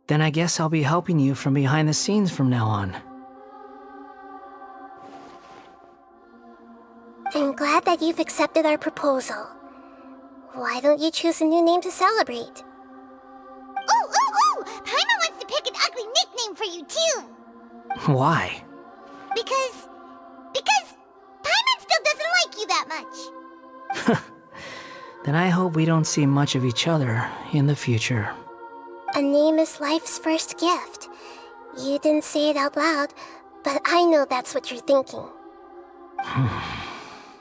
Then I guess I'll be helping you from behind the scenes from now on. I'm glad that you've accepted our proposal. Why don't you choose a new name to celebrate? Ooh! Paimon wants to pick an ugly nickname for you, too. Why? Because Paimon still doesn't like you that much. Then I hope we don't see much of each other in the future. A name is life's first gift. You didn't say it out loud, but I know that's what you're thinking.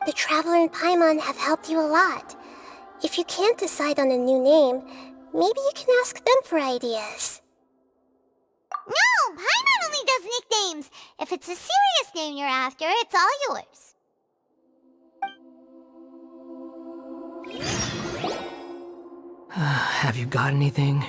The Traveler and Paimon have helped you a lot. If you can't decide on a new name, maybe you can ask them for ideas. No! Paimon only does nicknames! If it's a serious name you're after, it's all yours. Have you got anything?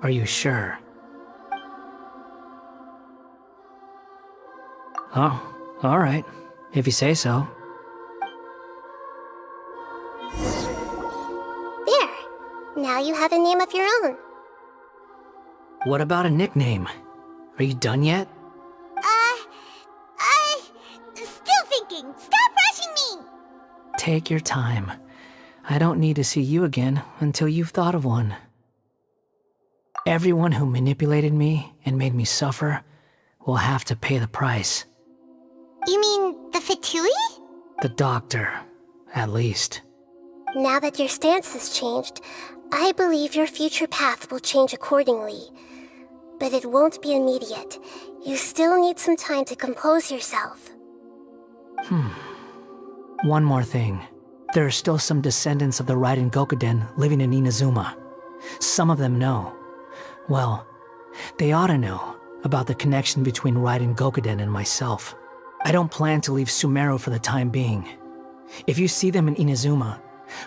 Are you sure? Oh, alright. If you say so. There. Now you have a name of your own. What about a nickname? Are you done yet? Still thinking. Stop rushing me! Take your time. I don't need to see you again until you've thought of one. Everyone who manipulated me and made me suffer will have to pay the price. You mean the Fatui? The doctor, at least. Now that your stance has changed, I believe your future path will change accordingly. But it won't be immediate. You still need some time to compose yourself. One more thing. There are still some descendants of the Raiden Gokuden living in Inazuma. Some of them know. Well, they ought to know about the connection between Raiden Gokuden and myself. I don't plan to leave Sumeru for the time being. If you see them in Inazuma,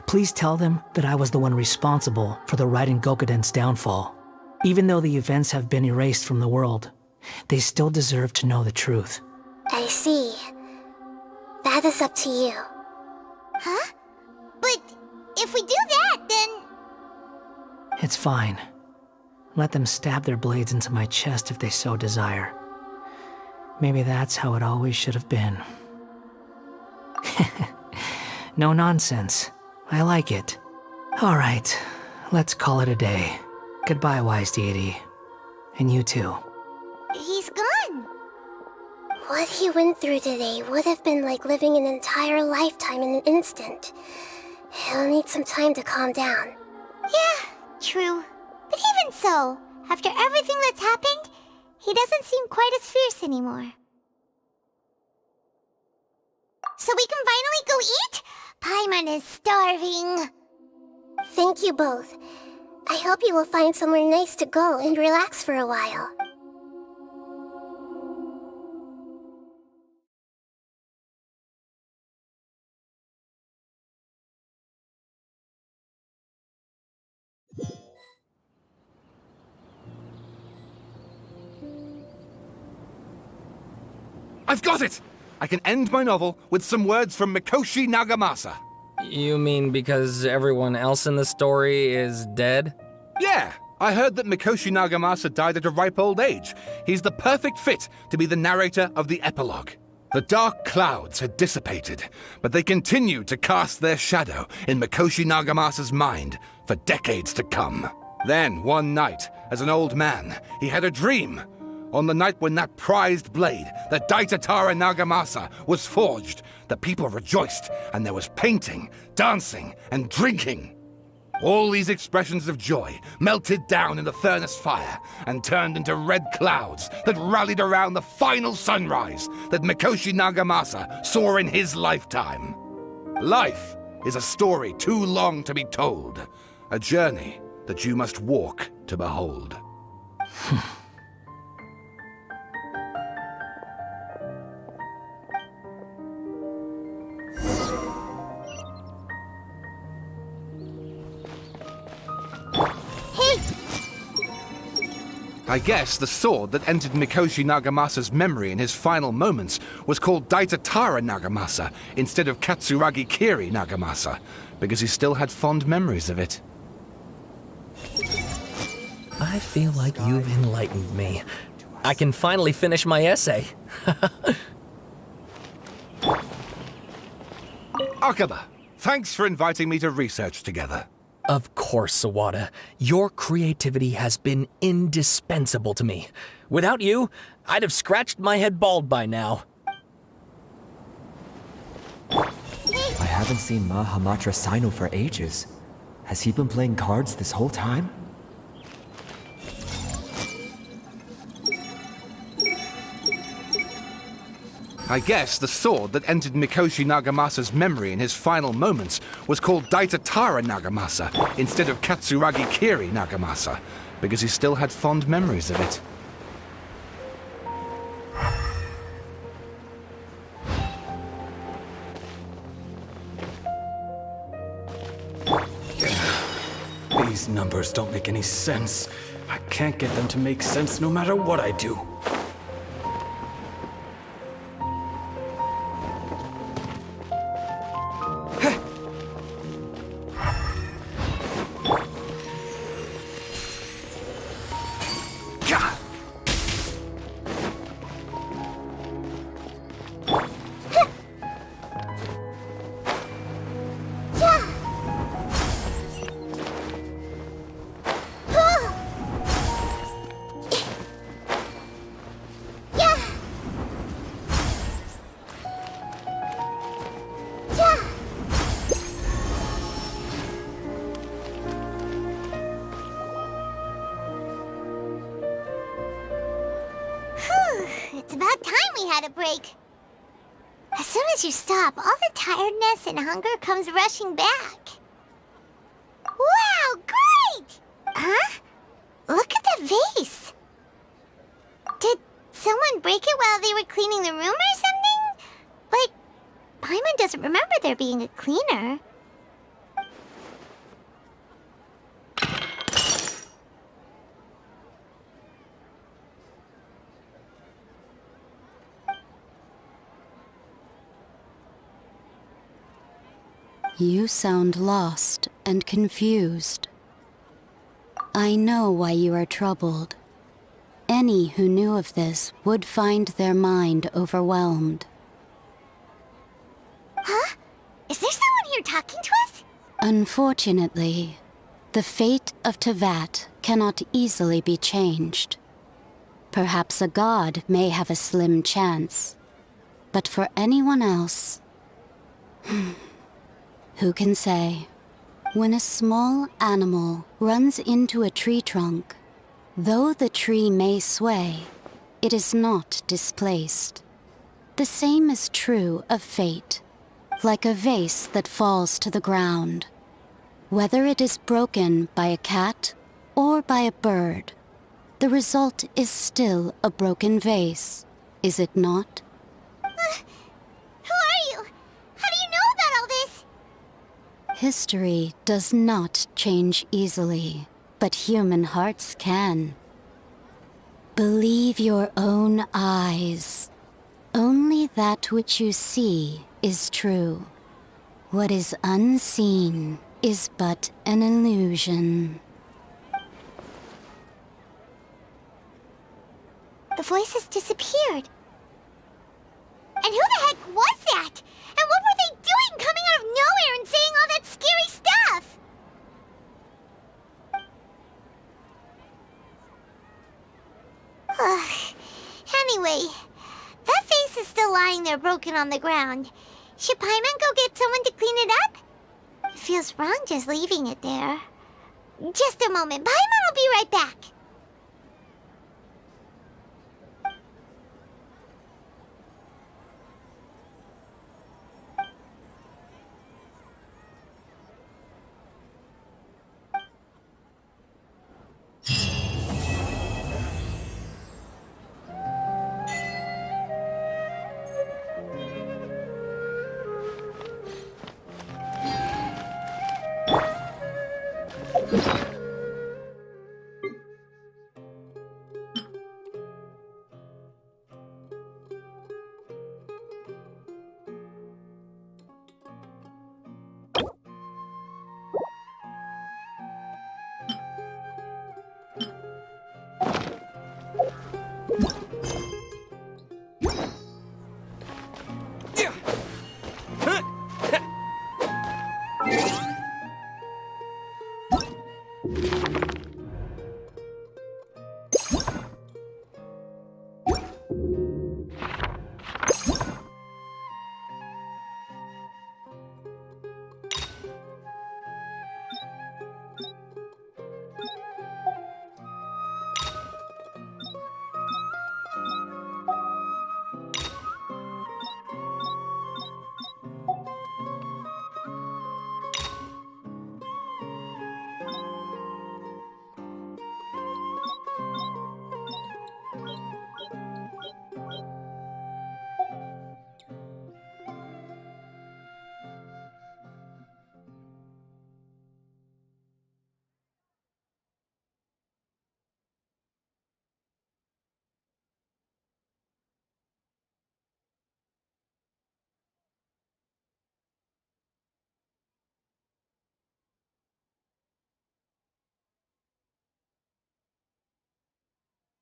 please tell them that I was the one responsible for the Raiden Gokuden's downfall. Even though the events have been erased from the world, they still deserve to know the truth. I see. That is up to you. Huh? But if we do that, then... It's fine. Let them stab their blades into my chest if they so desire. Maybe that's how it always should have been. No nonsense. I like it. Alright, let's call it a day. Goodbye, wise deity. And you too. He's gone. What he went through today would have been like living an entire lifetime in an instant. He'll need some time to calm down. Yeah, true. But even so, after everything that's happened, he doesn't seem quite as fierce anymore. So we can finally go eat? Paimon is starving. Thank you both. I hope you will find somewhere nice to go and relax for a while. I've got it! I can end my novel with some words from Mikoshi Nagamasa. You mean because everyone else in the story is dead? Yeah, I heard that Mikoshi Nagamasa died at a ripe old age. He's the perfect fit to be the narrator of the epilogue. The dark clouds had dissipated, but they continued to cast their shadow in Mikoshi Nagamasa's mind for decades to come. Then, one night, as an old man, he had a dream. On the night when that prized blade, the Daitatara Nagamasa, was forged, the people rejoiced, and there was painting, dancing, and drinking. All these expressions of joy melted down in the furnace fire and turned into red clouds that rallied around the final sunrise that Mikoshi Nagamasa saw in his lifetime. Life is a story too long to be told, a journey that you must walk to behold. I guess the sword that entered Mikoshi Nagamasa's memory in his final moments was called Daitatara Nagamasa instead of Katsuragi Kiri Nagamasa, because he still had fond memories of it. I feel like you've enlightened me. I can finally finish my essay. Akaba, thanks for inviting me to research together. Of course, Sawada. Your creativity has been indispensable to me. Without you, I'd have scratched my head bald by now. I haven't seen Ma Hamatra Sino for ages. Has he been playing cards this whole time? I guess the sword that entered Mikoshi Nagamasa's memory in his final moments was called Daitatara Nagamasa instead of Katsuragi Kiri Nagamasa, because he still had fond memories of it. These numbers don't make any sense. I can't get them to make sense no matter what I do. It's about time we had a break. As soon as you stop, all the tiredness and hunger comes rushing back. Wow, great! Huh? Look at the vase. Did someone break it while they were cleaning the room or something? But Paimon doesn't remember there being a cleaner. You sound lost and confused. I know why you are troubled. Any who knew of this would find their mind overwhelmed. Huh? Is there someone here talking to us? Unfortunately, the fate of Tevat cannot easily be changed. Perhaps a god may have a slim chance, but for anyone else... Who can say? When a small animal runs into a tree trunk, though the tree may sway, it is not displaced. The same is true of fate, like a vase that falls to the ground. Whether it is broken by a cat or by a bird, the result is still a broken vase, is it not? Who are you? How do you know about all this? History does not change easily, but human hearts can. Believe your own eyes. Only that which you see is true. What is unseen is but an illusion. The voice has disappeared. And who the heck was that? And what were they doing coming out of nowhere and saying all that scary stuff? Anyway, that vase is still lying there broken on the ground. Should Paimon go get someone to clean it up? It feels wrong just leaving it there. Just a moment. Paimon will be right back.